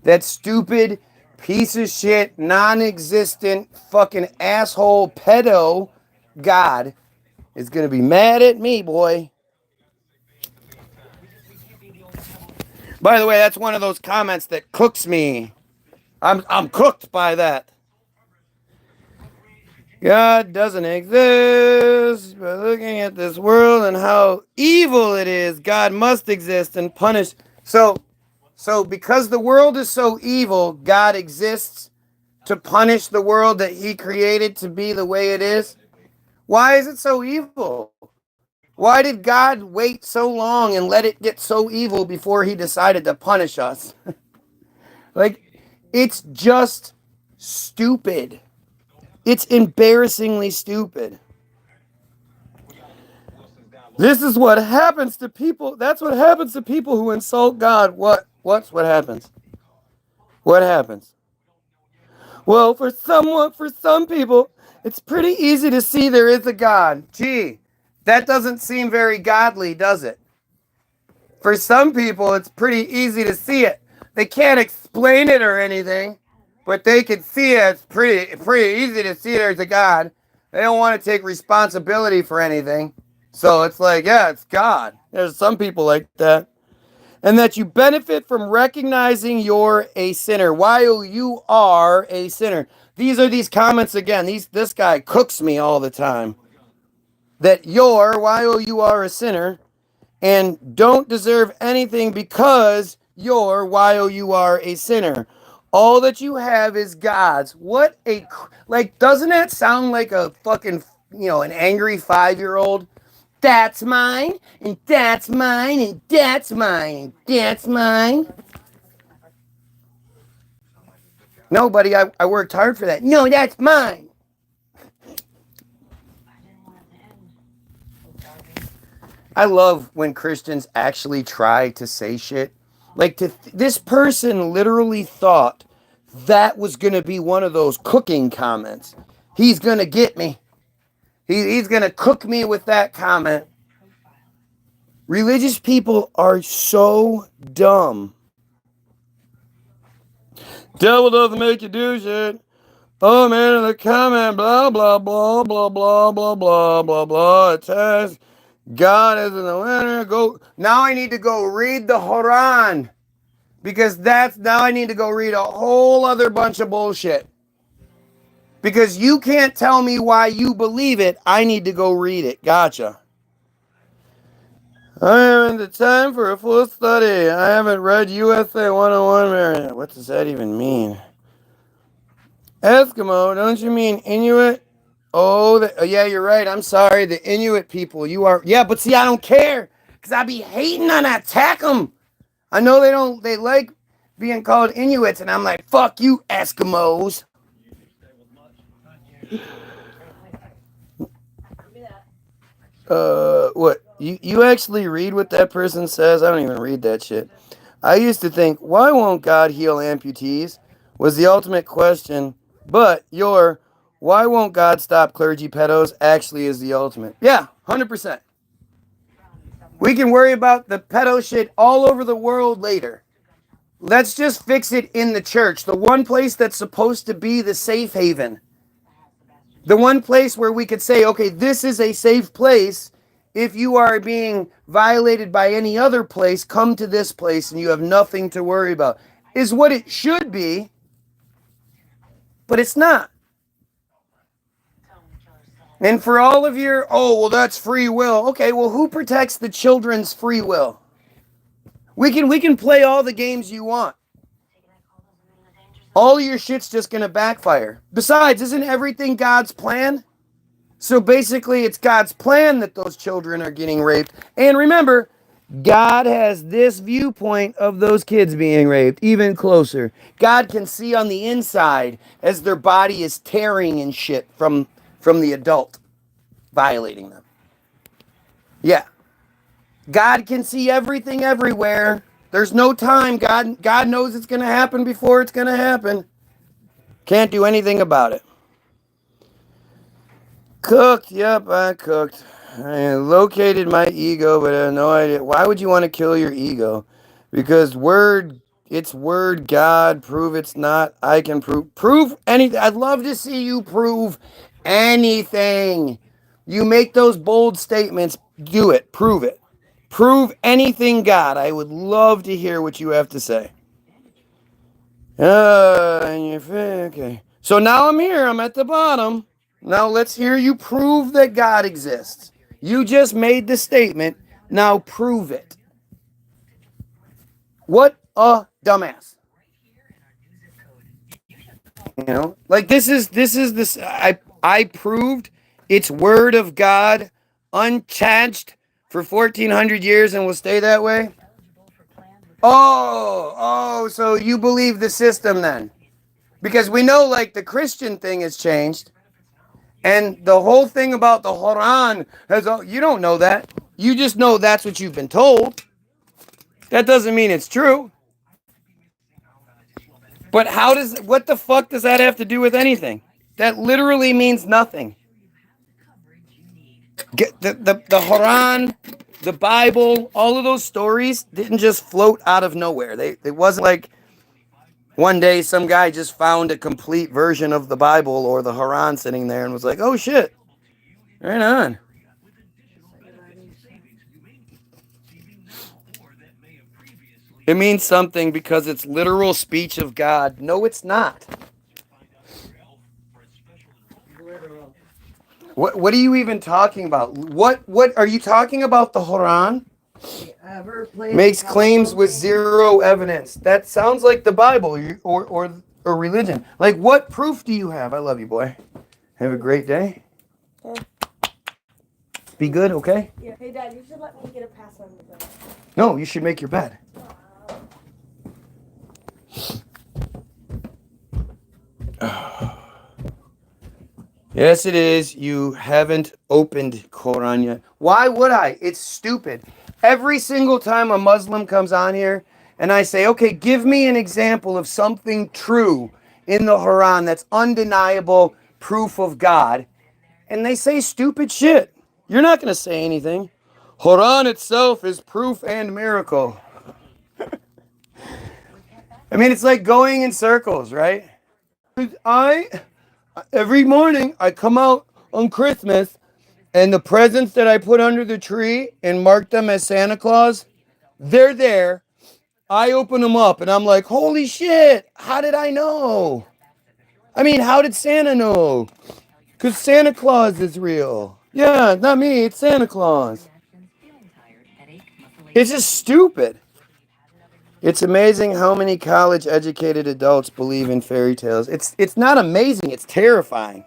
Speaker 1: That stupid piece of shit, non-existent, fucking asshole pedo God is going to be mad at me, boy. By the way, that's one of those comments that cooks me. I'm cooked by that. God doesn't exist. By looking at this world and how evil it is, God must exist and punish. So because the world is so evil, God exists to punish the world that he created to be the way it is. Why is it so evil? Why did God wait so long and let it get so evil before he decided to punish us? Like, it's just stupid. It's embarrassingly stupid. This is what happens to people. That's what happens to people who insult God. What happens? What happens? Well, for some people, it's pretty easy to see there is a God. Gee, that doesn't seem very godly, does it? For some people, it's pretty easy to see it. They can't explain it or anything, but they can see it. It's pretty easy to see there's a God. They don't want to take responsibility for anything. So it's like, yeah, it's God. There's some people like that. And that you benefit from recognizing you're a sinner while you are a sinner. These are these comments again. This guy cooks me all the time. That while you are a sinner, and don't deserve anything because while you are a sinner. All that you have is God's. What a, like, doesn't that sound like a fucking, an angry 5-year-old? That's mine, and that's mine, and that's mine, and that's mine. No, buddy, I worked hard for that. No, that's mine. I love when Christians actually try to say shit. Like, this person literally thought that was going to be one of those cooking comments. He's going to get me. He's going to cook me with that comment. Religious people are so dumb. Devil doesn't make you do shit. Oh man, in the comment, blah, blah, blah, blah, blah, blah, blah, blah, blah. It says, God is in the winner. Go. Now I need to go read the Quran. Because now I need to go read a whole other bunch of bullshit. Because you can't tell me why you believe it. I need to go read it. Gotcha. I haven't the time for a full study. I haven't read USA 101 variant. What does that even mean? Eskimo, don't you mean Inuit? Oh, yeah, you're right. I'm sorry. The Inuit people. You are. Yeah, but see, I don't care. Because I be hating on that. Attack them. I know they like being called Inuits. And I'm like, fuck you, Eskimos. What? You actually read what that person says? I don't even read that shit. I used to think, why won't God heal amputees? Was the ultimate question. But why won't God stop clergy pedos actually is the ultimate. Yeah, 100%. We can worry about the pedo shit all over the world later. Let's just fix it in the church. The one place that's supposed to be the safe haven. The one place where we could say, okay, this is a safe place. If you are being violated by any other place, come to this place and you have nothing to worry about. Is what it should be, but it's not. And for all of your, oh, well, that's free will. Okay, well, who protects the children's free will? We can play all the games you want. All your shit's just going to backfire. Besides, isn't everything God's plan? So basically, it's God's plan that those children are getting raped. And remember, God has this viewpoint of those kids being raped, even closer. God can see on the inside as their body is tearing and shit from the adult violating them. Yeah. God can see everything everywhere. There's no time. God knows it's going to happen before it's going to happen. Can't do anything about it. Cooked. Yep, I cooked. I located my ego, but I have no idea. Why would you want to kill your ego? Because it's word God. Prove it's not. I can prove anything. I'd love to see you prove anything. You make those bold statements. Do it. Prove it. Prove anything God. I would love to hear what you have to say. Okay. So now I'm here. I'm at the bottom. Now let's hear you prove that God exists. You just made the statement. Now prove it. What a dumbass. Like this is this. I proved it's word of God, unchanged for 1400 years and will stay that way. Oh, so you believe the system then? Because we know like the Christian thing has changed. And the whole thing about the Quran you don't know that. You just know that's what you've been told. That doesn't mean it's true. But what the fuck does that have to do with anything? That literally means nothing. The Quran, the Bible, all of those stories didn't just float out of nowhere. It wasn't like one day some guy just found a complete version of the Bible or the Quran sitting there and was like, oh shit, right on. It means something because it's literal speech of God. No, it's not. What are you even talking about? What are you talking about? The Quran? Makes claims with zero evidence. That sounds like the Bible or religion. Like, what proof do you have? I love you, boy. Have a great day.
Speaker 3: Yeah.
Speaker 1: Be good, okay?
Speaker 3: Yeah. Hey, Dad, you should let me get a pass on the bed.
Speaker 1: No, you should make your bed. Yes, it is. You haven't opened Quran yet. Why would I? It's stupid. Every single time a Muslim comes on here and I say, okay, give me an example of something true in the Quran that's undeniable proof of God, and they say stupid shit. You're not going to say anything. Quran itself is proof and miracle. I mean, it's like going in circles, right? Every morning I come out on Christmas, and the presents that I put under the tree and mark them as Santa Claus, they're there. I open them up and I'm like, holy shit, how did I know? I mean, how did Santa know? Because Santa Claus is real. Yeah, not me, it's Santa Claus. It's just stupid. It's amazing how many college-educated adults believe in fairy tales. It's not amazing, it's terrifying.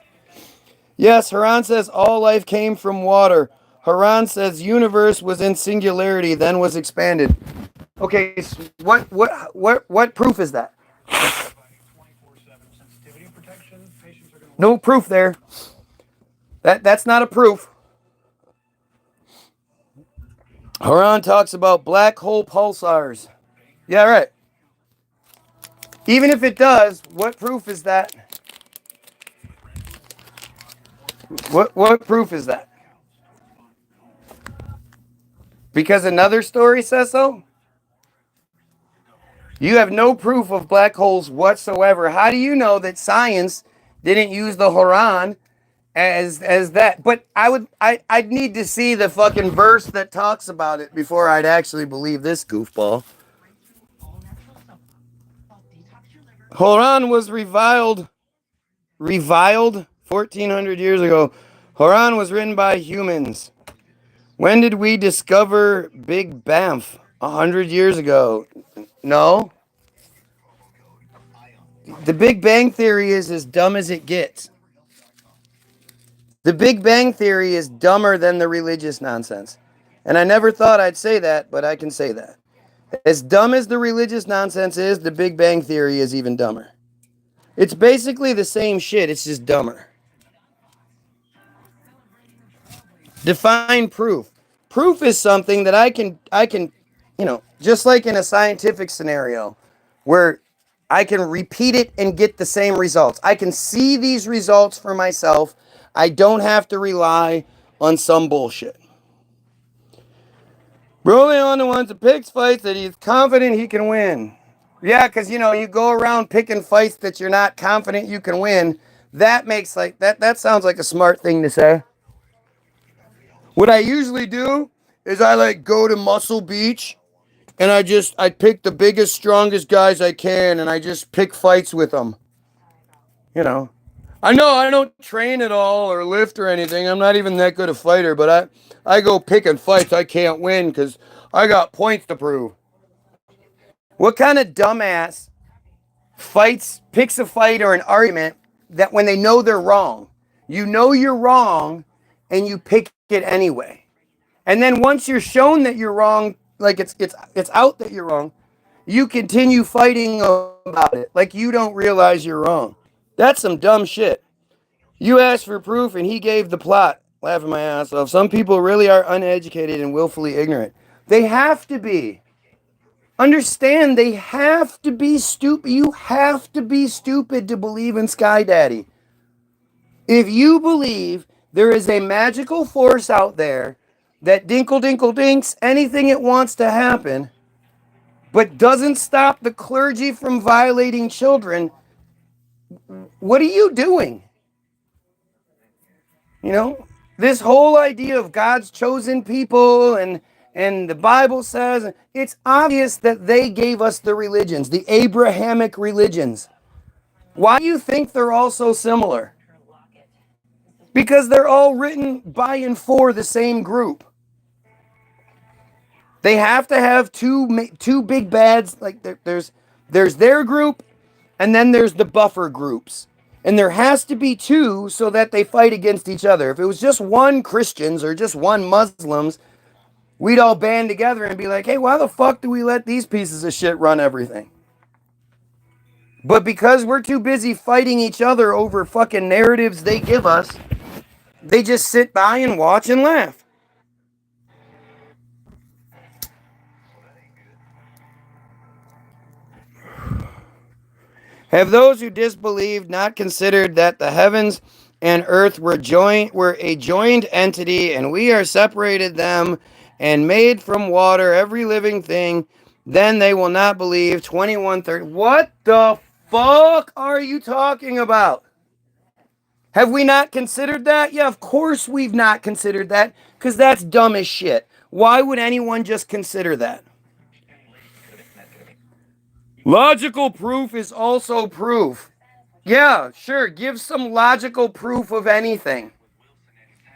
Speaker 1: Yes, Haran says all life came from water. Haran says universe was in singularity, then was expanded. Okay, so what proof is that? No proof there. That's not a proof. Haran talks about black hole pulsars. Yeah, right. Even if it does, what proof is that? What proof is that? Because another story says so? You have no proof of black holes whatsoever. How do you know that science didn't use the Quran as that? But I'd need to see the fucking verse that talks about it before I'd actually believe this goofball. Quran was reviled 1400 years ago. Quran was written by humans. When did we discover Big Bamf? 100 years ago. No. The Big Bang Theory is as dumb as it gets. The Big Bang Theory is dumber than the religious nonsense. And I never thought I'd say that, but I can say that. As dumb as the religious nonsense is, the Big Bang Theory is even dumber. It's basically the same shit, it's just dumber. Define proof. Proof is something that I can, just like in a scientific scenario where I can repeat it and get the same results. I can see these results for myself. I don't have to rely on some bullshit. Broly wants to pick fights that he's confident he can win. Yeah, because, you go around picking fights that you're not confident you can win. That makes that sounds like a smart thing to say. What I usually do is I go to Muscle Beach and I pick the biggest, strongest guys I can and I just pick fights with them. I know I don't train at all or lift or anything. I'm not even that good a fighter, but I go picking fights I can't win because I got points to prove. What kind of dumbass picks a fight or an argument that when they know they're wrong? You know you're wrong and you pick it anyway. And then once you're shown that you're wrong, like it's out that you're wrong, you continue fighting about it like you don't realize you're wrong. That's some dumb shit. You asked for proof and he gave the plot. Laughing my ass off. Some people really are uneducated and willfully ignorant. They have to be. Understand, they have to be stupid. You have to be stupid to believe in Sky Daddy. If you believe there is a magical force out there that dinkle dinkle dinks anything it wants to happen, but doesn't stop the clergy from violating children, what are you doing? This whole idea of God's chosen people and the Bible says it's obvious that they gave us the religions, the Abrahamic religions. Why do you think they're all so similar? Because they're all written by and for the same group. They have to have two big bads. Like there's their group, and then there's the buffer groups. And there has to be two so that they fight against each other. If it was just one Christians or just one Muslims, we'd all band together and be like, hey, why the fuck do we let these pieces of shit run everything? But because we're too busy fighting each other over fucking narratives they give us, they just sit by and watch and laugh. Have those who disbelieved not considered that the heavens and earth were a joined entity, and we are separated them and made from water every living thing? Then they will not believe. 21:30. What the fuck are you talking about? Have we not considered that? Yeah, of course we've not considered that, because that's dumb as shit. Why would anyone just consider that? Logical proof is also proof. Yeah, sure, give some logical proof of anything.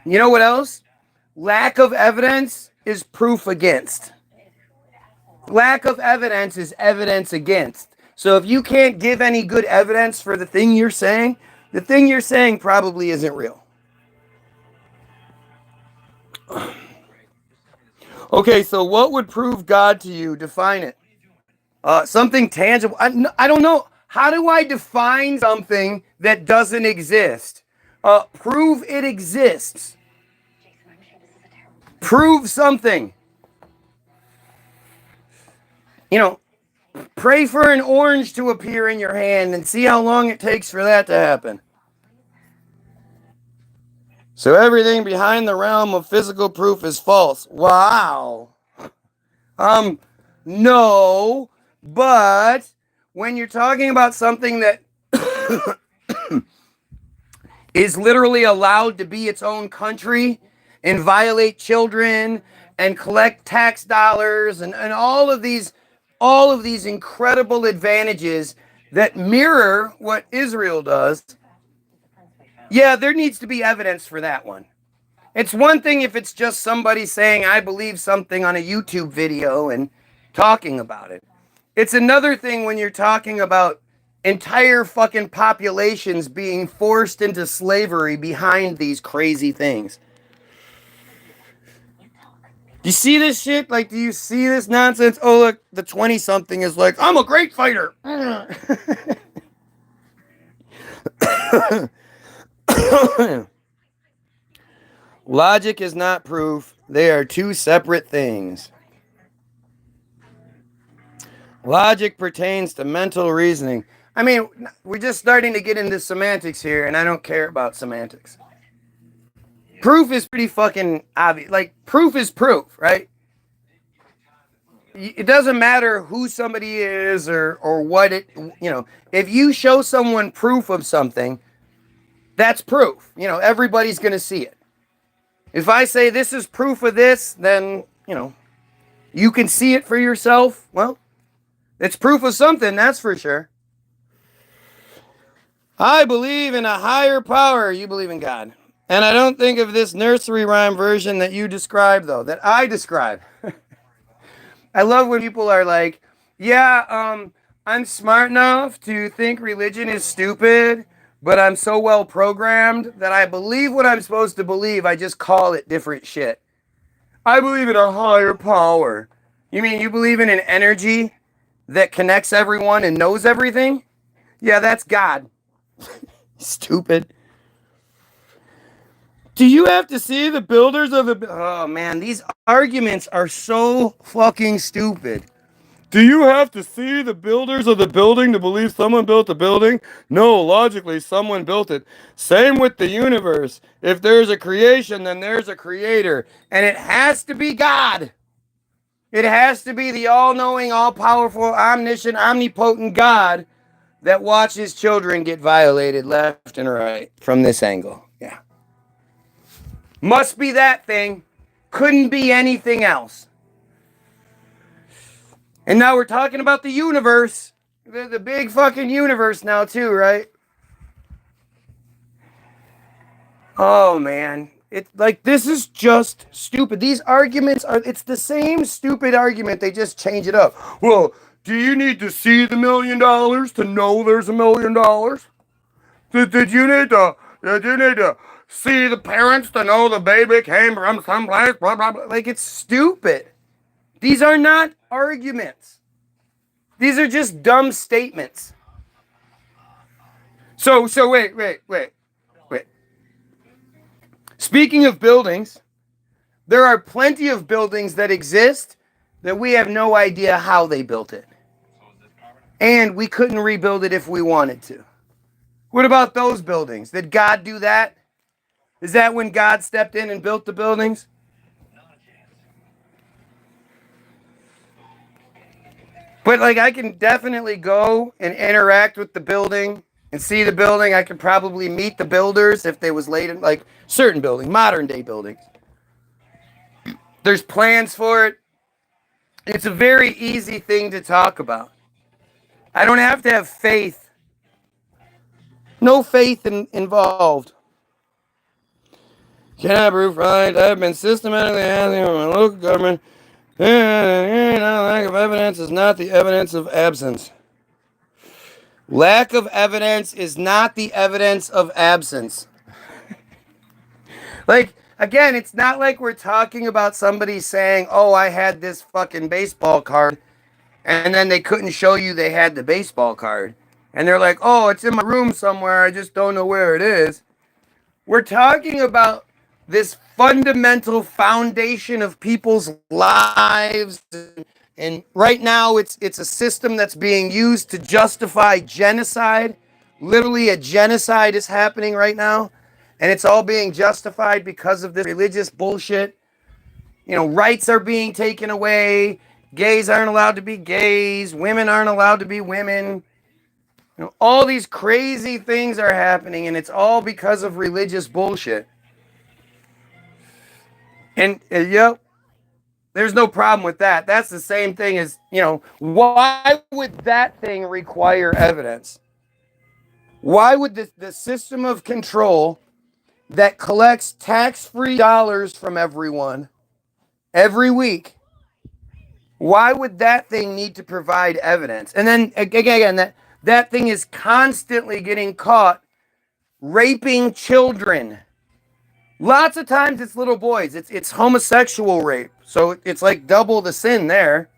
Speaker 1: You know what else? Lack of evidence is proof against. Lack of evidence is evidence against. So if you can't give any good evidence for the thing you're saying probably isn't real. Okay, so what would prove God to you? Define it. Something tangible. I don't know. How do I define something that doesn't exist? Prove it exists. Prove something. You know, pray for an orange to appear in your hand and see how long it takes for that to happen. So everything behind the realm of physical proof is false. Wow. No, but when you're talking about something that is literally allowed to be its own country and violate children and collect tax dollars and all of these incredible advantages that mirror what Israel does, yeah, there needs to be evidence for that one. It's one thing if it's just somebody saying, I believe something on a YouTube video and talking about it. It's another thing when you're talking about entire fucking populations being forced into slavery behind these crazy things. Do you see this shit? Like, do you see this nonsense? Oh, look, the 20-something is like, I'm a great fighter. Logic is not proof. They are two separate things. Logic pertains to mental reasoning. I mean, we're just starting to get into semantics here, and I don't care about semantics. Proof is pretty fucking obvious. Like, proof is proof, right? It doesn't matter who somebody is or what it, if you show someone proof of something, that's proof. Everybody's going to see it. If I say this is proof of this, then, you can see it for yourself. Well, it's proof of something, that's for sure. I believe in a higher power. You believe in God. And I don't think of this nursery rhyme version that you describe, though, that I describe. I love when people are like, yeah, I'm smart enough to think religion is stupid, but I'm so well programmed that I believe what I'm supposed to believe. I just call it different shit. I believe in a higher power. You mean you believe in an energy that connects everyone and knows everything? Yeah, that's God. Stupid. Do you have to see the builders of the... Oh, man, these arguments are so fucking stupid. Do you have to see the builders of the building to believe someone built the building? No, logically, someone built it. Same with the universe. If there's a creation, then there's a creator. And it has to be God. It has to be the all-knowing, all-powerful, omniscient, omnipotent God that watches children get violated left and right from this angle. Yeah. Must be that thing. Couldn't be anything else. And now we're talking about the universe. The big fucking universe now too, right? Oh, man. It's like, this is just stupid. These arguments it's the same stupid argument. They just change it up. Well, do you need to see the $1 million to know there's $1 million? Did you need to see the parents to know the baby came from someplace? Blah, blah, blah. Like, it's stupid. These are not arguments. These are just dumb statements. So wait. Speaking of buildings, there are plenty of buildings that exist that we have no idea how they built it. And we couldn't rebuild it if we wanted to. What about those buildings? Did God do that? Is that when God stepped in and built the buildings? But like, I can definitely go and interact with the building and see the building. I could probably meet the builders if they was late in, like, certain buildings, modern day buildings. There's plans for it. It's a very easy thing to talk about. I don't have to have faith. No faith involved. Can I prove right? I've been systematically asking for my local government. Lack of evidence is not the evidence of absence. Lack of evidence is not the evidence of absence. Like, again, it's not like we're talking about somebody saying, oh, I had this fucking baseball card, and then they couldn't show you they had the baseball card. And they're like, oh, it's in my room somewhere, I just don't know where it is. We're talking about this fundamental foundation of people's lives. And right now, it's a system that's being used to justify genocide. Literally, a genocide is happening right now. And it's all being justified because of this religious bullshit. You know, rights are being taken away. Gays aren't allowed to be gays. Women aren't allowed to be women. You know, all these crazy things are happening, and it's all because of religious bullshit. And, yep, there's no problem with that. That's the same thing as, you know, why would that thing require evidence? Why would the system of control that collects tax-free dollars from everyone every week, why would that thing need to provide evidence? And then, again, that thing is constantly getting caught raping children. Lots of times it's little boys. It's homosexual rape. So it's like double the sin there.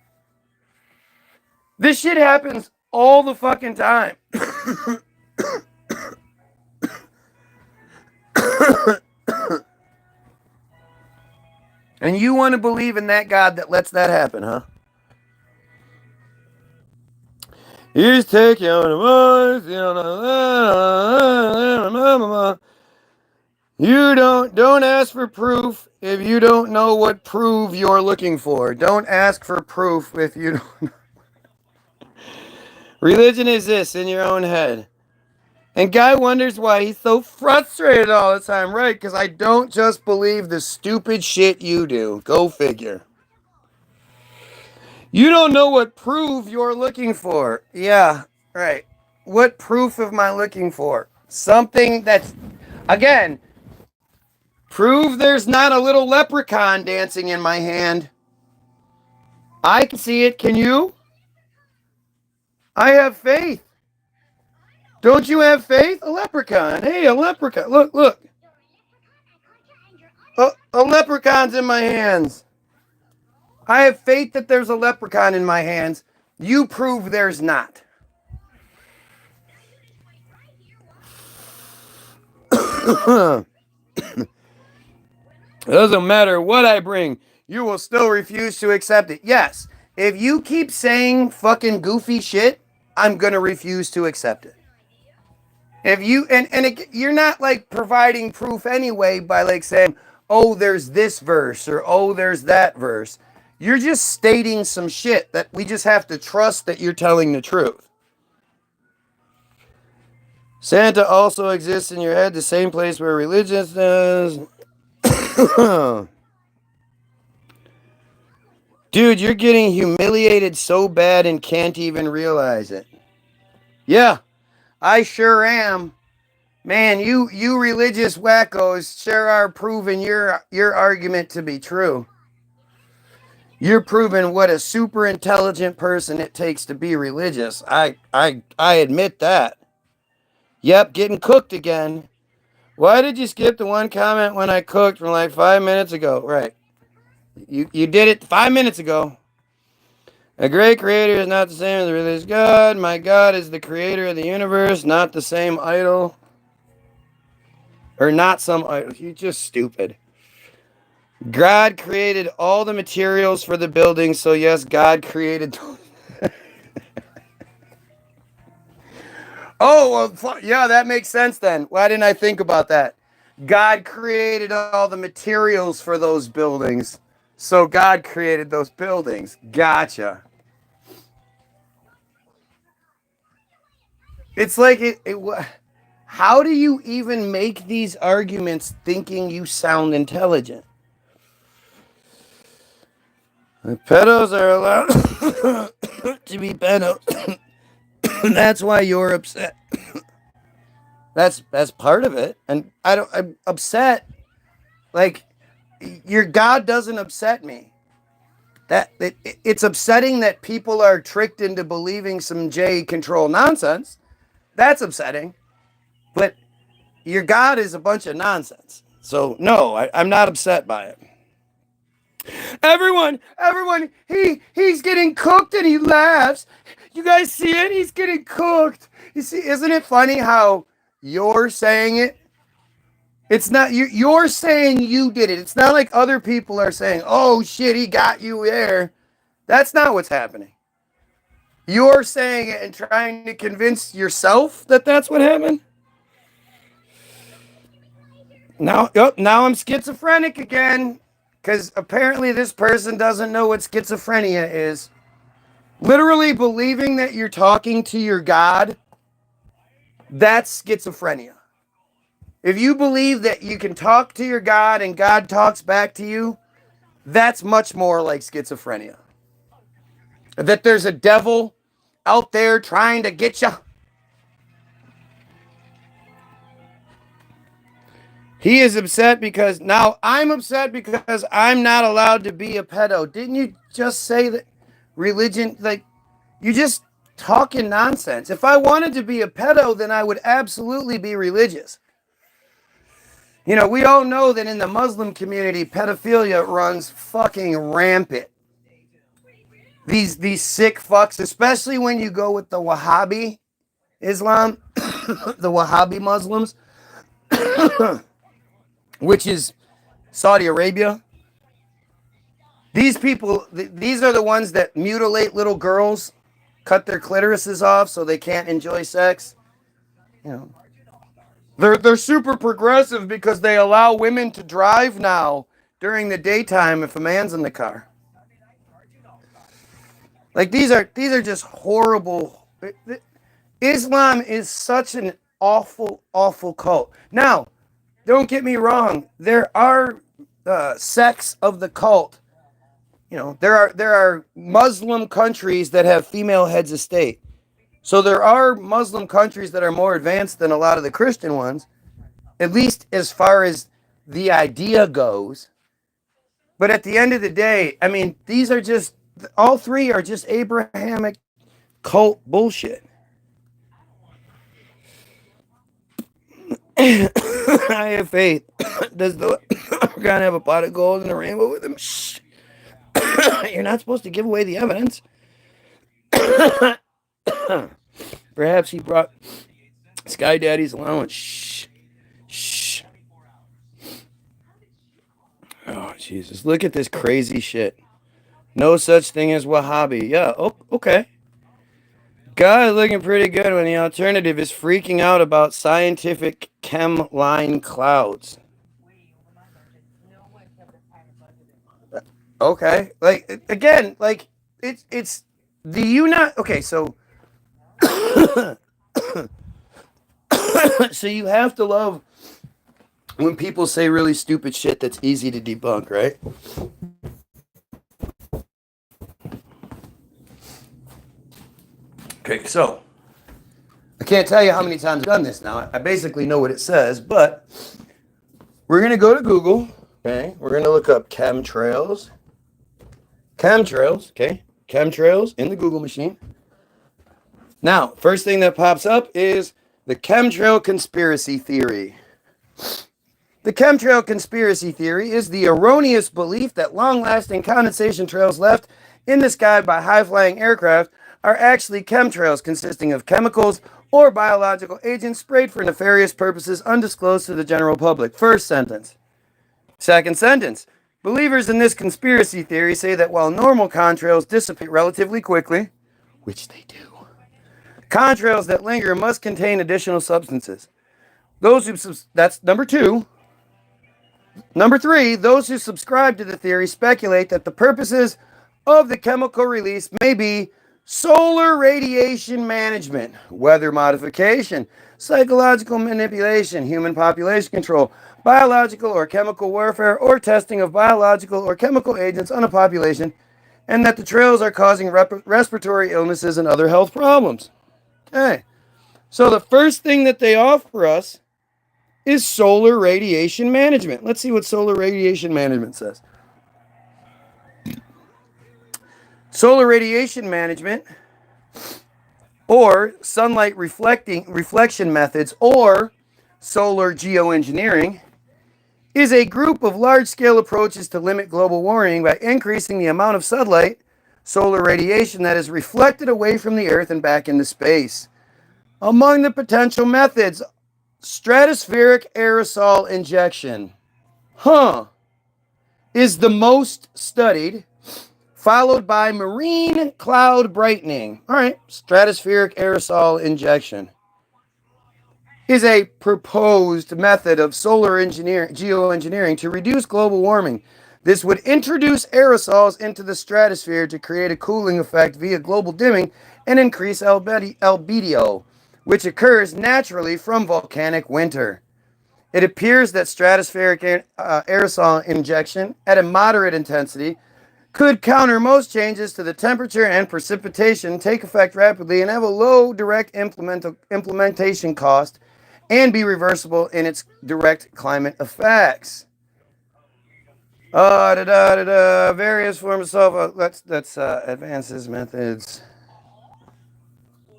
Speaker 1: This shit happens all the fucking time. And you want to believe in that God that lets that happen, huh? He's taking on the voice. You don't ask for proof if you don't know what proof you're looking for. Don't ask for proof if you don't. Religion is this in your own head. And Guy wonders why he's so frustrated all the time. Right, because I don't just believe the stupid shit you do. Go figure. You don't know what proof you're looking for. Yeah, right. What proof am I looking for? Something that's, again, prove there's not a little leprechaun dancing in my hand. I can see it. Can you? I have faith. Don't you have faith? A leprechaun. Hey, a leprechaun. Look. A leprechaun's in my hands. I have faith that there's a leprechaun in my hands. You prove there's not. It doesn't matter what I bring. You will still refuse to accept it. Yes. If you keep saying fucking goofy shit, I'm going to refuse to accept it. If you, you're not like providing proof anyway by like saying, oh, there's this verse or oh, there's that verse. You're just stating some shit that we just have to trust that you're telling the truth. Santa also exists in your head, the same place where religion does. Dude, you're getting humiliated so bad and can't even realize it. Yeah, I sure am. Man, you religious wackos sure are proving your argument to be true. You're proving what a super intelligent person it takes to be religious. I admit that. Yep, getting cooked again. Why did you skip the one comment when I cooked from like 5 minutes ago? Right. You did it 5 minutes ago. A great creator is not the same as a religious God. My God is the creator of the universe, not the same idol. Or not some idol. You're just stupid. God created all the materials for the building, so yes, God created. Oh, well, yeah, that makes sense then. Why didn't I think about that? God created all the materials for those buildings, so God created those buildings. Gotcha. It's like how do you even make these arguments thinking you sound intelligent? The pedos are allowed to be pedos. That's why you're upset. That's part of it. And I'm upset. Like, your God doesn't upset me. It's upsetting that people are tricked into believing some J control nonsense. That's upsetting. But your God is a bunch of nonsense. So no, I'm not upset by it. Everyone, he's getting cooked and he laughs. You guys see it? He's getting cooked. You see, isn't it funny how you're saying it? It's not you're saying you did it. It's not like other people are saying, "Oh shit, he got you there." That's not what's happening. You're saying it and trying to convince yourself that that's what happened. Now I'm schizophrenic again because apparently this person doesn't know what schizophrenia is. Literally believing that you're talking to your God, that's schizophrenia. If you believe that you can talk to your God and God talks back to you, that's much more like schizophrenia. That there's a devil out there trying to get you. He is upset because now I'm upset because I'm not allowed to be a pedo. Didn't you just say that religion, like, you just talking nonsense? If I wanted to be a pedo, then I would absolutely be religious. You know, we all know that in the Muslim community, pedophilia runs fucking rampant. These sick fucks, especially when you go with the Wahhabi Islam, the Wahhabi Muslims, which is Saudi Arabia. These people, these are the ones that mutilate little girls, cut their clitorises off so they can't enjoy sex. You know, they're super progressive because they allow women to drive now during the daytime if a man's in the car. Like these are just horrible. Islam is such an awful cult. Now, don't get me wrong. There are sects of the cult. You know, there are Muslim countries that have female heads of state. So there are Muslim countries that are more advanced than a lot of the Christian ones, at least as far as the idea goes. But at the end of the day, I mean, these are just, all three are just Abrahamic cult bullshit. I have faith. Does the God have a pot of gold and a rainbow with him? Shh. You're not supposed to give away the evidence. Perhaps he brought Sky Daddy's allowance. Shh. Shh. Oh, Jesus. Look at this crazy shit. No such thing as Wahhabi. Yeah, okay. God is looking pretty good when the alternative is freaking out about scientific chem line clouds. Okay. Like, again, like, it's, do you not, okay, so, so you have to love when people say really stupid shit that's easy to debunk, right? Okay, so I can't tell you how many times I've done this now. I basically know what it says, but we're going to go to Google. Okay. We're going to look up chemtrails. Chemtrails. Okay. Chemtrails in the Google machine. Now, first thing that pops up is the chemtrail conspiracy theory. The chemtrail conspiracy theory is the erroneous belief that long-lasting condensation trails left in the sky by high-flying aircraft are actually chemtrails consisting of chemicals or biological agents sprayed for nefarious purposes undisclosed to the general public. First sentence. Second sentence. Believers in this conspiracy theory say that while normal contrails dissipate relatively quickly, which they do, contrails that linger must contain additional substances. That's number 2. Number 3, those who subscribe to the theory speculate that the purposes of the chemical release may be solar radiation management, weather modification, psychological manipulation, human population control, biological or chemical warfare, or testing of biological or chemical agents on a population, and that the trails are causing respiratory illnesses and other health problems. Okay, so the first thing that they offer us is solar radiation management. Let's see what solar radiation management says. Solar radiation management, or sunlight reflection methods, or solar geoengineering, is a group of large-scale approaches to limit global warming by increasing the amount of sunlight, solar radiation, that is reflected away from the Earth and back into space. Among the potential methods, stratospheric aerosol injection, is the most studied, followed by marine cloud brightening. All right, stratospheric aerosol injection is a proposed method of solar geoengineering to reduce global warming. This would introduce aerosols into the stratosphere to create a cooling effect via global dimming and increase albedo, which occurs naturally from volcanic winter. It appears that stratospheric aerosol injection at a moderate intensity could counter most changes to the temperature and precipitation, take effect rapidly, and have a low direct implementation cost, and be reversible in its direct climate effects. Various forms of that's advances methods.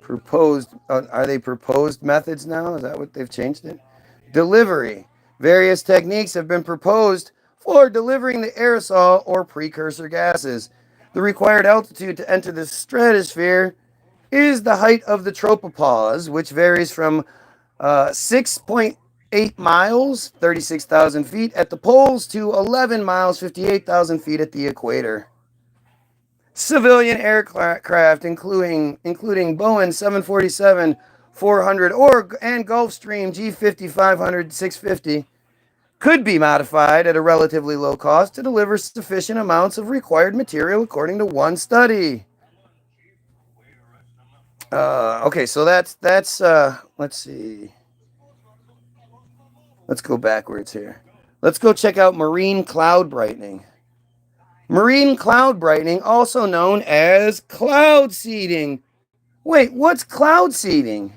Speaker 1: Proposed, are they proposed methods now? Is that what they've changed it? Delivery. Various techniques have been proposed for delivering the aerosol or precursor gases. The required altitude to enter the stratosphere is the height of the tropopause, which varies from 6.8 miles, 36,000 feet at the poles, to 11 miles, 58,000 feet at the equator. Civilian aircraft, including Boeing 747-400 and Gulfstream G50-500-650, could be modified at a relatively low cost to deliver sufficient amounts of required material, according to one study. Okay, so that's let's see. Let's go backwards here. Let's go check out marine cloud brightening. Marine cloud brightening, also known as cloud seeding. Wait, what's cloud seeding?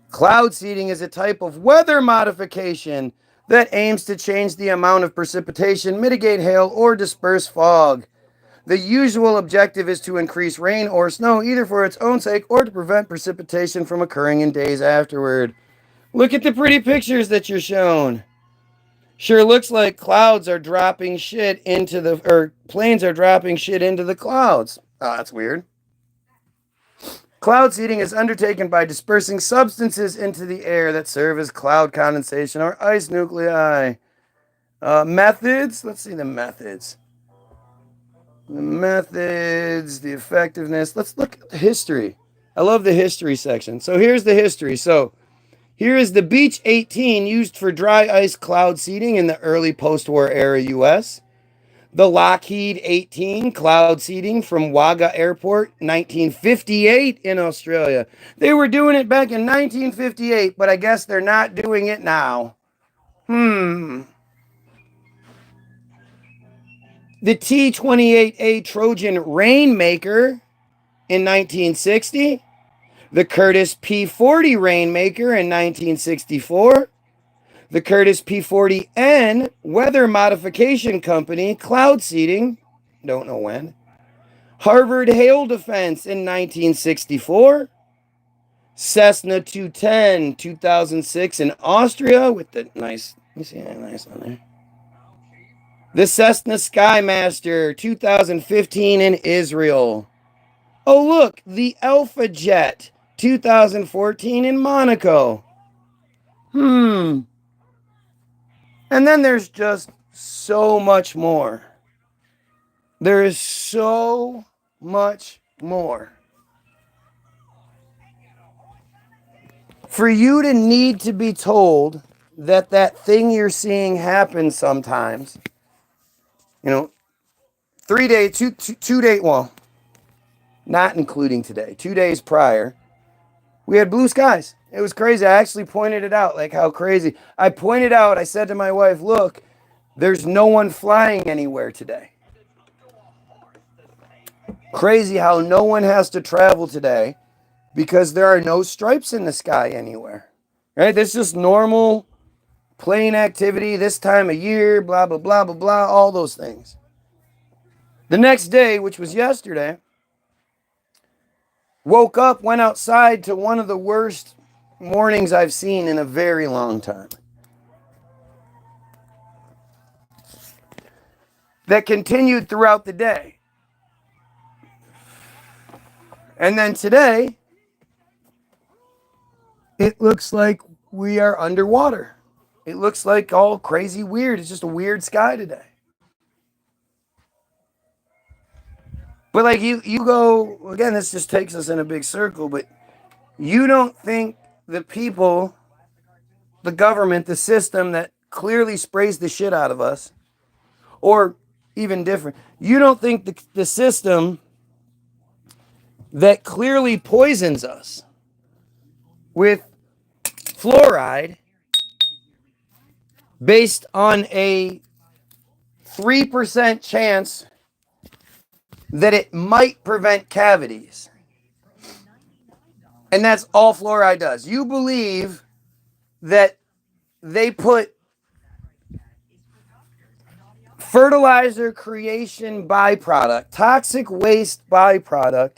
Speaker 1: Cloud seeding is a type of weather modification that aims to change the amount of precipitation, mitigate hail, or disperse fog. The usual objective is to increase rain or snow, either for its own sake or to prevent precipitation from occurring in days afterward. Look at the pretty pictures that you're shown. Sure looks like clouds are dropping shit into planes are dropping shit into the clouds. Oh, that's weird. Cloud seeding is undertaken by dispersing substances into the air that serve as cloud condensation or ice nuclei. Methods. Let's see the methods. The effectiveness. Let's look at the history. I love the history section. So here's the history. So here is the Beech 18 used for dry ice cloud seeding in the early post-war era U.S. The Lockheed 18 cloud seeding from Wagga Airport, 1958 in Australia. They were doing it back in 1958, but I guess they're not doing it now. The T-28A Trojan Rainmaker in 1960. the Curtiss P-40 Rainmaker in 1964, the Curtiss P-40N Weather Modification Company cloud seeding, don't know when, Harvard Hail Defense in 1964, Cessna 210, 2006 in Austria with the nice, you see that nice on there. The Cessna Skymaster 2015 in Israel. Oh look, the Alpha Jet 2014 in Monaco. And then there's just so much more. There is so much more. For you to need to be told that that thing you're seeing happen sometimes, 3 days, two days, well, not including today, 2 days prior, we had blue skies. It was crazy. I actually pointed it out, like how crazy. I said to my wife, look, there's no one flying anywhere today. Crazy how no one has to travel today because there are no stripes in the sky anywhere. Right? This is just normal plane activity this time of year, blah, blah, blah, blah, blah, all those things. The next day, which was yesterday, woke up, went outside to one of the worst mornings I've seen in a very long time. That continued throughout the day. And then today, it looks like we are underwater. It looks like all crazy weird. It's just a weird sky today. But like you go, again, this just takes us in a big circle, but you don't think the people, the government, the system that clearly sprays the shit out of us, or even different, you don't think the system that clearly poisons us with fluoride based on a 3% chance that it might prevent cavities. And that's all fluoride does. You believe that they put fertilizer creation byproduct, toxic waste byproduct,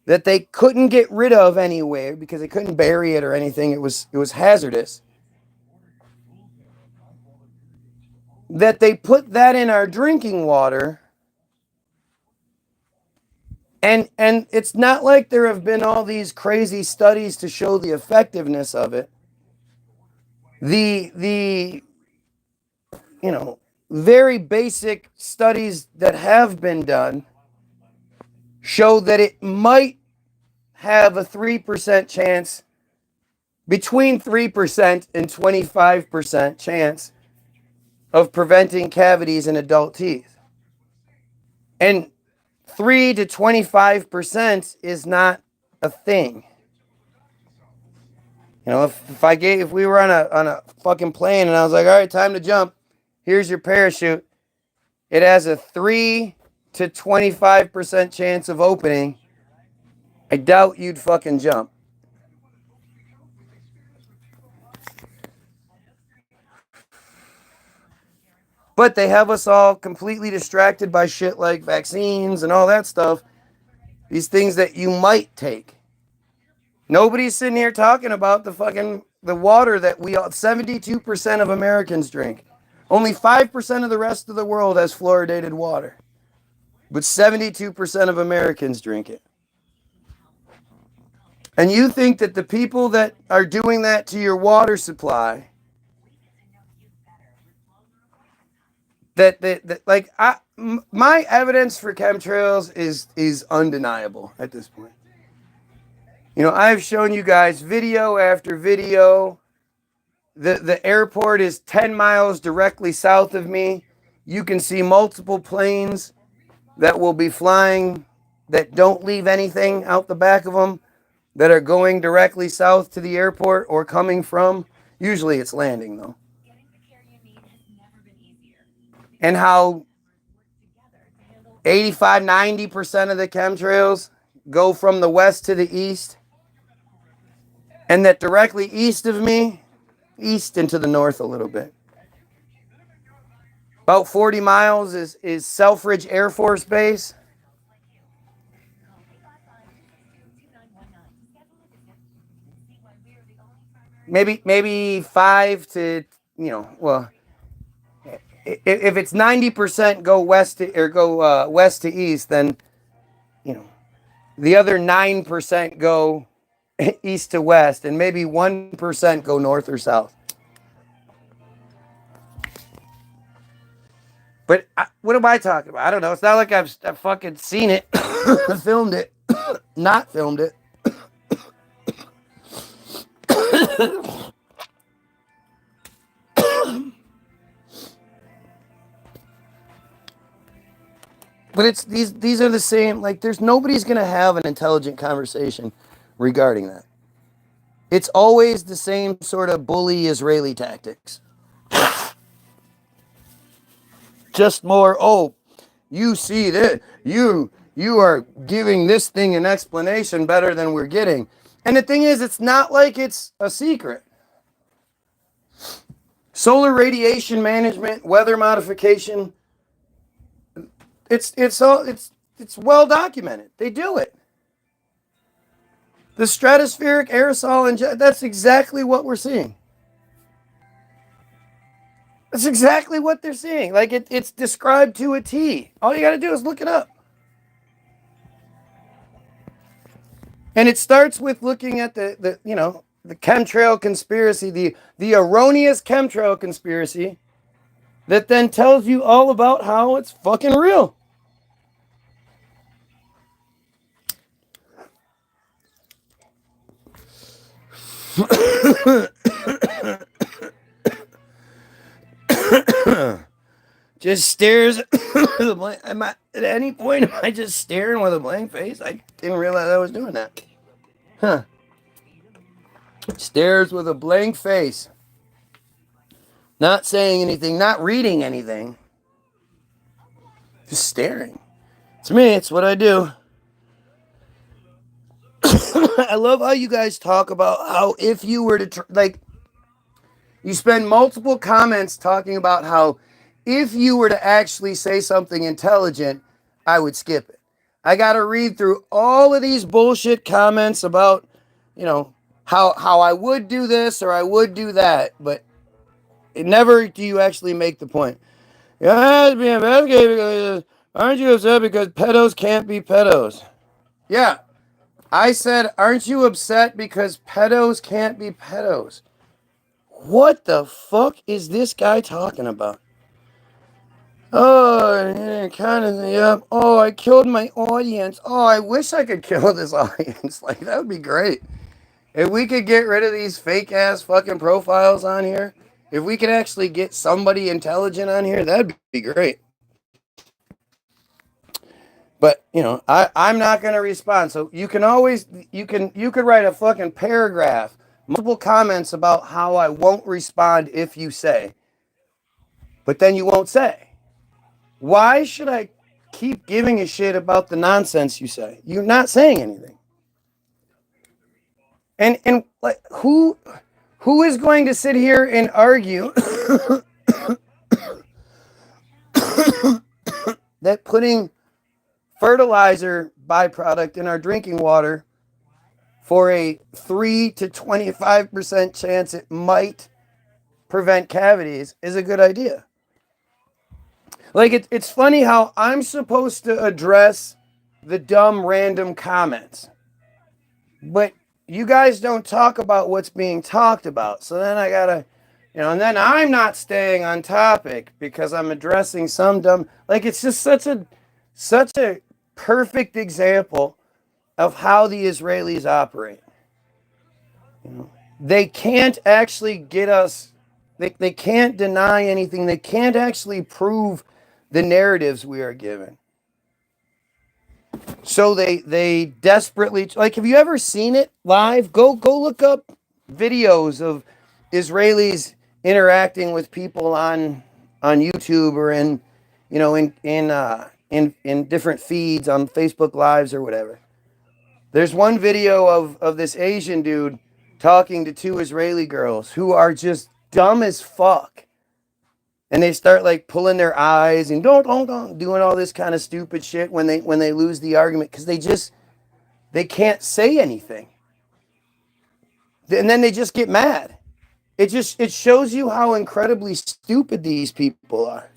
Speaker 1: that they couldn't get rid of anywhere because they couldn't bury it or anything. It was hazardous. That they put that in our drinking water. And it's not like there have been all these crazy studies to show the effectiveness of it. The very basic studies that have been done show that it might have a 3% chance, between 3% and 25% chance of preventing cavities in adult teeth. And 3 to 25% is not a thing. If we were on a fucking plane and I was like, all right, time to jump, here's your parachute. It has a 3 to 25% chance of opening. I doubt you'd fucking jump. But they have us all completely distracted by shit like vaccines and all that stuff. These things that you might take. Nobody's sitting here talking about the water that 72% of Americans drink. Only 5% of the rest of the world has fluoridated water. But 72% of Americans drink it. And you think that the people that are doing that to your water supply, my evidence for chemtrails is undeniable at this point. I've shown you guys video after video. The airport is 10 miles directly south of me. You can see multiple planes that will be flying that don't leave anything out the back of them, that are going directly south to the airport or coming from. Usually it's landing though. And how 85-90% of the chemtrails go from the west to the east. And that directly east of me, east and to the north a little bit, about 40 miles is Selfridge Air Force Base. Maybe 5 to, well, if it's 90% go west to, or go west to east, then, the other 9% go east to west, and maybe 1% go north or south. But what am I talking about? I don't know. It's not like I've fucking seen it, filmed it, not filmed it. But it's these are the same. Like, there's nobody's gonna have an intelligent conversation regarding that. It's always the same sort of bully Israeli tactics. Just more, you see that you are giving this thing an explanation better than we're getting. And the thing is, it's not like it's a secret. Solar radiation management, weather modification, it's well documented. They do it. The stratospheric aerosol that's exactly what we're seeing. That's exactly what they're seeing. Like, it's described to a T. All you got to do is look it up. And it starts with looking at the chemtrail conspiracy, the erroneous chemtrail conspiracy that then tells you all about how it's fucking real. Just stares with a blank. At any point, am I just staring with a blank face? I didn't realize I was doing that. Huh. Stares with a blank face. Not saying anything, not reading anything. Just staring. It's me, it's what I do. I love how you guys talk about how if you were to, you spend multiple comments talking about how if you were to actually say something intelligent, I would skip it. I got to read through all of these bullshit comments about, how I would do this or I would do that, but never do you actually make the point. Yeah, be investigated because aren't you upset because pedos can't be pedos? Yeah, I said, aren't you upset because pedos can't be pedos? What the fuck is this guy talking about? Oh, kind of, yep. Oh, I killed my audience. Oh, I wish I could kill this audience. That would be great. If we could get rid of these fake ass fucking profiles on here, if we could actually get somebody intelligent on here, that'd be great. But, I'm not going to respond. So you can always, you could write a fucking paragraph, multiple comments about how I won't respond if you say, but then you won't say. Why should I keep giving a shit about the nonsense you say? You're not saying anything. And who is going to sit here and argue that putting fertilizer byproduct in our drinking water for a 3 to 25% chance it might prevent cavities is a good idea? It's funny how I'm supposed to address the dumb random comments, but you guys don't talk about what's being talked about. So then I gotta, and then I'm not staying on topic because I'm addressing some dumb, it's just such a perfect example of how the Israelis operate. They can't actually get us, they can't deny anything. They can't actually prove the narratives we are given. So they desperately, have you ever seen it live? Go look up videos of Israelis interacting with people on YouTube or in different feeds on Facebook Lives or whatever. There's one video of this Asian dude talking to two Israeli girls who are just dumb as fuck. And they start like pulling their eyes and don't doing all this kind of stupid shit when they lose the argument because they can't say anything. And then they just get mad. It shows you how incredibly stupid these people are.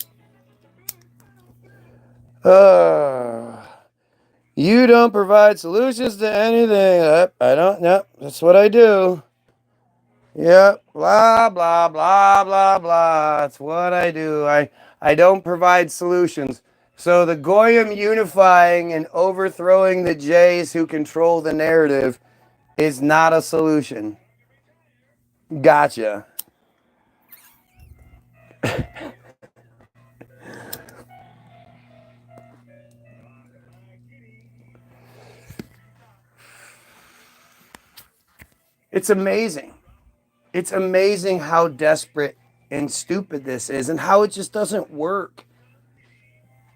Speaker 1: You don't provide solutions to anything. I don't. Yep, that's what I do. Yep, blah, blah, blah, blah, blah. That's what I do. I don't provide solutions. So the Goyim unifying and overthrowing the Jays who control the narrative is not a solution. Gotcha. It's amazing. It's amazing how desperate and stupid this is and how it just doesn't work.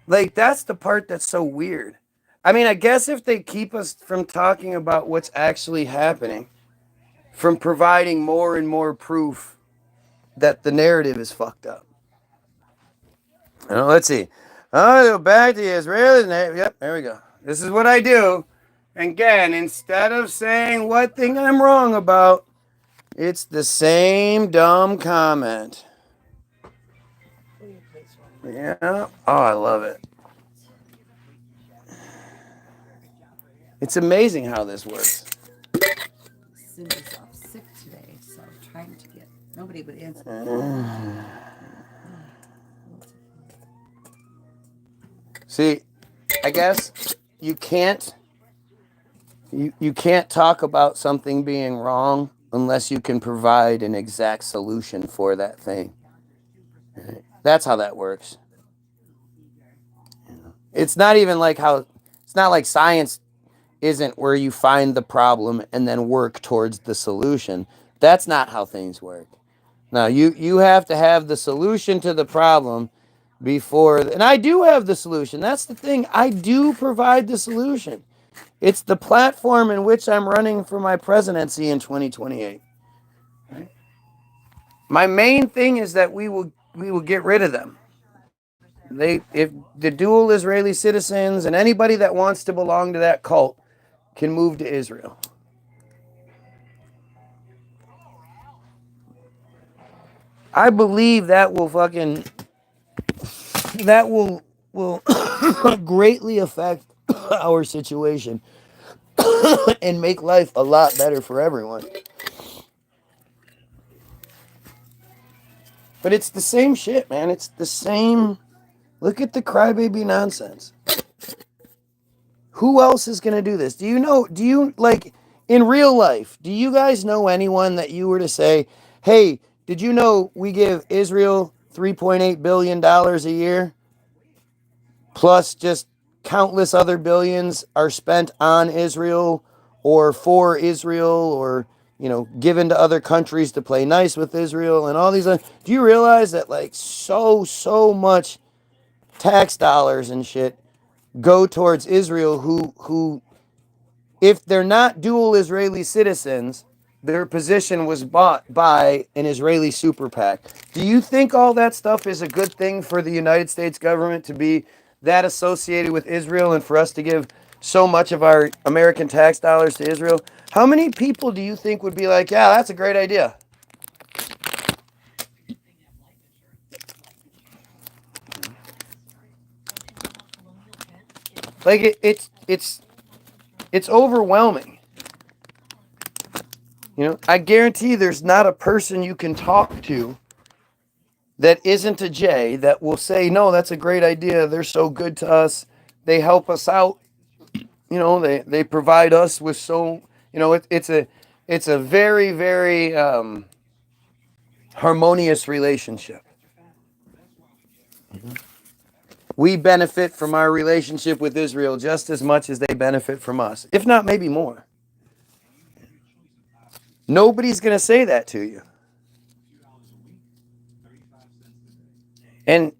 Speaker 1: Like, that's the part that's so weird. I mean, I guess if they keep us from talking about what's actually happening, from providing more and more proof that the narrative is fucked up. Let's see. I'll go back to the Israelis. Yep, there we go. This is what I do. Again, instead of saying what thing I'm wrong about, it's the same dumb comment. Yeah. Oh, I love it. It's amazing how this works.
Speaker 2: Cindy's off sick today, so trying to get nobody would answer.
Speaker 1: See, I guess you can't talk about something being wrong unless you can provide an exact solution for that thing. That's how that works. It's not even like it's not like science isn't where you find the problem and then work towards the solution. That's not how things work. Now, you have to have the solution to the problem before, and I do have the solution. That's the thing. I do provide the solution. It's the platform in which I'm running for my presidency in 2028. Right? My main thing is that we will get rid of them. If the dual Israeli citizens and anybody that wants to belong to that cult can move to Israel. I believe that will greatly affect our situation and make life a lot better for everyone. But it's the same shit, man. It's the same. Look at the crybaby nonsense. Who else is going to do this? Do you like in real life, do you guys know anyone that you were to say, hey, did you know we give Israel $3.8 billion a year? Plus just countless other billions are spent on Israel or for Israel or, given to other countries to play nice with Israel and all these other. Do you realize that like so much tax dollars and shit go towards Israel who if they're not dual Israeli citizens, their position was bought by an Israeli super PAC. Do you think all that stuff is a good thing for the United States government to be that associated with Israel and for us to give so much of our American tax dollars to Israel? How many people do you think would be like, yeah, that's a great idea? Like it's overwhelming. I guarantee there's not a person you can talk to that isn't a J that will say, no, that's a great idea. They're so good to us. They help us out. They provide us with it's a very, very harmonious relationship. We benefit from our relationship with Israel just as much as they benefit from us, if not maybe more. Nobody's going to say that to you. And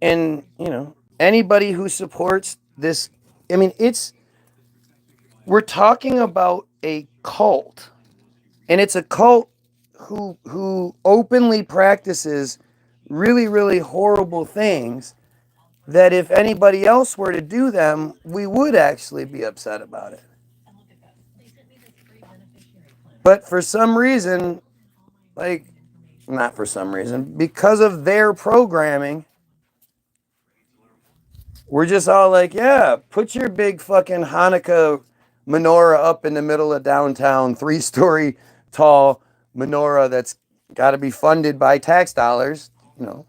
Speaker 1: anybody who supports this, we're talking about a cult. And it's a cult who openly practices really, really horrible things that if anybody else were to do them, we would actually be upset about it. But for some reason, like, not for some reason, because of their programming, we're just all like, yeah, put your big fucking Hanukkah menorah up in the middle of downtown, 3-story tall menorah that's got to be funded by tax dollars, you know.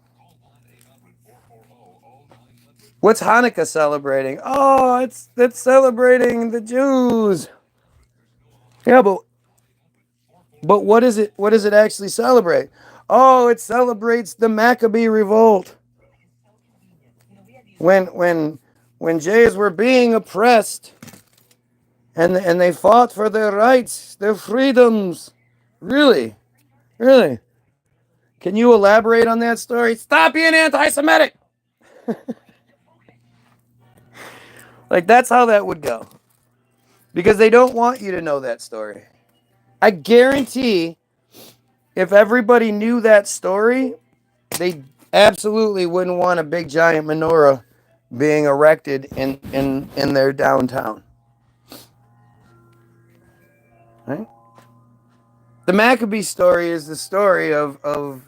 Speaker 1: What's Hanukkah celebrating? Oh, it's celebrating the Jews. Yeah, but what is it? What does it actually celebrate? Oh, it celebrates the Maccabee revolt. When Jays were being oppressed, and they fought for their rights, their freedoms. Really, really. Can you elaborate on that story? Stop being anti-Semitic. Like, that's how that would go. Because they don't want you to know that story. I guarantee if everybody knew that story, they absolutely wouldn't want a big giant menorah being erected in their downtown. Right? The Maccabee story is the story of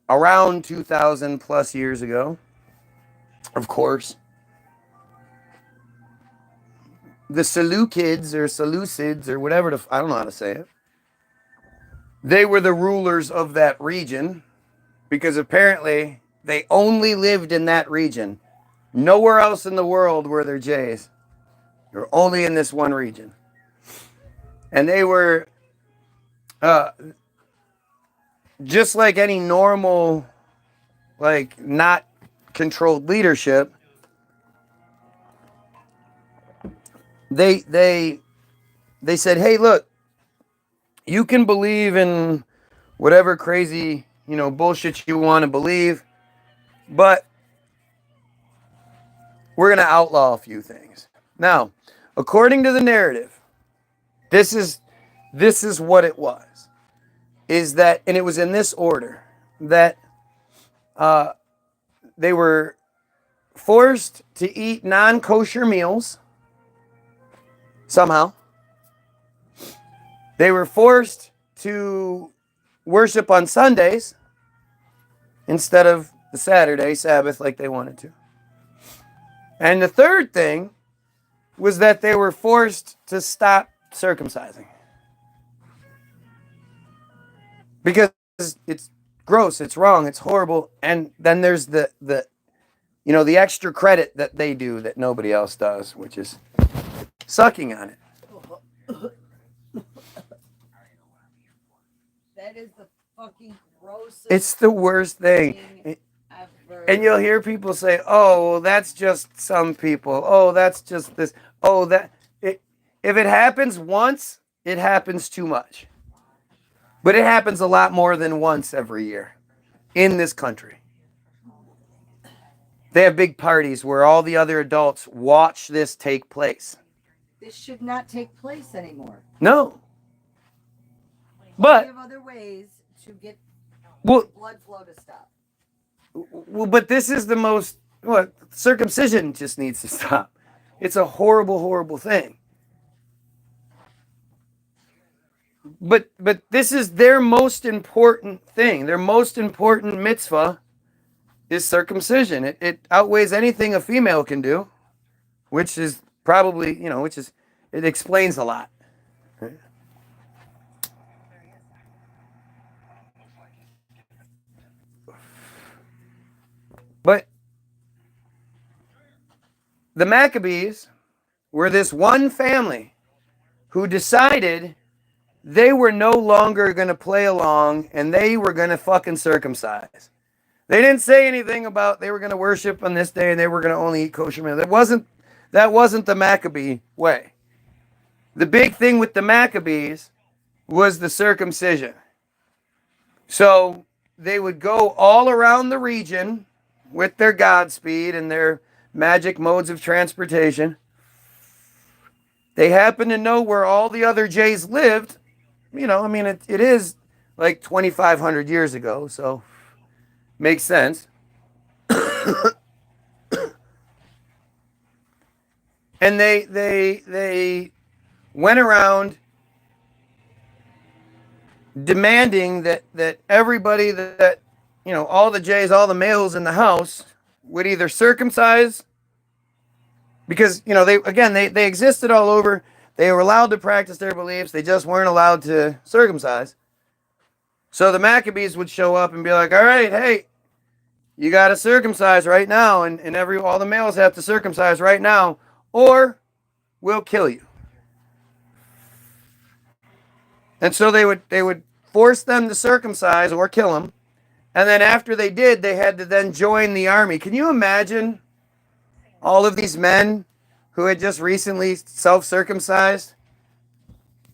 Speaker 1: around 2,000 plus years ago. Of course. The Seleucids or Seleucids or whatever, I don't know how to say it. They were the rulers of that region because apparently they only lived in that region. Nowhere else in the world were there Jays. They were only in this one region. And they were just like any normal, like, not controlled leadership. They said, hey, look, you can believe in whatever crazy, bullshit you want to believe, but we're going to outlaw a few things. Now, according to the narrative, this is what it was. Is that, and it was in this order, that they were forced to eat non-kosher meals somehow. They were forced to worship on Sundays instead of the Saturday Sabbath like they wanted to. And the third thing was that they were forced to stop circumcising. Because it's gross, it's wrong, it's horrible, and then there's the extra credit that they do that nobody else does, which is sucking on it.
Speaker 2: That is the fucking grossest.
Speaker 1: It's the worst thing.
Speaker 2: Ever.
Speaker 1: And you'll hear people say, "Oh, well, that's just some people. Oh, that's just this. Oh, that." If it happens once, it happens too much. But it happens a lot more than once every year in this country. They have big parties where all the other adults watch this take place.
Speaker 2: This should not take place anymore.
Speaker 1: No. But
Speaker 2: we have other ways to get
Speaker 1: blood
Speaker 2: flow to stop.
Speaker 1: Well, but this is the most, circumcision just needs to stop. It's a horrible, horrible thing. But this is their most important thing. Their most important mitzvah is circumcision. It outweighs anything a female can do, which is probably, it explains a lot. But the Maccabees were this one family who decided they were no longer going to play along and they were going to fucking circumcise. They didn't say anything about they were going to worship on this day and they were going to only eat kosher meat. That wasn't the Maccabee way. The big thing with the Maccabees was the circumcision. So they would go all around the region with their Godspeed and their magic modes of transportation. They happened to know where all the other Jays lived. It is like 2,500 years ago, so makes sense. And they went around demanding that everybody that all the Jays, all the males in the house would either circumcise, because they existed all over. They were allowed to practice their beliefs. They just weren't allowed to circumcise. So the Maccabees would show up and be like, all right, hey, you got to circumcise right now. And all the males have to circumcise right now, or we'll kill you. And so they would force them to circumcise or kill them. And then after they did, they had to then join the army. Can you imagine all of these men who had just recently self-circumcised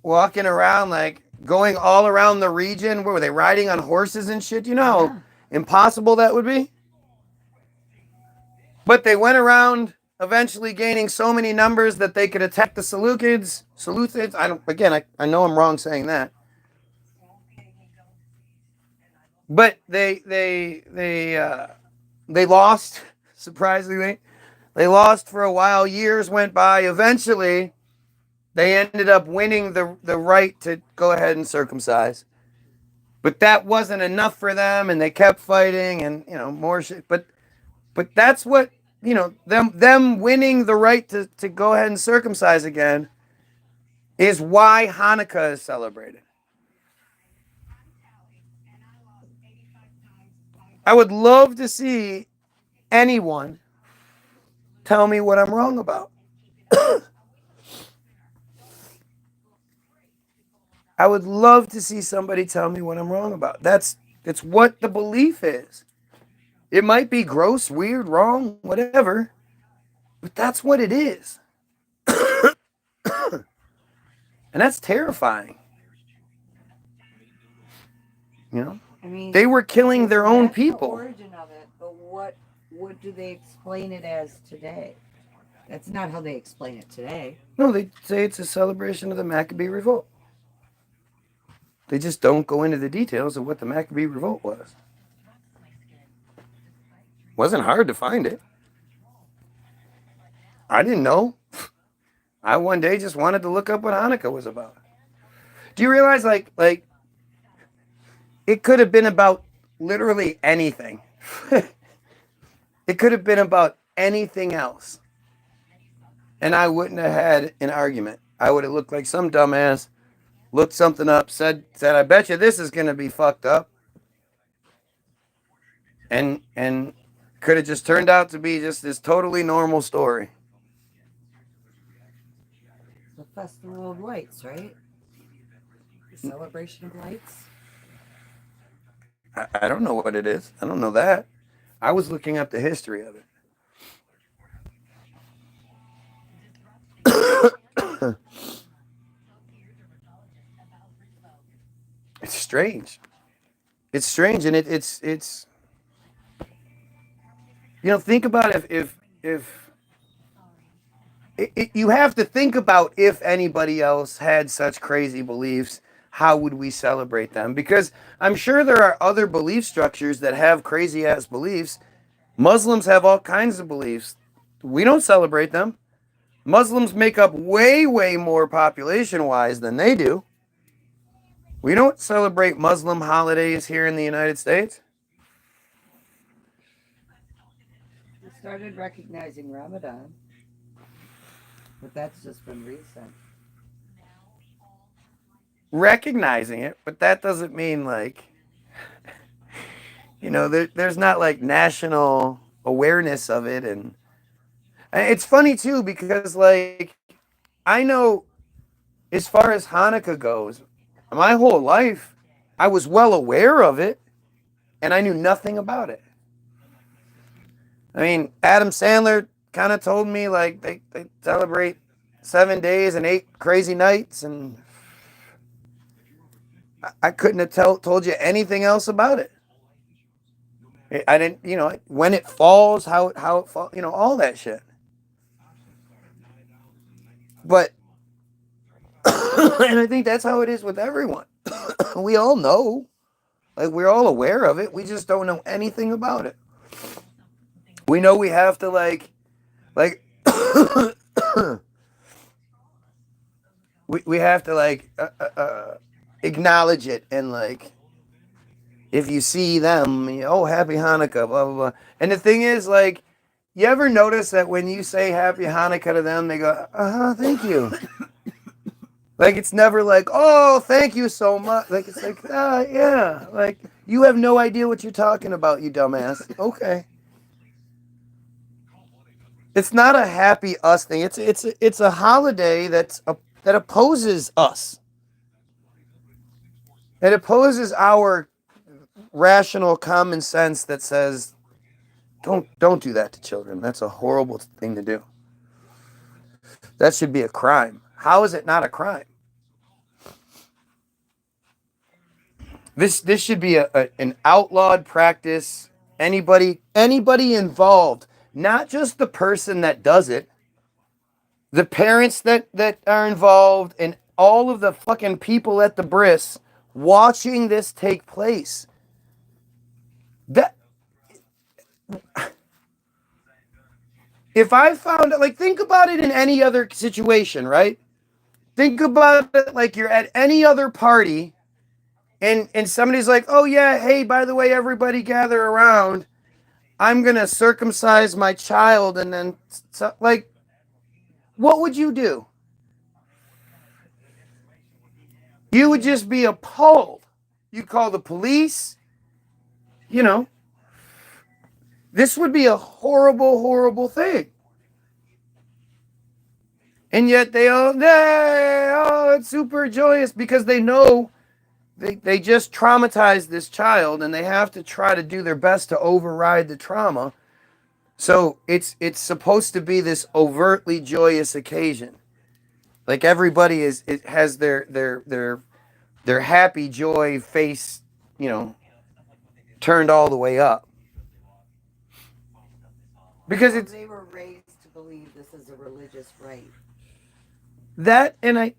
Speaker 1: walking around, like going all around the region? Where were they, riding on horses and shit? You know how impossible that would be? But they went around eventually gaining so many numbers that they could attack the Seleucids. I know I'm wrong saying that. But they lost, surprisingly. They lost for a while. Years went by. Eventually, they ended up winning the right to go ahead and circumcise. But that wasn't enough for them, and they kept fighting, and more shit. But that's what, them winning the right to go ahead and circumcise again is why Hanukkah is celebrated. I would love to see anyone tell me what I'm wrong about. I would love to see somebody tell me what I'm wrong about. It's what the belief is. It might be gross, weird, wrong, whatever, but that's what it is. And that's terrifying.
Speaker 2: I mean,
Speaker 1: they were killing their own
Speaker 2: that's
Speaker 1: people.
Speaker 2: The origin of it, but what do they explain it as today? That's not how they explain it today.
Speaker 1: No, they say it's a celebration of the Maccabee revolt. They just don't go into the details of what the Maccabee revolt was. Wasn't hard to find it. I didn't know. I one day just wanted to look up what Hanukkah was about. Do you realize, like it could have been about literally anything. It could have been about anything else. And I wouldn't have had an argument. I would have looked like some dumbass, looked something up, said, I bet you this is going to be fucked up. And could have just turned out to be just this totally normal story.
Speaker 2: The Festival of Lights, right? The celebration of lights.
Speaker 1: I don't know what it is. I don't know that. I was looking up the history of it. It's strange. It's strange, and it's think about if you have to think about if anybody else had such crazy beliefs, how would we celebrate them? Because I'm sure there are other belief structures that have crazy ass beliefs. Muslims have all kinds of beliefs. We don't celebrate them. Muslims make up way, way more population-wise than they do. We don't celebrate Muslim holidays here in the United States.
Speaker 2: We started recognizing Ramadan, but that's just been recent.
Speaker 1: Recognizing it, but that doesn't mean there's not like national awareness of it. And it's funny too, because I know as far as Hanukkah goes, my whole life I was well aware of it and I knew nothing about it. I mean, Adam Sandler kind of told me they celebrate 7 days and 8 crazy nights, and I couldn't have told you anything else about it. I didn't, when it falls, how it falls, all that shit. But, and I think that's how it is with everyone. We all know Like, we're all aware of it. We just don't know anything about it. We know we have to like we have to like acknowledge it, and like if you see them, oh, happy Hanukkah, blah blah blah. And the thing is, like, you ever notice that when you say happy Hanukkah to them, they go, thank you. Like, it's never like, oh, thank you so much. Like, it's like, yeah, like, you have no idea what you're talking about, you dumbass. Okay. It's not a happy us thing. It's a holiday that opposes us. It opposes our rational common sense that says, don't do that to children. That's a horrible thing to do. That should be a crime. How is it not a crime? This should be an outlawed practice. Anybody involved, not just the person that does it, the parents that are involved, and all of the fucking people at the bris watching this take place. That if I found, like, think about it in any other situation, right? Think about it like you're at any other party, and somebody's like, oh yeah, hey, by the way, everybody gather around. I'm gonna circumcise my child, and then like, what would you do? You would just be appalled. You'd call the police. This would be a horrible, horrible thing. And yet it's super joyous because they know they just traumatized this child, and they have to try to do their best to override the trauma. So it's supposed to be this overtly joyous occasion. Like, everybody has their happy joy face, turned all the way up. Because
Speaker 2: they were raised to believe this is a religious right.
Speaker 1: That, and I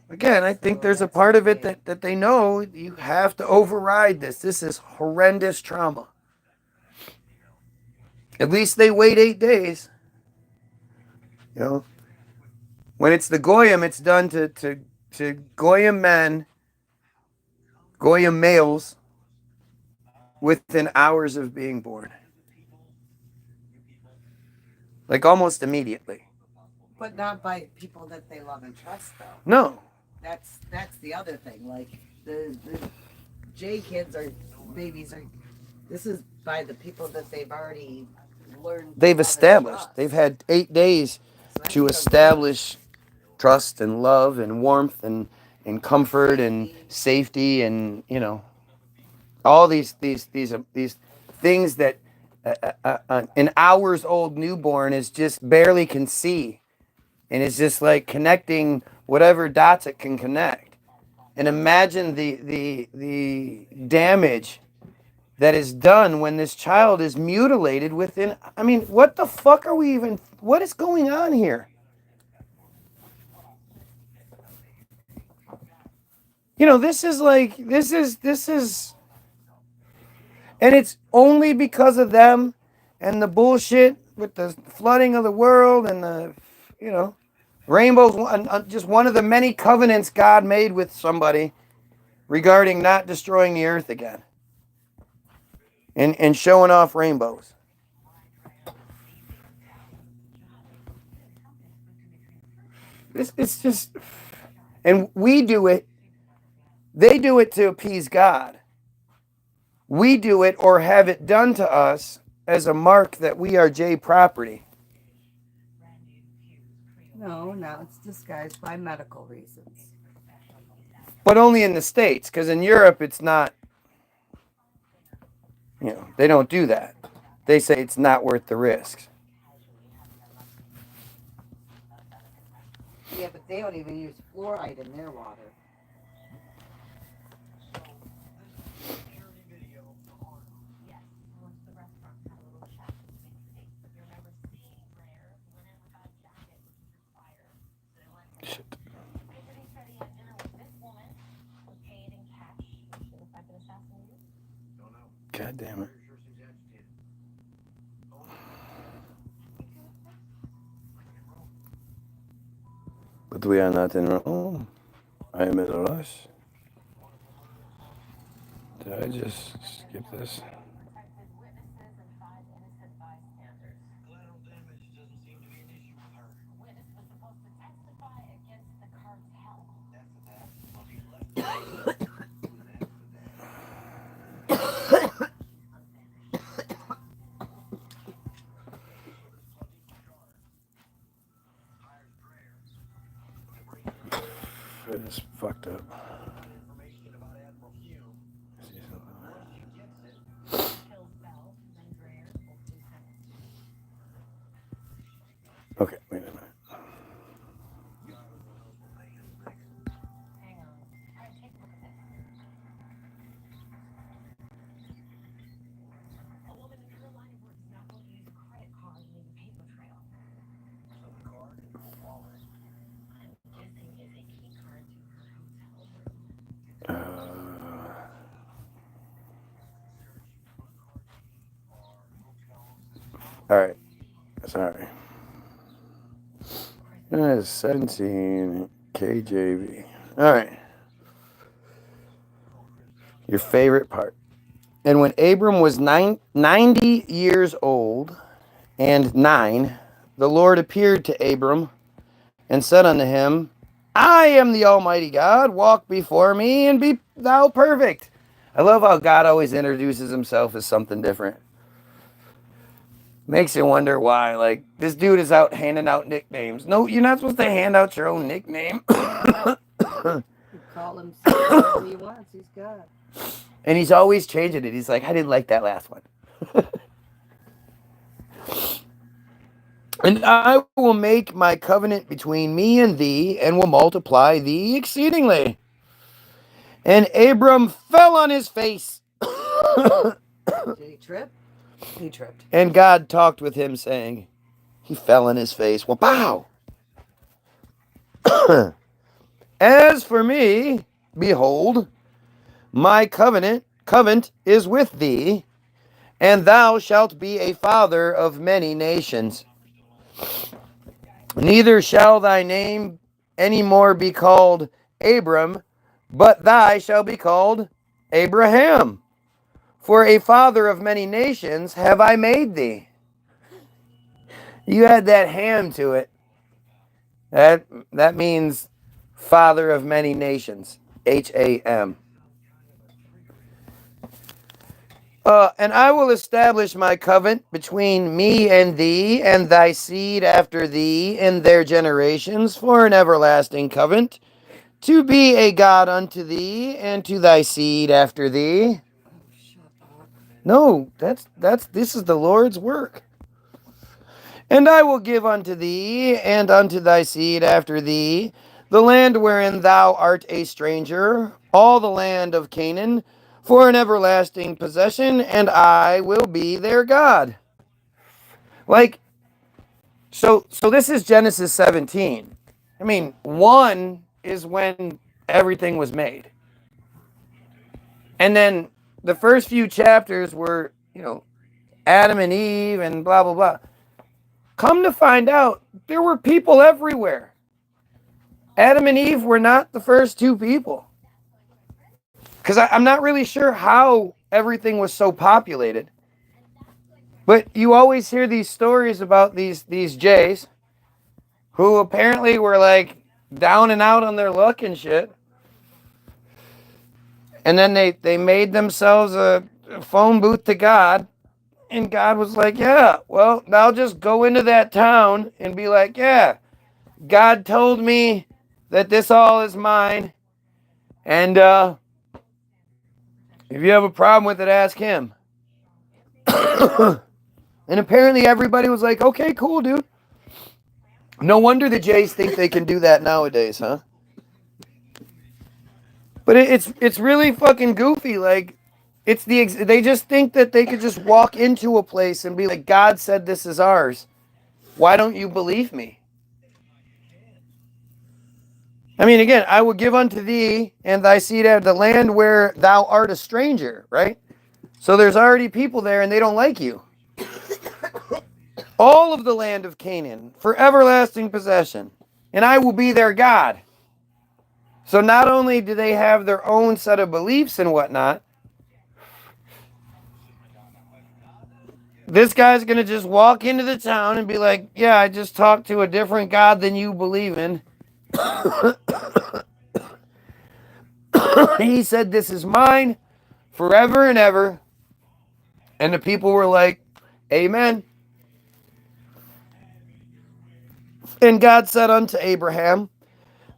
Speaker 1: again, I think there's a part of it that they know you have to override this. This is horrendous trauma. At least they wait 8 days. When it's the Goyim, it's done to Goyim men, Goyim males, within hours of being born. Like, almost immediately.
Speaker 2: But not by people that they love and trust, though.
Speaker 1: No.
Speaker 2: That's the other thing. Like, the J kids or babies are. This is by the people that they've already learned.
Speaker 1: They've established. They've had 8 days to establish trust and love and warmth and comfort and safety, and all these things that an hours old newborn is just barely can see, and it's just like connecting whatever dots it can connect. And imagine the damage that is done when this child is mutilated within. I mean, what the fuck are we even? What is going on here? This is, and it's only because of them and the bullshit with the flooding of the world and the, rainbows. Just one of the many covenants God made with somebody regarding not destroying the earth again and showing off rainbows. It's just, and we do it. They do it to appease God. We do it or have it done to us as a mark that we are J property.
Speaker 2: No, it's disguised by medical reasons.
Speaker 1: But only in the States, because in Europe it's not, they don't do that. They say it's not worth the risks.
Speaker 2: Yeah, but they don't even use fluoride in their water.
Speaker 1: Shit.
Speaker 4: Visiting study at dinner with this woman was paid in cash. She was suspected assassination.
Speaker 1: God damn it. But we are not in Rome. I am in a rush. Did I just skip this? It's fucked up. Okay, wait a minute. All right, sorry. 17 KJV. All right. Your favorite part. And when Abram was 90 years old and 9, the Lord appeared to Abram and said unto him, I am the Almighty God. Walk before me and be thou perfect. I love how God always introduces himself as something different. Makes you wonder why. Like, this dude is out handing out nicknames. No, you're not supposed to hand out your own nickname.
Speaker 2: You call him whatever he wants. He's God.
Speaker 1: And he's always changing it. He's like, I didn't like that last one. And I will make my covenant between me and thee, and will multiply thee exceedingly. And Abram fell on his face.
Speaker 2: Did he trip? He tripped.
Speaker 1: And God talked with him, saying, he fell on his face. Well, pow! As for me, behold, my covenant is with thee, and thou shalt be a father of many nations. Neither shall thy name any more be called Abram, but thy shall be called Abraham. For a father of many nations have I made thee. You add that ham to it. That means father of many nations. Ham. And I will establish my covenant between me and thee, and thy seed after thee in their generations, for an everlasting covenant, to be a God unto thee, and to thy seed after thee. No, this is the Lord's work. And I will give unto thee, and unto thy seed after thee, the land wherein thou art a stranger, all the land of Canaan, for an everlasting possession, and I will be their God. Like, so this is Genesis 17. I mean, 1 is when everything was made. And then the first few chapters were, Adam and Eve and blah, blah, blah. Come to find out, there were people everywhere. Adam and Eve were not the first two people. Because I'm not really sure how everything was so populated. But you always hear these stories about these Jays who apparently were like down and out on their luck and shit. And then they made themselves a phone booth to God. And God was like, yeah, well, now just go into that town and be like, yeah, God told me that this all is mine. And if you have a problem with it, ask him. And apparently everybody was like, okay, cool, dude. No wonder the Jays think they can do that nowadays, huh? But it's really fucking goofy. Like, they just think that they could just walk into a place and be like, God said this is ours. Why don't you believe me? I mean, again, I will give unto thee and thy seed out of the land where thou art a stranger, right? So there's already people there and they don't like you. All of the land of Canaan for everlasting possession, and I will be their God. So not only do they have their own set of beliefs and whatnot, this guy's going to just walk into the town and be like, yeah, I just talked to a different God than you believe in. He said, this is mine forever and ever. And the people were like, amen. And God said unto Abraham,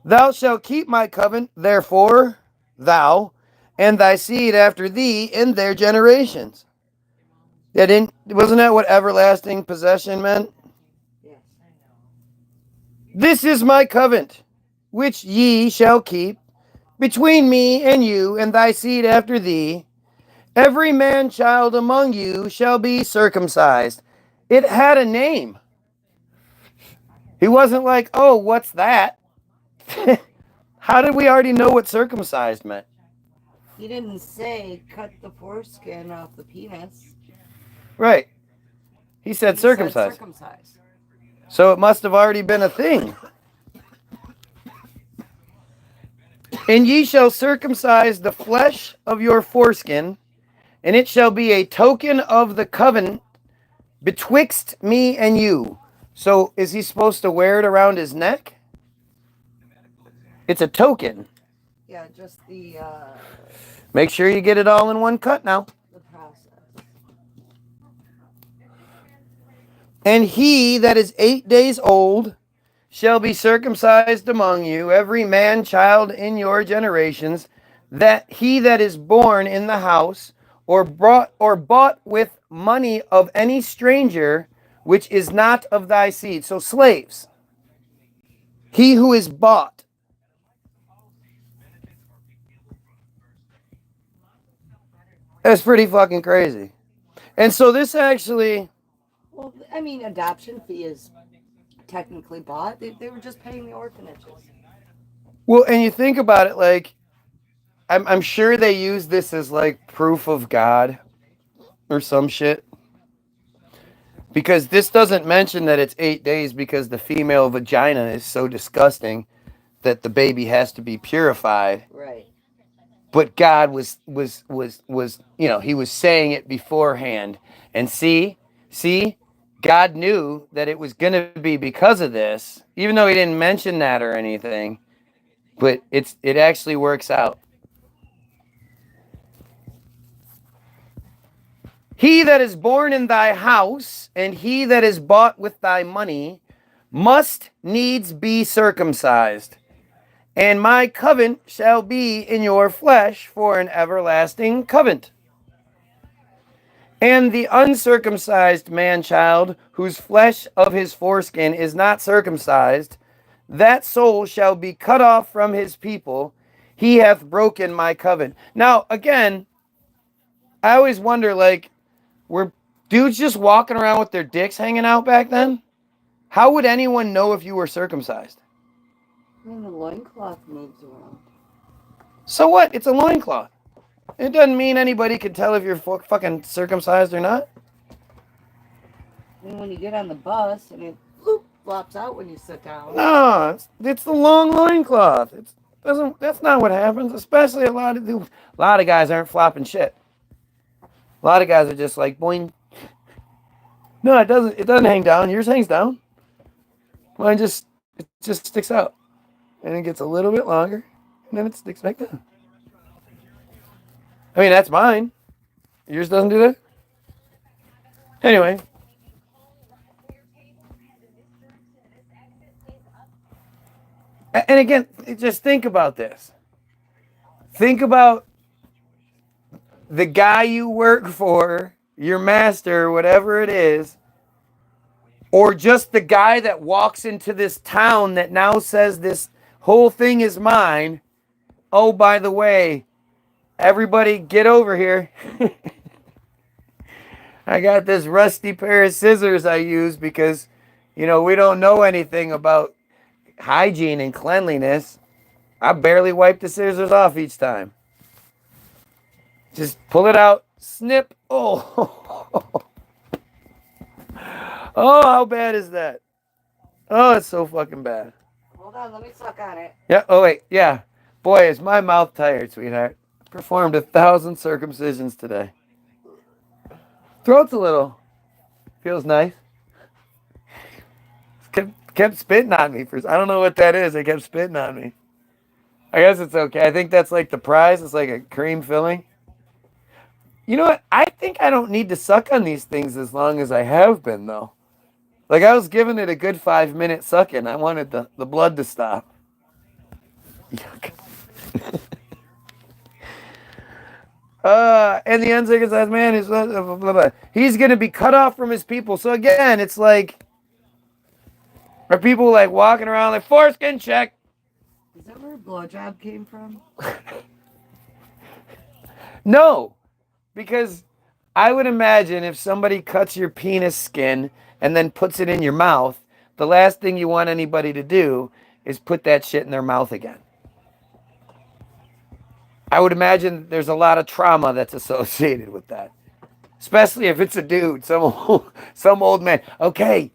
Speaker 1: thou shalt keep my covenant, therefore, thou and thy seed after thee in their generations. Wasn't that what everlasting possession meant?
Speaker 2: Yes.
Speaker 1: This is my covenant, which ye shall keep between me and you and thy seed after thee. Every man child among you shall be circumcised. It had a name. He wasn't like, oh, what's that? How did we already know what circumcised meant?
Speaker 2: He didn't say cut the foreskin off the penis.
Speaker 1: Right. He said circumcised.
Speaker 2: Circumcised.
Speaker 1: So it must have already been a thing. And ye shall circumcise the flesh of your foreskin, and it shall be a token of the covenant betwixt me and you. So is he supposed to wear it around his neck? It's a token.
Speaker 2: Yeah, just the
Speaker 1: Make sure you get it all in one cut now.
Speaker 2: process.
Speaker 1: And he that is 8 days old shall be circumcised among you, every man child in your generations, that he that is born in the house, or bought with money of any stranger, which is not of thy seed. So slaves. He who is bought. That's pretty fucking crazy. And so this actually...
Speaker 2: Well, I mean, adoption fee is technically bought. They were just paying the orphanages.
Speaker 1: Well, and you think about it, like, I'm sure they use this as, like, proof of God or some shit. Because this doesn't mention that it's 8 days because the female vagina is so disgusting that the baby has to be purified.
Speaker 2: Right.
Speaker 1: But God was he was saying it beforehand. And see, God knew that it was going to be because of this, even though he didn't mention that or anything. But it actually works out. He that is born in thy house, and he that is bought with thy money, must needs be circumcised. And my covenant shall be in your flesh for an everlasting covenant. And the uncircumcised man-child, whose flesh of his foreskin is not circumcised, that soul shall be cut off from his people. He hath broken my covenant. Now, again, I always wonder, like, were dudes just walking around with their dicks hanging out back then? How would anyone know if you were circumcised?
Speaker 2: And the loincloth moves around.
Speaker 1: So what? It's a loincloth. It doesn't mean anybody can tell if you're fucking circumcised or not.
Speaker 2: And when you get on the bus and it flops out when you sit down.
Speaker 1: No, it's the long loincloth. That's not what happens. Especially a lot of guys aren't flopping shit. A lot of guys are just like boing. No, it doesn't hang down. Yours hangs down. Mine it just sticks out. And it gets a little bit longer, and then it sticks back down. I mean, that's mine. Yours doesn't do that? Anyway. And again, just think about this. Think about the guy you work for, your master, whatever it is, or just the guy that walks into this town that now says this whole thing is mine. Oh, by the way, everybody get over here. I got this rusty pair of scissors I use because, we don't know anything about hygiene and cleanliness. I barely wipe the scissors off each time. Just pull it out, snip, Oh. Oh, how bad is that? Oh, it's so fucking bad.
Speaker 2: Hold on, let me suck on it.
Speaker 1: Yeah. Oh, wait. Yeah. Boy, is my mouth tired, sweetheart. Performed 1,000 circumcisions today. Throat's a little. Feels nice. Kept spitting on me. I don't know what that is. They kept spitting on me. I guess it's okay. I think that's like the prize. It's like a cream filling. You know what? I think I don't need to suck on these things as long as I have been, though. Like, I was giving it a good 5-minute sucking. I wanted the blood to stop. Yuck. And the uncircumcised man is blah, blah, blah, blah. He's going to be cut off from his people. So again, it's like, are people like walking around like foreskin check?
Speaker 2: Is that where blowjob came from?
Speaker 1: No, because I would imagine if somebody cuts your penis skin and then puts it in your mouth, the last thing you want anybody to do is put that shit in their mouth again. I would imagine there's a lot of trauma that's associated with that. Especially if it's a dude, some old man. Okay,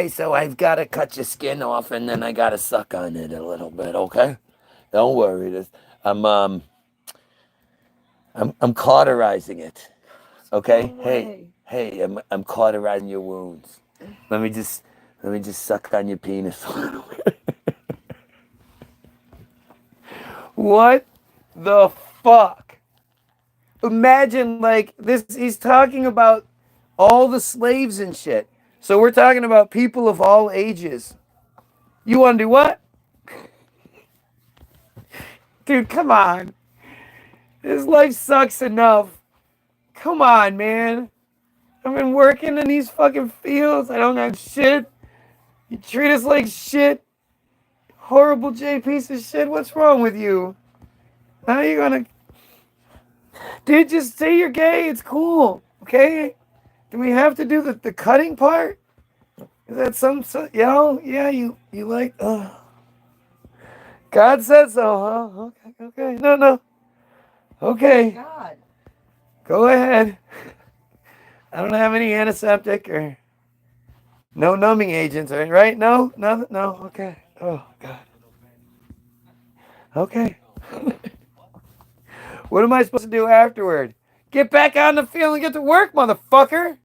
Speaker 1: so I've got to cut your skin off and then I got to suck on it a little bit, okay? Don't worry. I'm cauterizing it. Okay? Hey, I'm cauterizing your wounds. Let me just suck on your penis a little bit. What the fuck? Imagine like this. He's talking about all the slaves and shit. So we're talking about people of all ages. You want to do what? Dude, come on. This life sucks enough. Come on, man. I've been working in these fucking fields. I don't got shit. You treat us like shit. Horrible J piece of shit. What's wrong with you? How are you gonna... Dude, just say you're gay. It's cool. Okay? Do we have to do the cutting part? Is that yeah, you like... God said so, huh? Okay. No. Okay.
Speaker 2: God.
Speaker 1: Go ahead. I don't have any antiseptic or no numbing agents, right? No, nothing. No. Okay. Oh God. Okay. What am I supposed to do afterward? Get back on the field and get to work, motherfucker.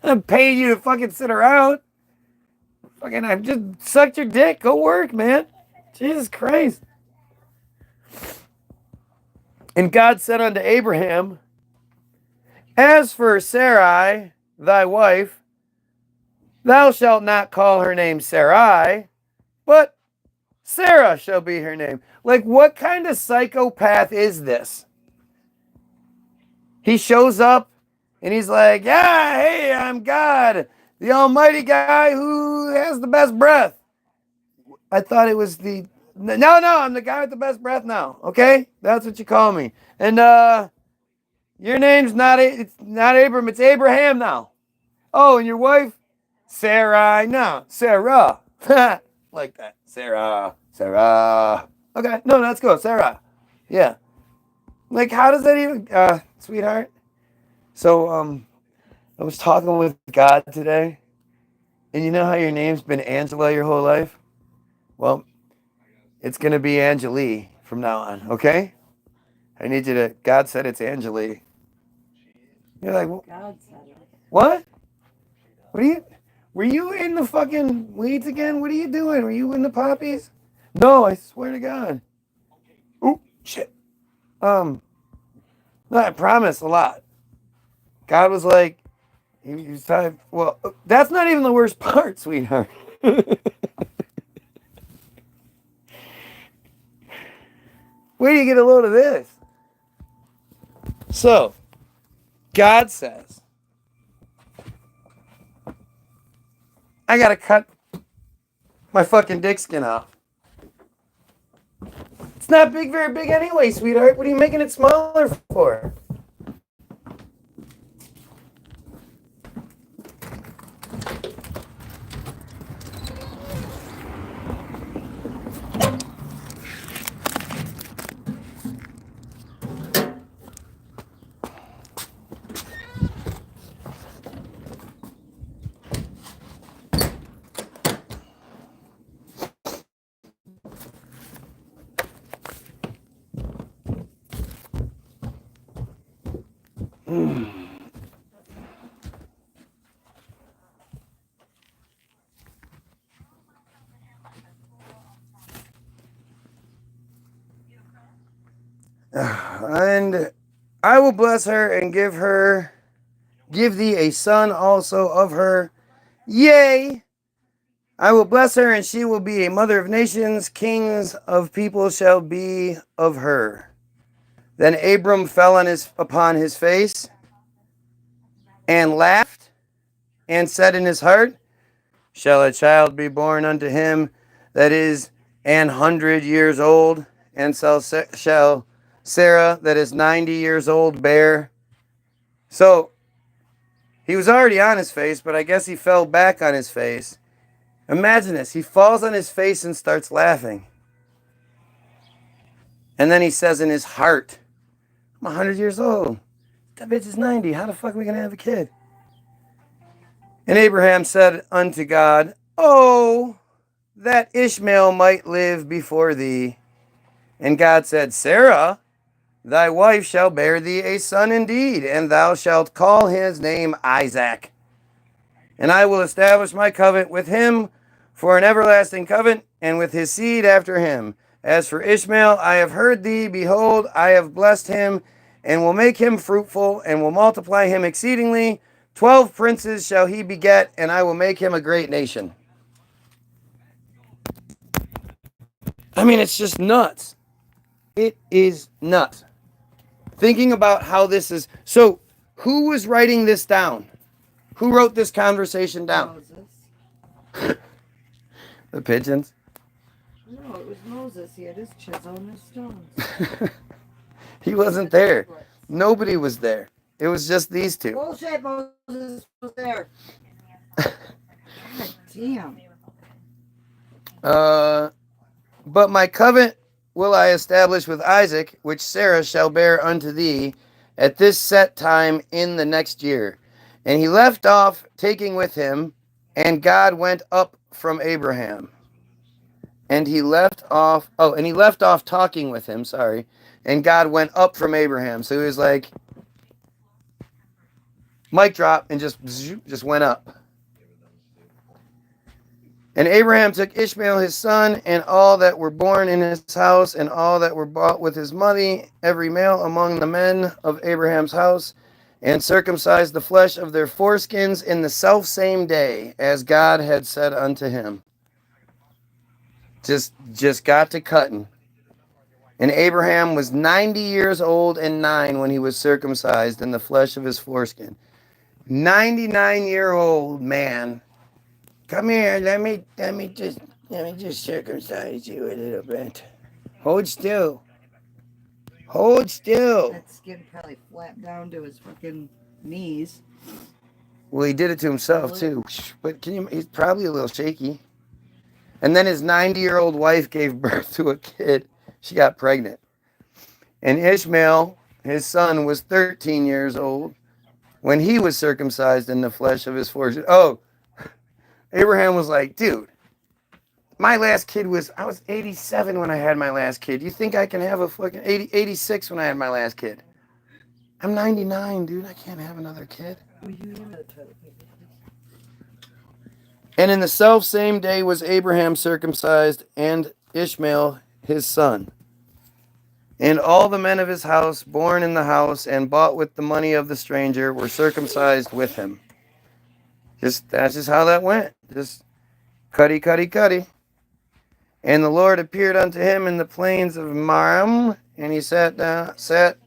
Speaker 1: I'm paying you to fucking sit around. Fucking, I've just sucked your dick. Go work, man. Jesus Christ. And God said unto Abraham, as for Sarai, thy wife, thou shalt not call her name Sarai, but Sarah shall be her name. Like, what kind of psychopath is this? He shows up and he's like, yeah, hey, I'm God, the almighty guy who has the best breath. I thought it was no, I'm the guy with the best breath now. Okay? That's what you call me. And your name's it's not Abram, it's Abraham now. Oh, and your wife? Sarai. No, Sarah. Like that. Sarah. Okay, no, let's go. Sarah. Yeah. Like, how does that even sweetheart? So I was talking with God today, and you know how your name's been Angela your whole life? Well, it's going to be Angelie from now on, okay? I need you to... God said it's Angelie. You're like...
Speaker 2: God said it.
Speaker 1: What? Were you in the fucking weeds again? What are you doing? Were you in the poppies? No, I swear to God. Ooh, shit. No, I promise a lot. God was like... He was telling... Well, that's not even the worst part, sweetheart. Where do you get a load of this? So, God says, I gotta cut my fucking dick skin off. It's not very big anyway, sweetheart. What are you making it smaller for? And I will bless her and give thee a son also of her. Yea, I will bless her, and she will be a mother of nations. Kings of people shall be of her. Then Abram fell upon his face and laughed and said in his heart, shall a child be born unto him that is 100 years old? And shall Sarah that is 90 years old bear? So he was already on his face, but I guess he fell back on his face. Imagine this. He falls on his face and starts laughing. And then he says in his heart, I'm 100 years old. That bitch is 90. How the fuck are we going to have a kid? And Abraham said unto God, oh, that Ishmael might live before thee. And God said, Sarah, thy wife shall bear thee a son indeed, and thou shalt call his name Isaac. And I will establish my covenant with him for an everlasting covenant, and with his seed after him. As for Ishmael, I have heard thee. Behold, I have blessed him, and will make him fruitful, and will multiply him exceedingly. 12 princes shall he beget, and I will make him a great nation. I mean, it's just nuts. It is nuts. Thinking about how this is. So, who was writing this down? Who wrote this conversation down?
Speaker 2: Moses.
Speaker 1: The pigeons?
Speaker 2: No, it was Moses. He had his chisel and his stones.
Speaker 1: He wasn't there. Nobody was there. It was just these two.
Speaker 2: Bullshit, Moses was there. God damn.
Speaker 1: But my covenant will I establish with Isaac, which Sarah shall bear unto thee at this set time in the next year. And he left off taking with him, and God went up from Abraham. And he left off talking with him, and God went up from Abraham. So he was like, mic drop, and just went up. And Abraham took Ishmael his son, and all that were born in his house, and all that were bought with his money, every male among the men of Abraham's house, and circumcised the flesh of their foreskins in the selfsame day, as God had said unto him. Just got to cutting. And Abraham was 90 years old and 9 when he was circumcised in the flesh of his foreskin. 99-year-old man. Come here, let me just circumcise you a little bit. Hold still. Hold still.
Speaker 2: That skin probably flapped down to his fucking knees.
Speaker 1: Well, he did it to himself too. But he's probably a little shaky. And then his 90-year-old wife gave birth to a kid. She got pregnant. And Ishmael, his son, was 13 years old when he was circumcised in the flesh of his foreskin. Oh, Abraham was like, dude, my last kid I was 87 when I had my last kid. You think I can have a fucking 86 when I had my last kid? I'm 99, dude. I can't have another kid. And in the selfsame day was Abraham circumcised, and Ishmael his son. And all the men of his house, born in the house and bought with the money of the stranger, were circumcised with him. That's just how that went. Just cutty. And the Lord appeared unto him in the plains of Maram, and he sat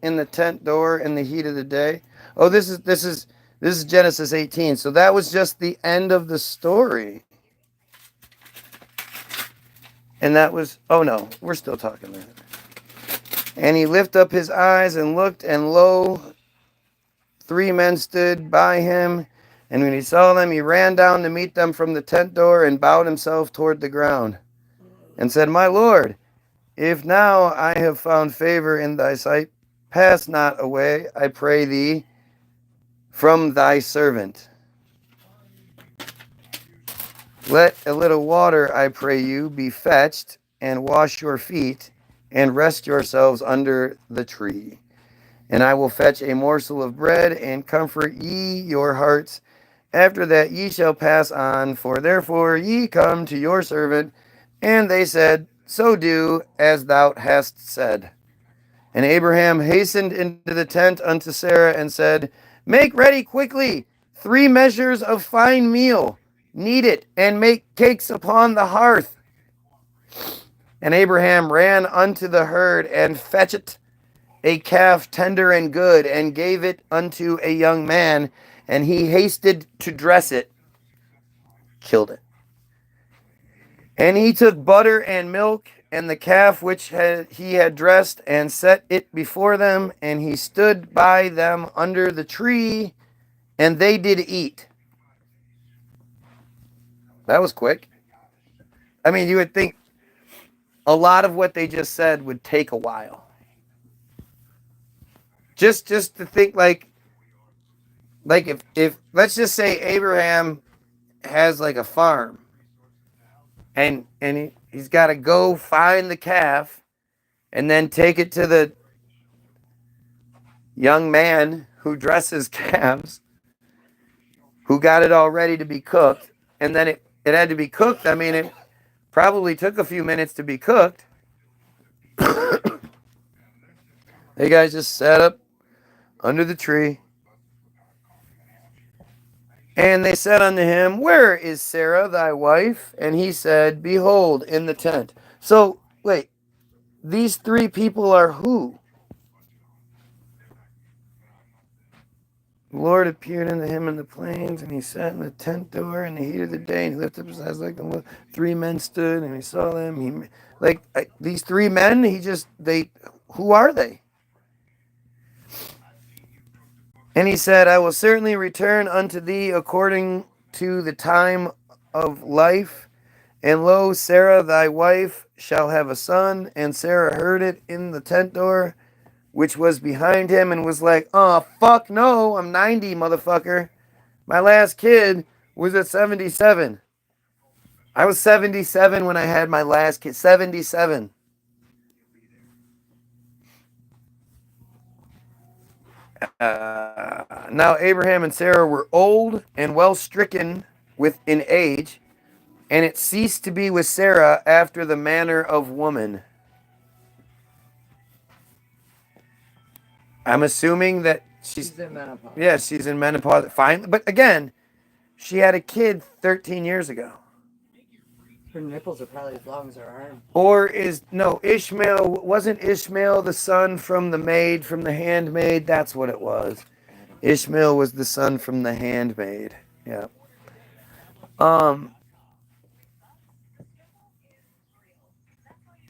Speaker 1: in the tent door in the heat of the day. Oh, this is Genesis 18. So that was just the end of the story. And that was, oh no, we're still talking about it. And he lifted up his eyes and looked, and lo, 3 men stood by him. And when he saw them, he ran down to meet them from the tent door and bowed himself toward the ground and said, my Lord, if now I have found favor in thy sight, pass not away, I pray thee, from thy servant. Let a little water, I pray you, be fetched, and wash your feet, and rest yourselves under the tree. and I will fetch a morsel of bread, and comfort ye your hearts. After that ye shall pass on, for therefore ye come to your servant. And they said, So do as thou hast said. And Abraham hastened into the tent unto Sarah, and said, Make ready quickly 3 measures of fine meal, knead it, and make cakes upon the hearth. And Abraham ran unto the herd, and fetched a calf tender and good, and gave it unto a young man, and he hasted to dress it, killed it. And he took butter and milk, and the calf which he had dressed, and set it before them, and he stood by them under the tree, and they did eat. That was quick. I mean, you would think a lot of what they just said would take a while. Just to think like if let's just say Abraham has like a farm, and he's got to go find the calf and then take it to the young man who dresses calves, who got it all ready to be cooked, and then it had to be cooked. I mean, it probably took a few minutes to be cooked. They guys just sat up under the tree, and they said unto him, Where is Sarah thy wife? And he said, Behold, in the tent. So, wait, these 3 people are who? The Lord appeared unto him in the plains, and he sat in the tent door in the heat of the day, and he lifted up his eyes like the 3 men stood, and he saw them. These 3 men, who are they? And he said, I will certainly return unto thee according to the time of life. And lo, Sarah thy wife shall have a son. And Sarah heard it in the tent door, which was behind him, and was like, Oh, fuck no, I'm 90, motherfucker. My last kid was at 77. I was 77 when I had my last kid. 77. Now Abraham and Sarah were old and well stricken in age, and it ceased to be with Sarah after the manner of woman. I'm assuming that she's
Speaker 2: in menopause.
Speaker 1: Yeah, she's in menopause. Fine, but again, she had a kid 13 years ago.
Speaker 2: Her nipples are probably as long as her arm.
Speaker 1: Or wasn't Ishmael the son from the handmaid? That's what it was. Ishmael was the son from the handmaid. Yeah.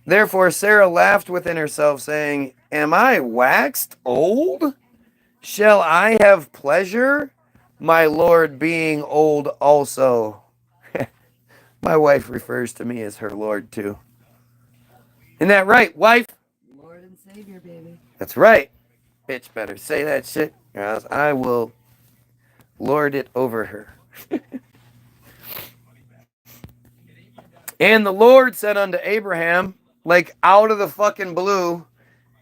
Speaker 1: Therefore Sarah laughed within herself, saying, Am I waxed old? Shall I have pleasure, my Lord being old also? My wife refers to me as her Lord too. Isn't that right, wife?
Speaker 2: Lord and Savior, baby.
Speaker 1: That's right. Bitch better say that shit, or else I will lord it over her. And the Lord said unto Abraham, like out of the fucking blue,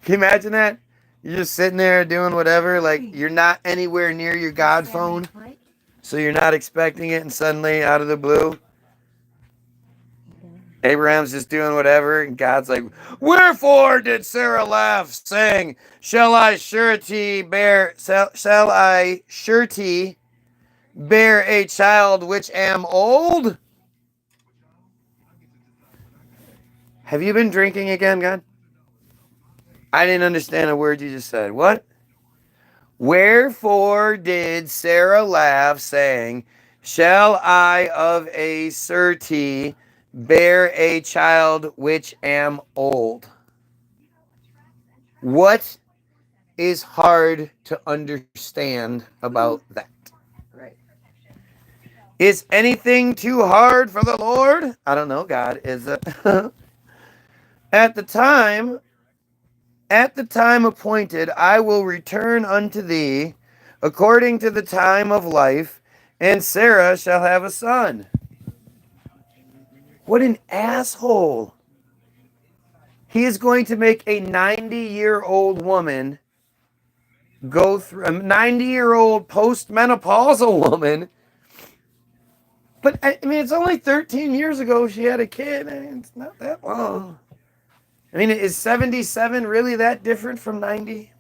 Speaker 1: can you imagine that? You're just sitting there doing whatever, like you're not anywhere near your God phone, so you're not expecting it, and suddenly out of the blue, Abraham's just doing whatever, and God's like, Wherefore did Sarah laugh, saying, Shall I surety bear a child which am old? Have you been drinking again, God? I didn't understand a word you just said. What? Wherefore did Sarah laugh, saying, Shall I of a surety bear a child which am old? What is hard to understand about that?
Speaker 2: Right.
Speaker 1: Is anything too hard for the Lord? I don't know, God. Is it? At the time appointed, I will return unto thee according to the time of life, and Sarah shall have a son. What an asshole. He is going to make a 90-year-old woman go through a 90-year-old postmenopausal woman. But I mean, it's only 13 years ago she had a kid. I mean, it's not that long. I mean, is 77 really that different from 90?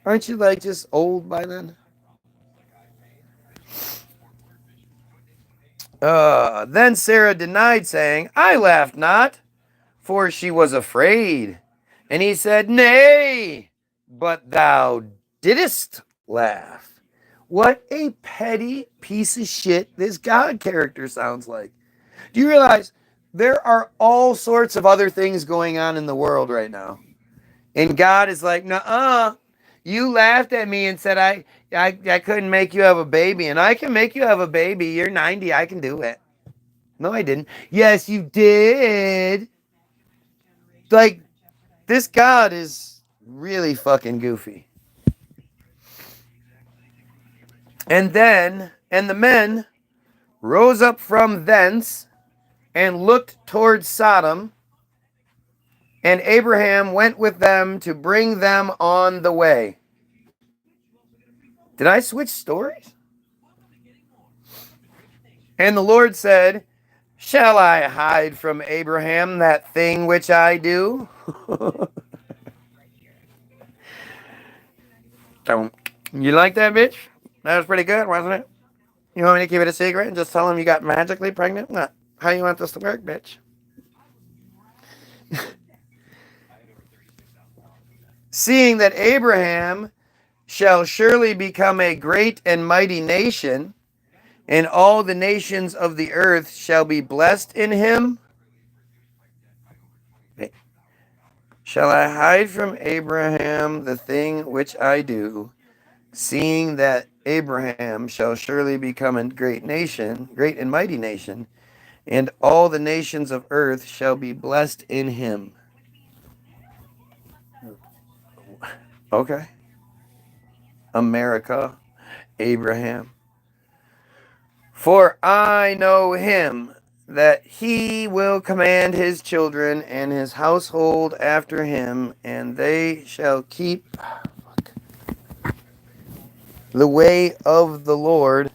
Speaker 1: Aren't you like just old by then? Then Sarah denied, saying, I laughed not, for she was afraid. And he said, Nay, but thou didst laugh. What a petty piece of shit this God character sounds like. Do you realize there are all sorts of other things going on in the world right now? And God is like, nuh-uh. You laughed at me and said I couldn't make you have a baby. And I can make you have a baby. You're 90. I can do it. No, I didn't. Yes, you did. Like, this God is really fucking goofy. And the men rose up from thence and looked towards Sodom. And Abraham went with them to bring them on the way. Did I switch stories? And the Lord said, Shall I hide from Abraham that thing which I do? You like that, bitch? That was pretty good, wasn't it? You want me to keep it a secret and just tell him you got magically pregnant? No. How you want this to work, bitch? Seeing that Abraham shall surely become a great and mighty nation, and all the nations of the earth shall be blessed in him. Shall I hide from Abraham the thing which I do, seeing that Abraham shall surely become a great nation, great and mighty nation, and all the nations of earth shall be blessed in him? Okay. America, Abraham. For I know him, that he will command his children and his household after him, and they shall keep the way of the Lord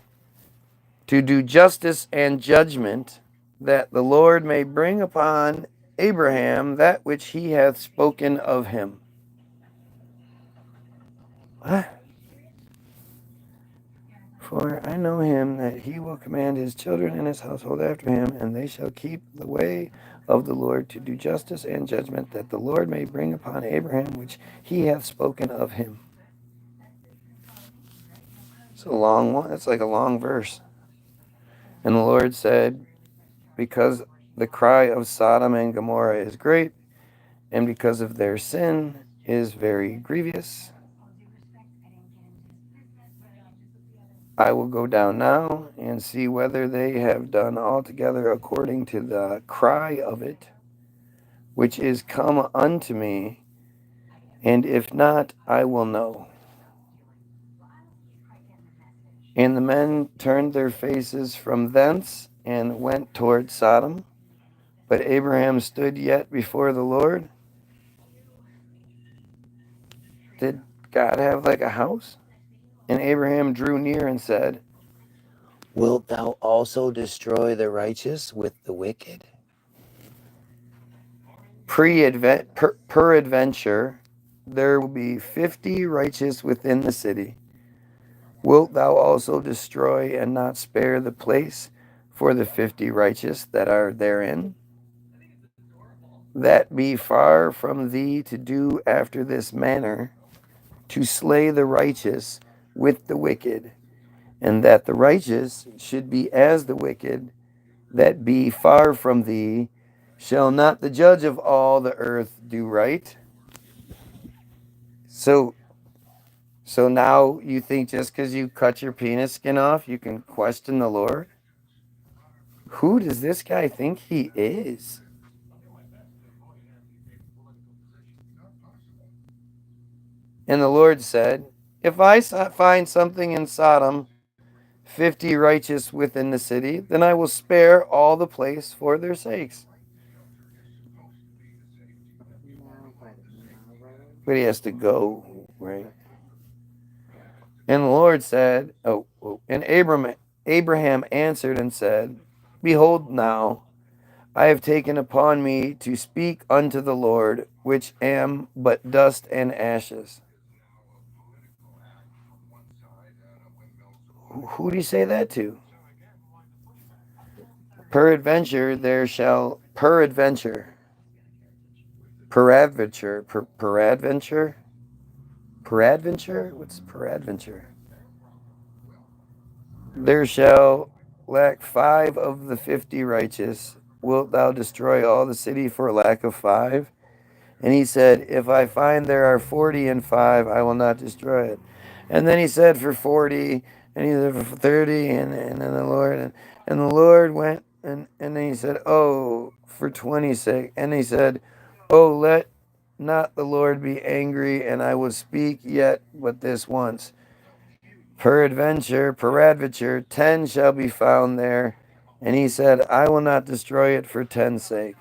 Speaker 1: to do justice and judgment, that the Lord may bring upon Abraham that which he hath spoken of him. What? For I know him, that he will command his children and his household after him, and they shall keep the way of the Lord to do justice and judgment, that the Lord may bring upon Abraham which he hath spoken of him. It's a long one. It's like a long verse. And the Lord said, because the cry of Sodom and Gomorrah is great, and because of their sin is very grievous, I will go down now and see whether they have done altogether according to the cry of it, which is come unto me, and if not, I will know. And the men turned their faces from thence and went toward Sodom, but Abraham stood yet before the Lord. Did God have like a house? And Abraham drew near and said, Wilt thou also destroy the righteous with the wicked? Peradventure, there will be 50 righteous within the city. Wilt thou also destroy and not spare the place for the 50 righteous that are therein? That be far from thee to do after this manner, to slay the righteous with the wicked, and that the righteous should be as the wicked, that be far from thee. Shall not the judge of all the earth do right? So now you think just because you cut your penis skin off, you can question the Lord? Who does this guy think he is? And the Lord said, If I find something in Sodom, 50 righteous within the city, then I will spare all the place for their sakes. But he has to go, right? And the Lord said, and Abraham answered and said, Behold now, I have taken upon me to speak unto the Lord, which am but dust and ashes. Who do you say that to? Peradventure, what's peradventure? There shall lack 5 of the 50 righteous. Wilt thou destroy all the city for lack of 5? And he said, If I find there are 40 and 5, I will not destroy it. And then he said, For 40, and he said, For 30, and then and the Lord went, and then he said, Oh, for 20's sake. And he said, Oh, let not the Lord be angry, and I will speak yet but this once. Peradventure, 10 shall be found there. And he said, I will not destroy it for 10's sake.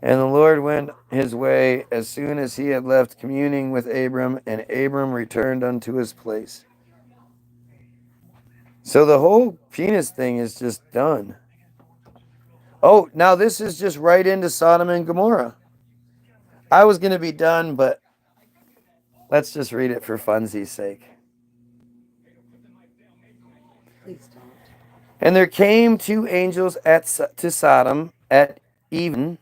Speaker 1: And the Lord went his way as soon as he had left communing with Abram, and Abram returned unto his place. So the whole penis thing is just done. Oh, now this is just right into Sodom and Gomorrah. I was going to be done, but let's just read it for funsies' sake.
Speaker 2: Please don't.
Speaker 1: And there came 2 angels to Sodom at even,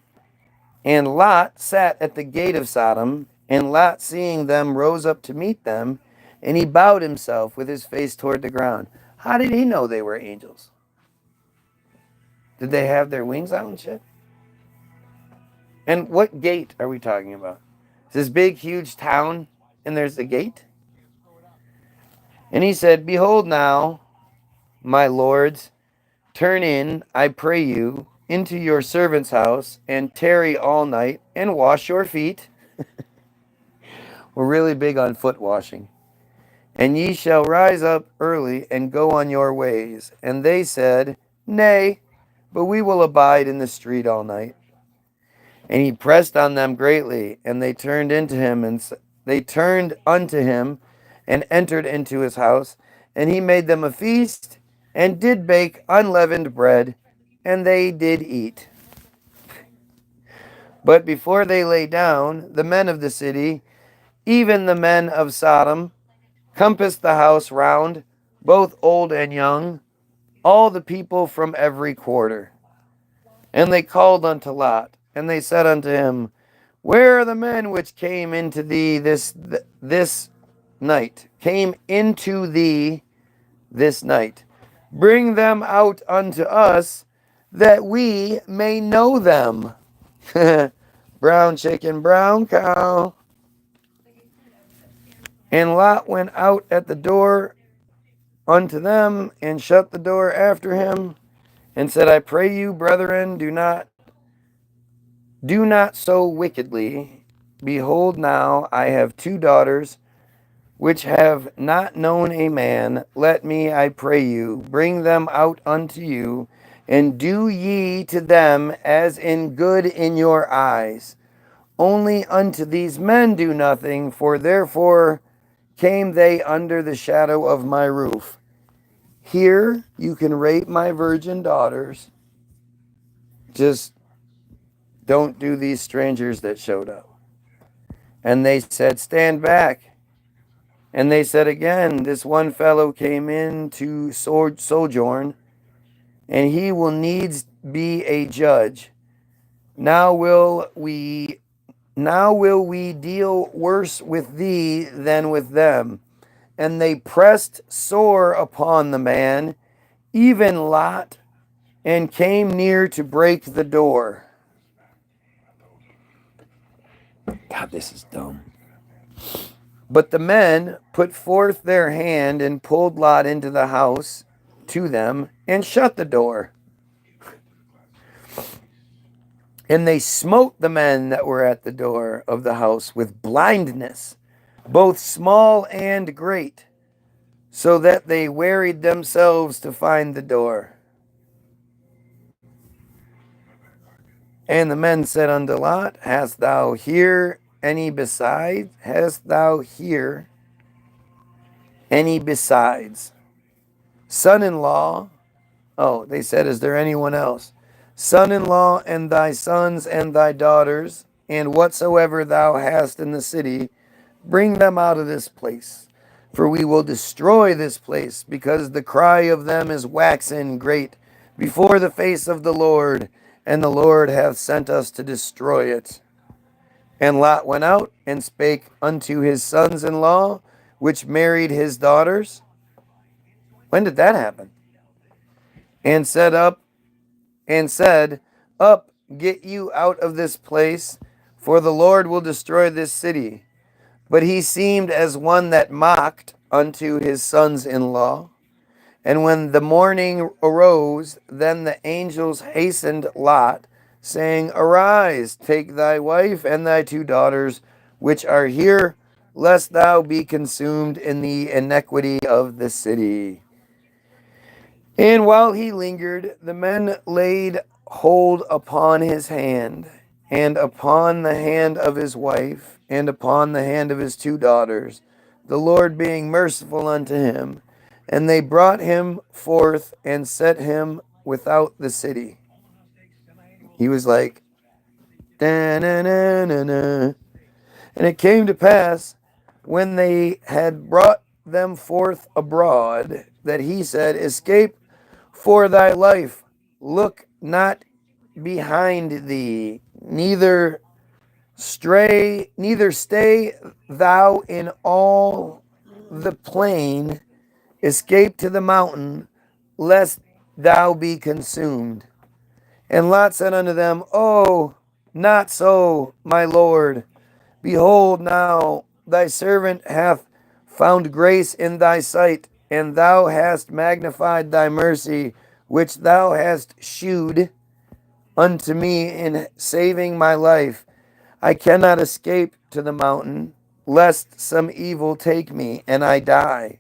Speaker 1: and Lot sat at the gate of Sodom, and Lot, seeing them, rose up to meet them, and he bowed himself with his face toward the ground. How did he know they were angels? Did they have their wings out and shit? And what gate are we talking about? Is this big, huge town, and there's a gate? And he said, Behold now, my lords, turn in, I pray you, into your servant's house, and tarry all night, and wash your feet. We're really big on foot washing. And ye shall rise up early, and go on your ways. And they said, Nay, but we will abide in the street all night. And he pressed on them greatly, and they turned unto him, and entered into his house. And he made them a feast, and did bake unleavened bread, and they did eat. But before they lay down, the men of the city, even the men of Sodom, compassed the house round, both old and young, all the people from every quarter. And they called unto Lot, and they said unto him, Where are the men which came into thee this night? Came into thee this night. Bring them out unto us, that we may know them. Brown chicken, brown cow. And Lot went out at the door unto them, and shut the door after him, and said, I pray you, brethren, do not so wickedly. Behold, now I have 2 daughters, which have not known a man. Let me, I pray you, bring them out unto you, and do ye to them as in good in your eyes. Only unto these men do nothing, for therefore came they under the shadow of my roof. Here you can rape my virgin daughters. Just don't do these strangers that showed up. And they said, Stand back. And they said again, This one fellow came in to sojourn, and he will needs be a judge. Now will we deal worse with thee than with them. And they pressed sore upon the man, even Lot, and came near to break the door. God, this is dumb. But the men put forth their hand and pulled Lot into the house to them and shut the door. And they smote the men that were at the door of the house with blindness, both small and great, so that they wearied themselves to find the door. And the men said unto Lot, Hast thou here any beside? Hast thou here any besides? Son-in-law. Oh, they said, is there anyone else? Son-in-law and thy sons and thy daughters, and whatsoever thou hast in the city, bring them out of this place. For we will destroy this place, because the cry of them is waxen great before the face of the Lord, and the Lord hath sent us to destroy it. And Lot went out and spake unto his sons-in-law, which married his daughters. When did that happen? And said, Up, get you out of this place, for the Lord will destroy this city. But he seemed as one that mocked unto his sons-in-law. And when the morning arose, then the angels hastened Lot, saying, Arise, take thy wife and thy 2 daughters, which are here, lest thou be consumed in the iniquity of the city. And while he lingered, the men laid hold upon his hand, and upon the hand of his wife, and upon the hand of his 2 daughters, the Lord being merciful unto him. And they brought him forth and set him without the city. He was like, da-na-na-na-na. And it came to pass, when they had brought them forth abroad, that he said, Escape for thy life, look not behind thee, neither stay thou in all the plain, escape to the mountain, lest thou be consumed. And Lot said unto them, Oh, not so, my Lord. Behold, now thy servant hath found grace in thy sight, and thou hast magnified thy mercy, which thou hast shewed unto me in saving my life. I cannot escape to the mountain, lest some evil take me, and I die.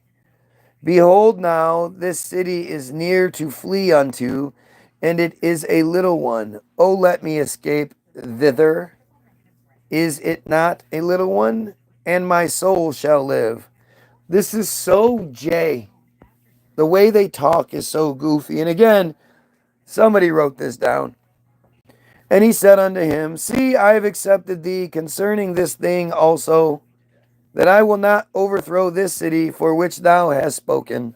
Speaker 1: Behold, now this city is near to flee unto, and it is a little one. O let me escape thither. Is it not a little one? And my soul shall live. This is so Jay. The way they talk is so goofy. And again, somebody wrote this down. And he said unto him, See, I have accepted thee concerning this thing also, that I will not overthrow this city for which thou hast spoken.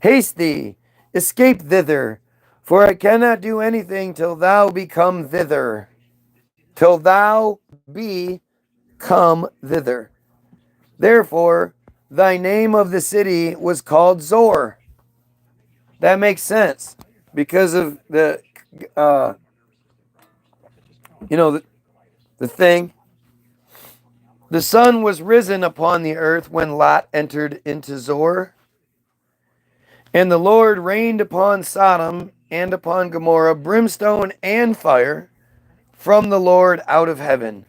Speaker 1: Haste thee, escape thither, for I cannot do anything till thou become thither. Till thou be come thither. Therefore, thy name of the city was called Zor. That makes sense because of the, the thing. The sun was risen upon the earth when Lot entered into Zor. And the Lord rained upon Sodom and upon Gomorrah brimstone and fire from the Lord out of heaven.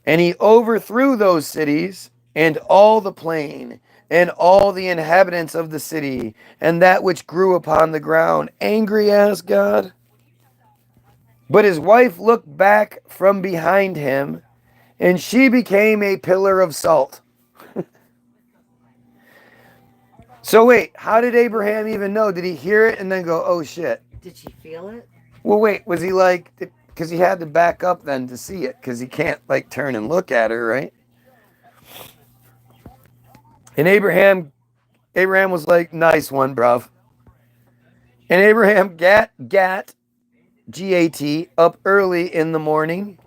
Speaker 1: And he overthrew those cities and all the plain and all the inhabitants of the city and that which grew upon the ground, angry as God. But his wife looked back from behind him, and she became a pillar of salt. So wait, how did Abraham even know? Did he hear it and then go, oh shit?
Speaker 2: Did she feel it?
Speaker 1: Well, wait, was he like, because he had to back up then to see it, because he can't like turn and look at her, right? And Abraham was like, nice one, bruv. And Abraham gat, G-A-T, up early in the morning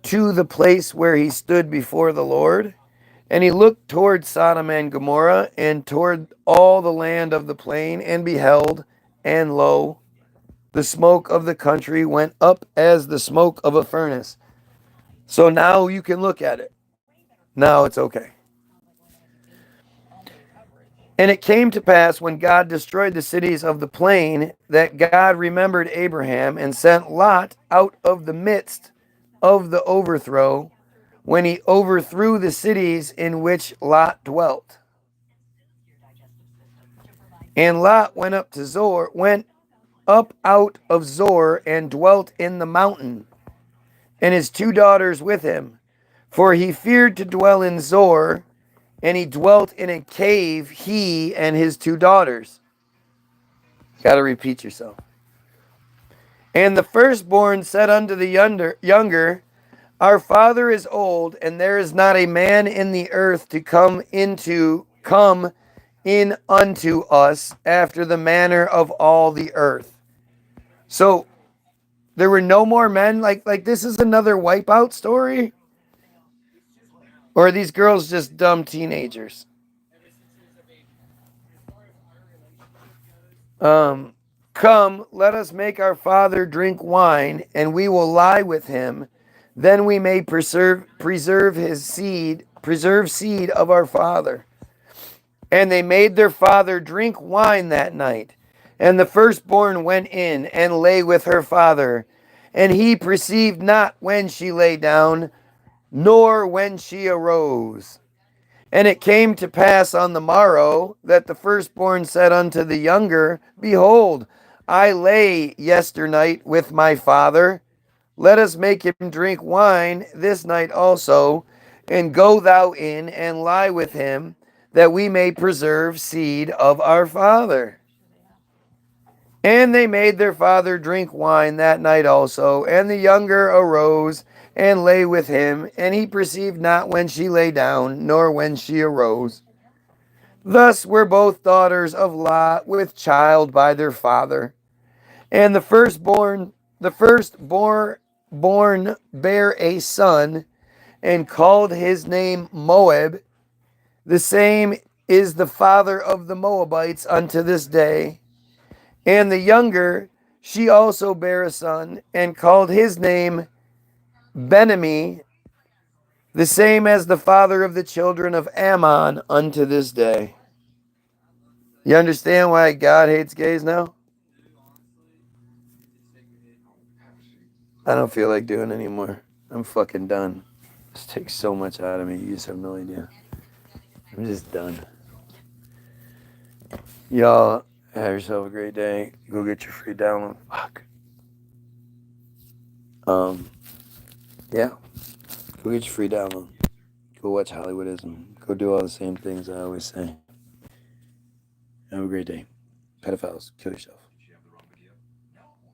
Speaker 1: to the place where he stood before the Lord. And he looked toward Sodom and Gomorrah and toward all the land of the plain, and beheld, and lo, the smoke of the country went up as the smoke of a furnace. So now you can look at it. Now it's okay. And it came to pass when God destroyed the cities of the plain that God remembered Abraham and sent Lot out of the midst of the overthrow, when he overthrew the cities in which Lot dwelt. And Lot went up out of Zor and dwelt in the mountain, and his 2 daughters with him, for he feared to dwell in Zor, and he dwelt in a cave, he and his 2 daughters. Got to repeat yourself. And the firstborn said unto the younger, Our father is old, and there is not a man in the earth to come in unto us after the manner of all the earth. So there were no more men. Like this is another wipeout story, or are these girls just dumb teenagers? Come, let us make our father drink wine, and we will lie with him. Then we may preserve seed of our father. And they made their father drink wine that night. And the firstborn went in and lay with her father. And he perceived not when she lay down, nor when she arose. And it came to pass on the morrow that the firstborn said unto the younger, Behold, I lay yesternight with my father. Let us make him drink wine this night also, and go thou in and lie with him, that we may preserve seed of our father. And they made their father drink wine that night also, and the younger arose and lay with him, and he perceived not when she lay down, nor when she arose. Thus were both daughters of Lot with child by their father. And the firstborn bare a son, and called his name Moab. The same is the father of the Moabites unto this day. And the younger, she also bare a son, and called his name Benami, the same as the father of the children of Ammon unto this day. You understand why God hates gays now? I don't feel like doing anymore. I'm fucking done. This takes so much out of me. You just have no idea. I'm just done. Y'all, have yourself a great day. Go get your free download. Fuck. Yeah. Go get your free download. Go watch Hollywoodism. Go do all the same things I always say. Have a great day. Pedophiles, kill yourself.